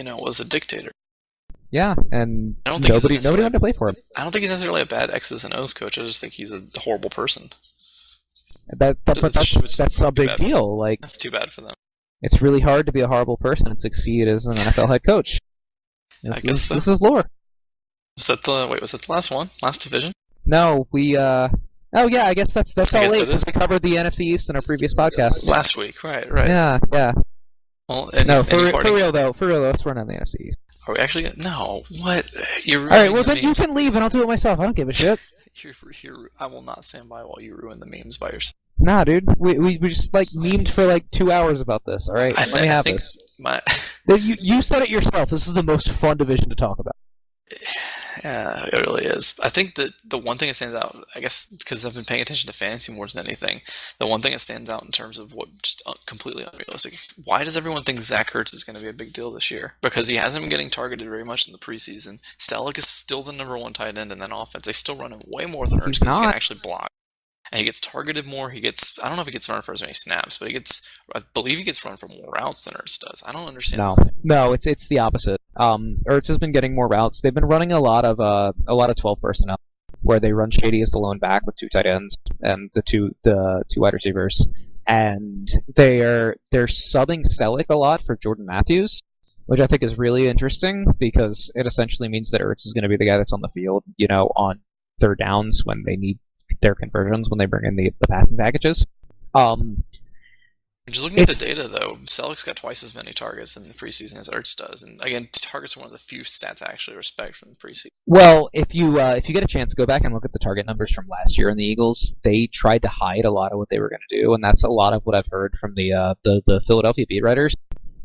was a dictator. Yeah, and nobody wanted to play for him. I don't think he's necessarily a bad X's and O's coach. I just think he's a horrible person. That's a big deal. Like, that's too bad for them. It's really hard to be a horrible person and succeed as an NFL head coach. This is lore. Was that the last one? Last division? No, we oh yeah, I guess that's all late because we covered the NFC East in our previous podcast. Last week, right. Yeah. Well, for real though, let's run on the NFC East. Are we actually no, what? Alright, well then you can leave and I'll do it myself. I don't give a shit. I will not stand by while you ruin the memes by yourself. Nah, dude. We just memed for 2 hours about this, alright? Let me have this. You said it yourself. This is the most fun division to talk about. Yeah, it really is. I think that the one thing that stands out, I guess, because I've been paying attention to fantasy more than anything, the one thing that stands out in terms of what just completely unrealistic. Why does everyone think Zach Ertz is going to be a big deal this year? Because he hasn't been getting targeted very much in the preseason. Selleck is still the number one tight end in that offense. They still run him way more than Ertz because he can actually block. and he gets targeted more. I don't know if he gets run for as many snaps, but I believe he gets run for more routes than Ertz does. I don't understand. No, it's the opposite. Ertz has been getting more routes. They've been running a lot of 12 personnel, where they run Shady as the lone back with 2 tight ends and the two wide receivers, and they're subbing Selleck a lot for Jordan Matthews, which I think is really interesting because it essentially means that Ertz is going to be the guy that's on the field, on third downs when they need their conversions, when they bring in the passing packages. Just looking at the data, though, Selleck's got twice as many targets in the preseason as Ertz does, and again, targets are one of the few stats I actually respect from the preseason. Well, if you get a chance, go back and look at the target numbers from last year in the Eagles. They tried to hide a lot of what they were going to do, and that's a lot of what I've heard from the Philadelphia beat writers.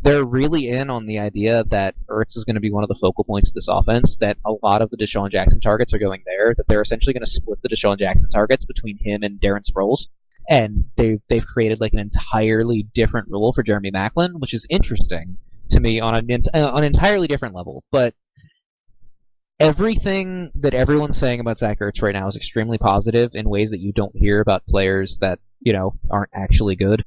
They're really in on the idea that Ertz is going to be one of the focal points of this offense, that a lot of the Deshaun Jackson targets are going there, that they're essentially going to split the Deshaun Jackson targets between him and Darren Sproles. And they've created like an entirely different role for Jeremy Maclin, which is interesting to me on an entirely different level. But everything that everyone's saying about Zach Ertz right now is extremely positive in ways that you don't hear about players that aren't actually good.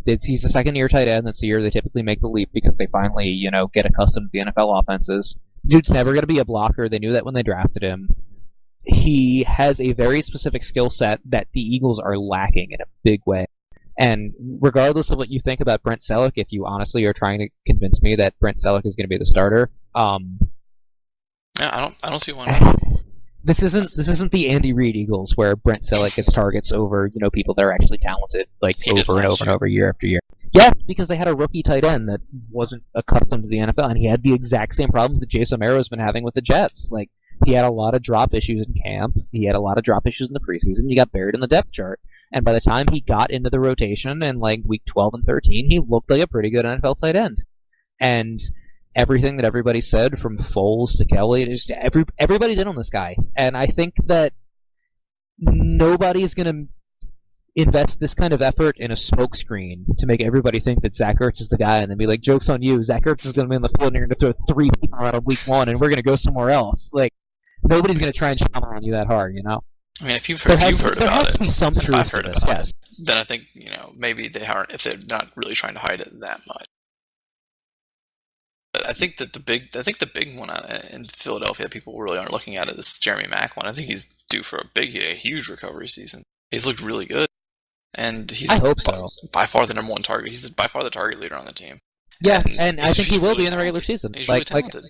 He's a second-year tight end. That's the year they typically make the leap because they finally get accustomed to the NFL offenses. Dude's never going to be a blocker. They knew that when they drafted him. He has a very specific skill set that the Eagles are lacking in a big way. And regardless of what you think about Brent Selleck, if you honestly are trying to convince me that Brent Selleck is going to be the starter, yeah, I don't see why not. This isn't the Andy Reid Eagles where Brent Selleck gets targets over over that are actually talented over and over year after year. Yeah, because they had a rookie tight end that wasn't accustomed to the NFL, and he had the exact same problems that Jason O'Mara's been having with the Jets. He had a lot of drop issues in camp. He had a lot of drop issues in the preseason. He got buried in the depth chart. And by the time he got into the rotation in week 12 and 13, he looked like a pretty good NFL tight end. And everything that everybody said, from Foles to Kelly, everybody's in on this guy. And I think that nobody's going to invest this kind of effort in a smokescreen to make everybody think that Zach Ertz is the guy and then be like, joke's on you, Zach Ertz is going to be on the field and you're going to throw 3 people out of week 1 and we're going to go somewhere else. Nobody's going to try and shovel on you that hard, I mean, if you've heard about it, there has to be some truth I've heard to this, about yes. it, then I think, maybe they aren't, if they're not really trying to hide it that much. But I think that the big one in Philadelphia people really aren't looking at it is Jeremy Maclin. I think he's due for a huge recovery season. He's looked really good. And he's I hope so. By far the number 1 target. He's by far the target leader on the team. Yeah, and I think he will be in the regular season. He's really talented.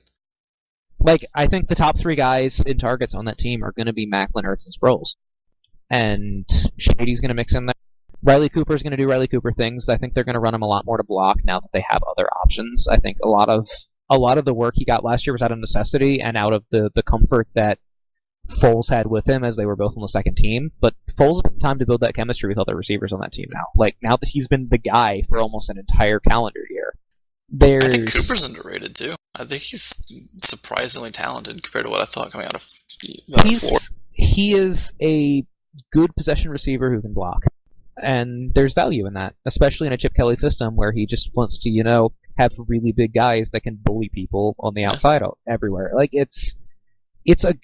I think the top 3 guys in targets on that team are going to be Maclin, Ertz, and Sproles. And Shady's going to mix in there. Riley Cooper's going to do Riley Cooper things. I think they're going to run him a lot more to block now that they have other options. I think a lot of the work he got last year was out of necessity and out of the comfort that Foles had with him as they were both on the second team. But Foles has time to build that chemistry with other receivers on that team now. Now that he's been the guy for almost an entire calendar year. I think Cooper's underrated too. I think he's surprisingly talented compared to what I thought coming out of Florida. He is a good possession receiver who can block. And there's value in that, especially in a Chip Kelly system where he just wants to, have really big guys that can bully people on the outside everywhere.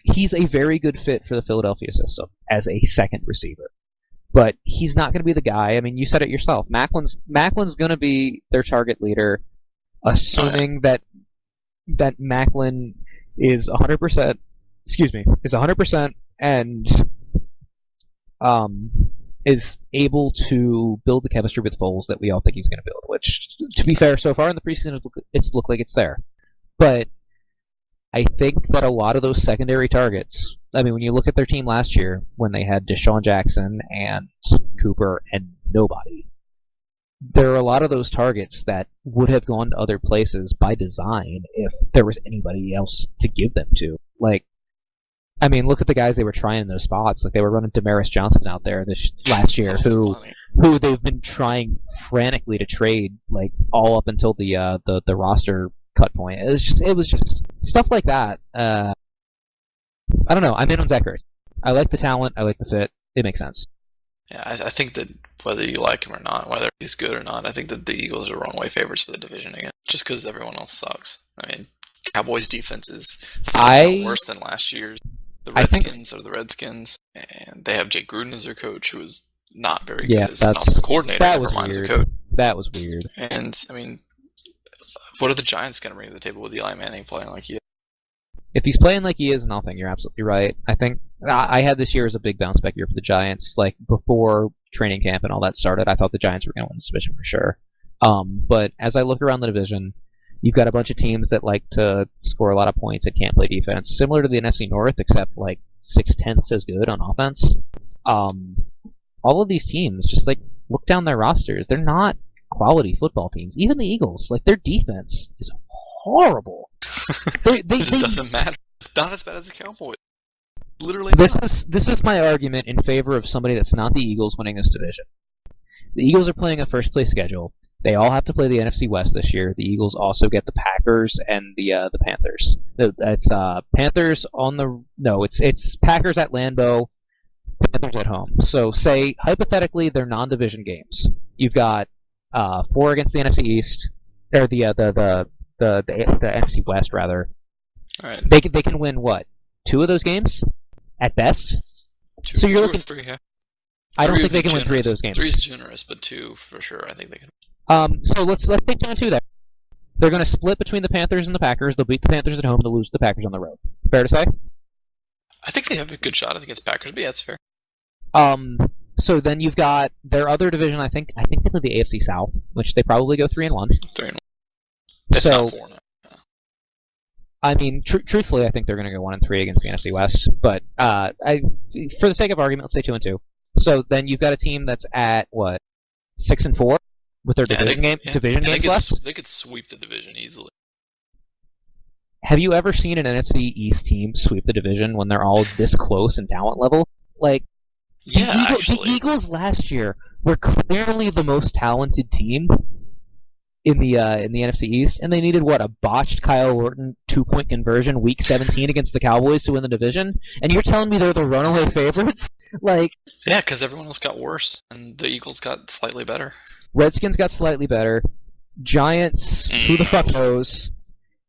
He's a very good fit for the Philadelphia system as a second receiver. But he's not going to be the guy. I mean, you said it yourself. Maclin's going to be their target leader, assuming that Maclin is 100%. Is 100% and is able to build the chemistry with Foles that we all think he's going to build. Which, to be fair, so far in the preseason, it's looked like it's there. But I think that a lot of those secondary targets, I mean, when you look at their team last year, when they had Deshaun Jackson and Cooper and nobody, there are a lot of those targets that would have gone to other places by design if there was anybody else to give them to. I mean, look at the guys they were trying in those spots. They were running Damaris Johnson out there last year, who they've been trying frantically to trade, all up until the roster cut point. It was just stuff like that. I don't know. I'm in on Zach Ertz. I like the talent. I like the fit. It makes sense. Yeah, I think that whether you like him or not, whether he's good or not, I think that the Eagles are wrong way favorites for the division again, just because everyone else sucks. I mean, Cowboys' defense is worse than last year's. The I think- Redskins are the Redskins, and they have Jake Gruden as their coach, who is not very Yeah, good as an offensive coordinator. that Never was mind as a weird. coach. That was weird. And I mean, what are the Giants going to bring to the table with Eli Manning playing like he is? If he's playing like he is, nothing. You're absolutely right. I think I had this year as a big bounce back year for the Giants. Like before training camp and all that started, I thought the Giants were going to win this division for sure. But as I look around the division, you've got a bunch of teams that like to score a lot of points and can't play defense, similar to the NFC North, except like 6/10 as good on offense. All of these teams, just like look down their rosters, they're not quality football teams. Even the Eagles, like their defense is horrible. It just doesn't matter. It's not as bad as the Cowboys. Literally. This is my argument in favor of somebody that's not the Eagles winning this division. The Eagles are playing a first place schedule. They all have to play the NFC West this year. The Eagles also get the Packers and the Panthers. It's Panthers on the it's Packers at Lambeau, Panthers at home. So say hypothetically they're non-division games. You've got 4 against the NFC East or the NFC West rather. All right. They can win what? 2 of those games at best. So you're two looking. or 3, yeah. I don't Three think they would be can win 3 of generous. those games. 3 is generous, but 2 for sure. I think they can. So let's take 2 and 2 there. They're going to split between the Panthers and the Packers. They'll beat the Panthers at home. They'll lose to the Packers on the road. Fair to say? I think they have a good shot against Packers, but yeah, it's fair. So then you've got their other division. I think they play the AFC South, which they probably go 3-1. 3-1. If So not 4 now. I mean, truthfully, I think they're going to go 1-3 against the NFC West. But for the sake of argument, let's say 2 and 2. So then you've got a team that's at what 6-4 with their division games left. They could sweep the division easily. Have you ever seen an NFC East team sweep the division when they're all this close in talent level? Like, Yeah, the Eagles last year were clearly the most talented team in the NFC East, and they needed a botched Kyle Orton 2-point conversion week 17 against the Cowboys to win the division, and you're telling me they're the runaway favorites? Like, yeah, because everyone else got worse, and the Eagles got slightly better. Redskins got slightly better. Giants, who the fuck knows?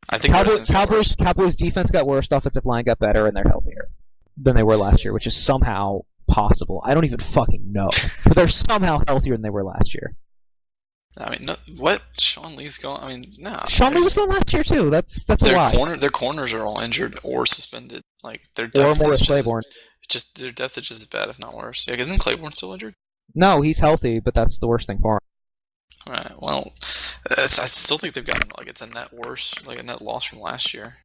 I think Cowboys defense got worse, offensive line got better, and they're healthier than they were last year, which is somehow possible. I don't even fucking know, but they're somehow healthier than they were last year. I mean, no, what? Sean Lee's going? I mean, no. Sean Lee was going last year too. That's a lie. Their corners are all injured or suspended. Like their Or depth Morris is Claiborne. their depth is just as bad, if not worse. Yeah, isn't Claiborne still injured? No, he's healthy, but that's the worst thing for him. All right. Well, I still think they've gotten it's a net worse, like a net loss from last year.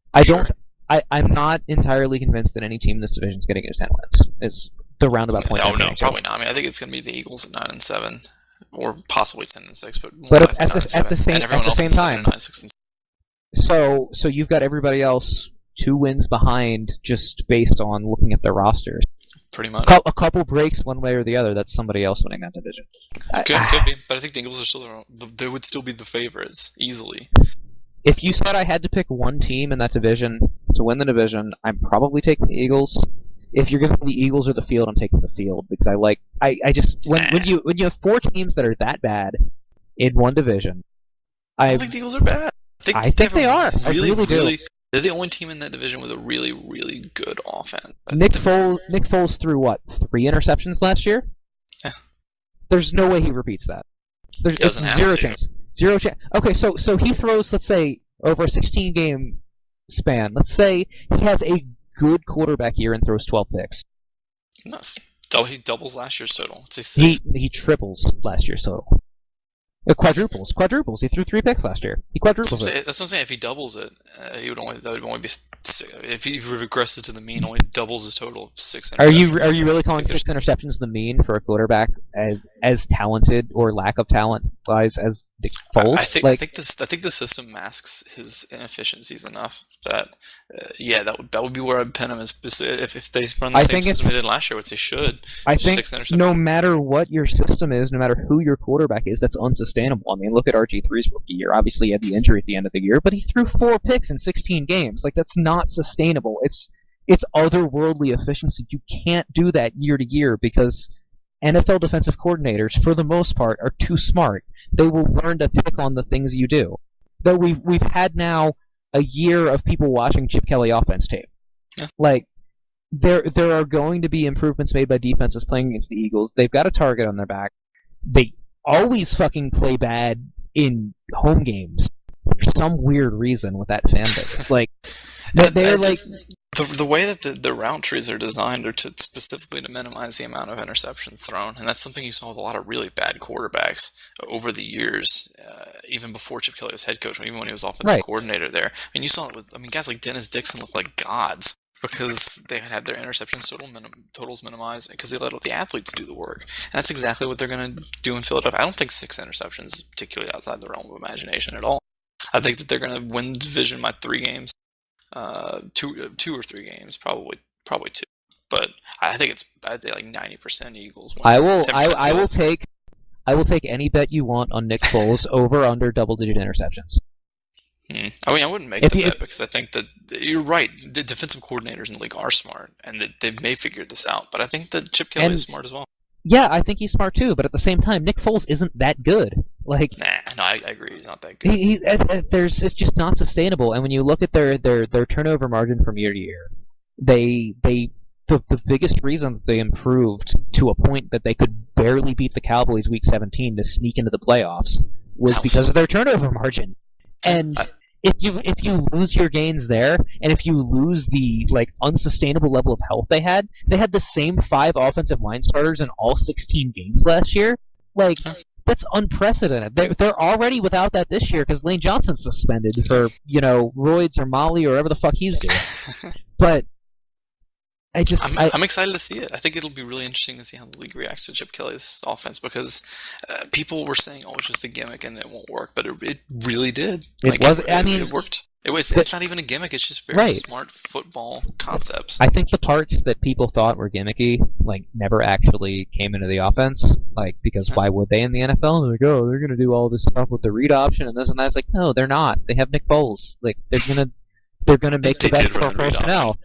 I'm not entirely convinced that any team in this division is getting to 10 wins. Is the roundabout point? Oh no, probably not. I mean, I think it's going to be the Eagles at 9-7, or possibly 10-6, but at the same time. 9-6. So you've got everybody else 2 wins behind, just based on looking at their rosters. Pretty much. A couple breaks one way or the other. That's somebody else winning that division. Could be, but I think the Eagles are still they would still be the favorites easily. If you said I had to pick one team in that division to win the division, I'm probably taking the Eagles. If you're giving me the Eagles or the field, I'm taking the field because I just when you have 4 teams that are that bad in one division, I don't think the Eagles are bad. I think they are. I really do. They're the only team in that division with a really, really good offense. Nick Foles threw 3 interceptions last year? Yeah. There's no way he repeats that. There's zero chance. Zero chance. Okay, so he throws, let's say, over a 16-game span. Let's say he has a good quarterback year and throws 12 picks. No, he doubles last year's total. He triples last year's total. Quadruples. He threw 3 picks last year. He quadruples it. That's what I'm saying. If he doubles it, that would only be 6. If he regresses to the mean, only doubles his total of 6 interceptions. Are you really calling 6 interceptions the mean for a quarterback as talented or lack of talent wise as Nick Foles? I think the system masks his inefficiencies enough that that would be where I'd pin him. If they run the same system they did last year, which they should. I think no matter what your system is, no matter who your quarterback is, that's unsustainable. I mean, look at RG3's rookie year. Obviously, he had the injury at the end of the year, but he threw 4 picks in 16 games. Like, that's not sustainable. It's otherworldly efficiency. You can't do that year to year because NFL defensive coordinators, for the most part, are too smart. They will learn to pick on the things you do. Though we've had now a year of people watching Chip Kelly offense tape. Yeah. Like, there are going to be improvements made by defenses playing against the Eagles. They've got a target on their back. They always fucking play bad in home games for some weird reason with that fan base. Like they're like. The way that the route trees are designed are specifically to minimize the amount of interceptions thrown, and that's something you saw with a lot of really bad quarterbacks over the years, even before Chip Kelly was head coach, even when he was offensive coordinator there. I mean, you saw it with guys like Dennis Dixon look like gods because they had their interceptions totals minimized because they let the athletes do the work. And that's exactly what they're going to do in Philadelphia. I don't think 6 interceptions is particularly outside the realm of imagination at all. I think that they're going to win the division by 3 games. 2 or 3 games, probably 2. But I think I'd say like 90% Eagles. I will take any bet you want on Nick Foles over under double-digit interceptions. I mean, I wouldn't make the bet because I think that you're right. The defensive coordinators in the league are smart, and that they may figure this out. But I think that Chip Kelly is smart as well. Yeah, I think he's smart too. But at the same time, Nick Foles isn't that good. Like, no, I agree. He's not that good. It's just not sustainable. And when you look at their turnover margin from year to year, the biggest reason that they improved to a point that they could barely beat the Cowboys Week 17 to sneak into the playoffs was because of their turnover margin. And if you lose your gains there, and if you lose the unsustainable level of health they had the same 5 offensive line starters in all 16 games last year. That's unprecedented. They're already without that this year because Lane Johnson's suspended for roids or Molly or whatever the fuck he's doing. But I'm excited to see it. I think it'll be really interesting to see how the league reacts to Chip Kelly's offense because people were saying, "Oh, it's just a gimmick and it won't work," but it really did. It worked. It's not even a gimmick. It's just very smart football concepts. I think the parts that people thought were gimmicky, never actually came into the offense. Because why would they in the NFL? They're like, oh, they're gonna do all this stuff with the read option and this and that. It's like, no, they're not. They have Nick Foles. They're gonna make the best of our personnel.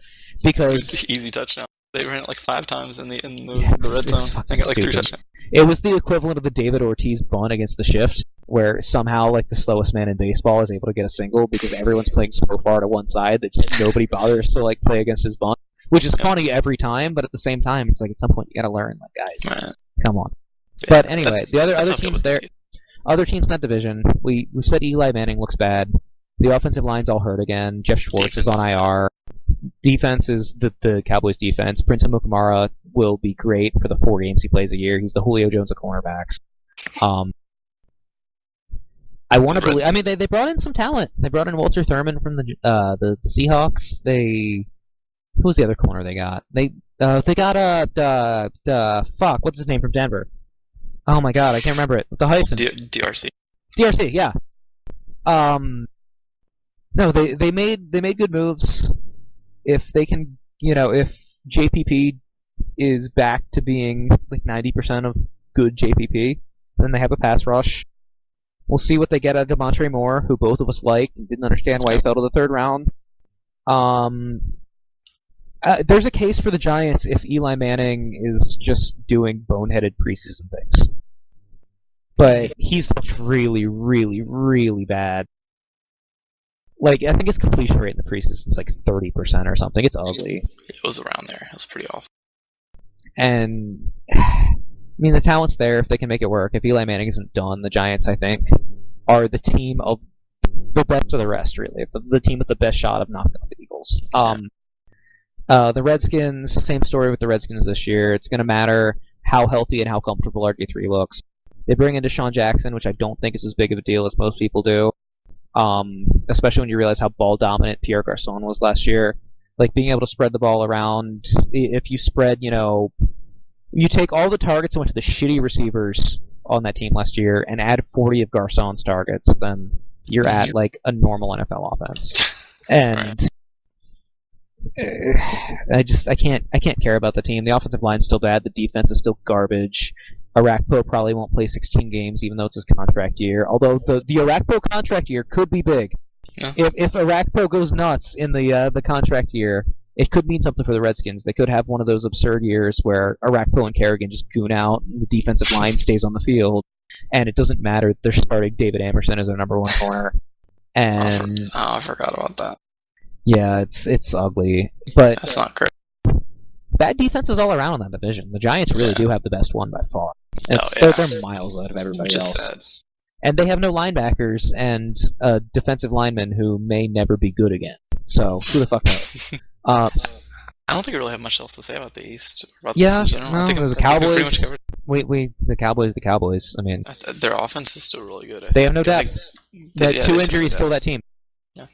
Because easy touchdown. They ran it 5 times in the red zone. They got 3 touchdowns. It was the equivalent of the David Ortiz bunt against the shift, where somehow the slowest man in baseball is able to get a single because everyone's playing so far to one side that just nobody bothers to play against his bunt, which is funny every time. But at the same time, it's at some point you got to learn, guys, come on. Yeah, but anyway, the other teams there, other teams in that division, we've said Eli Manning looks bad. The offensive line's all hurt again. Jeff Schwartz is on IR. Defense is the Cowboys' defense. Prince Amukamara will be great for the 4 games he plays a year. He's the Julio Jones of cornerbacks. I want to believe. I mean, they brought in some talent. They brought in Walter Thurman from the Seahawks. Who was the other corner they got? They got fuck. What's his name from Denver? Oh my god, I can't remember it. The hyphen. DRC. DRC, yeah. No, they made good moves. If they can, if JPP is back to being 90% of good JPP, then they have a pass rush. We'll see what they get out of Demontre Moore, who both of us liked and didn't understand why he fell to the 3rd round. There's a case for the Giants if Eli Manning is just doing boneheaded preseason things. But he's looked really, really, really bad. I think his completion rate in the preseason is 30% or something. It's ugly. It was around there. It was pretty awful. And the talent's there if they can make it work. If Eli Manning isn't done, the Giants, I think, are the team of the best of the rest, really. The team with the best shot of knocking off the Eagles. The Redskins, same story with the Redskins this year. It's going to matter how healthy and how comfortable RG3 looks. They bring in Deshaun Jackson, which I don't think is as big of a deal as most people do. Especially when you realize how ball dominant Pierre Garçon was last year. Being able to spread the ball around. If you spread, you take all the targets that went to the shitty receivers on that team last year and add 40 of Garçon's targets, then you're at a normal NFL offense. And I can't care about the team. The offensive line's still bad. The defense is still garbage. Arakpo probably won't play 16 games, even though it's his contract year. Although the Arakpo contract year could be big. Yeah. If Arakpo goes nuts in the contract year, it could mean something for the Redskins. They could have one of those absurd years where Arakpo and Kerrigan just goon out, and the defensive line stays on the field, and it doesn't matter. They're starting David Amerson as their number 1 corner. And I forgot about that. Yeah, it's ugly, but that's not great. bad defenses all around in that division. The Giants really do have the best one by far. They're miles out of everybody Just else. sad. And they have no linebackers and a defensive lineman who may never be good again. So who the fuck knows? I don't think we really have much else to say about the East. About Yeah, this in general. I think the we pretty Cowboys. much covered. The Cowboys. I mean, Their offense is still really good. they have no depth. They, Two injuries kill that team. Yeah.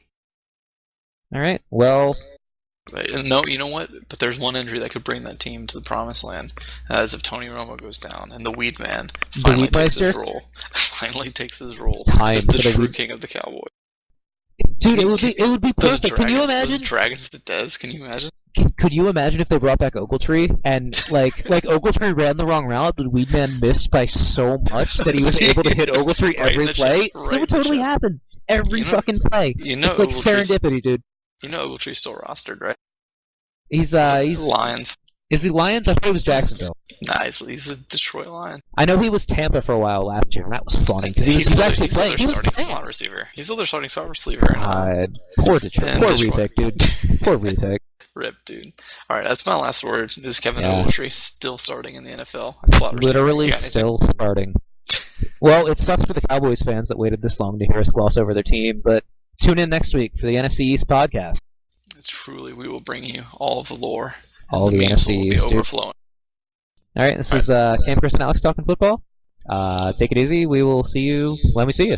All right. Well. No, you know what? But there's one injury that could bring that team to the promised land, as if Tony Romo goes down and the Weed Man finally takes his role. Finally takes his role as the true king of the Cowboys. Dude, it would be perfect. Can you imagine? Dragons to Dez, can you imagine? Could you imagine if they brought back Ogletree and like Ogletree ran the wrong route, but Weedman missed by so much that he was able to hit Ogletree every play? It would totally happen every fucking play. It's like serendipity, dude. You know Ogletree's still rostered, right? He's Lions. Is he Lions? I thought it was Jacksonville. Nah, he's a Detroit Lion. I know he was Tampa for a while last year, and that was funny because he was actually playing. He's still their starting slot receiver. He's still their starting slot receiver. Poor Detroit. Poor repick, dude. Poor repick. Rip, dude. All right, that's my last word. Is Kevin Ogletree still starting in the NFL? Slot receiver. Literally still starting. Well, it sucks for the Cowboys fans that waited this long to hear us gloss over their team, but tune in next week for the NFC East podcast. Truly, we will bring you all of the lore. All the NFC East, will be overflowing. All right, this is Cam, Chris, and Alex talking football. Take it easy. We will see you when we see you.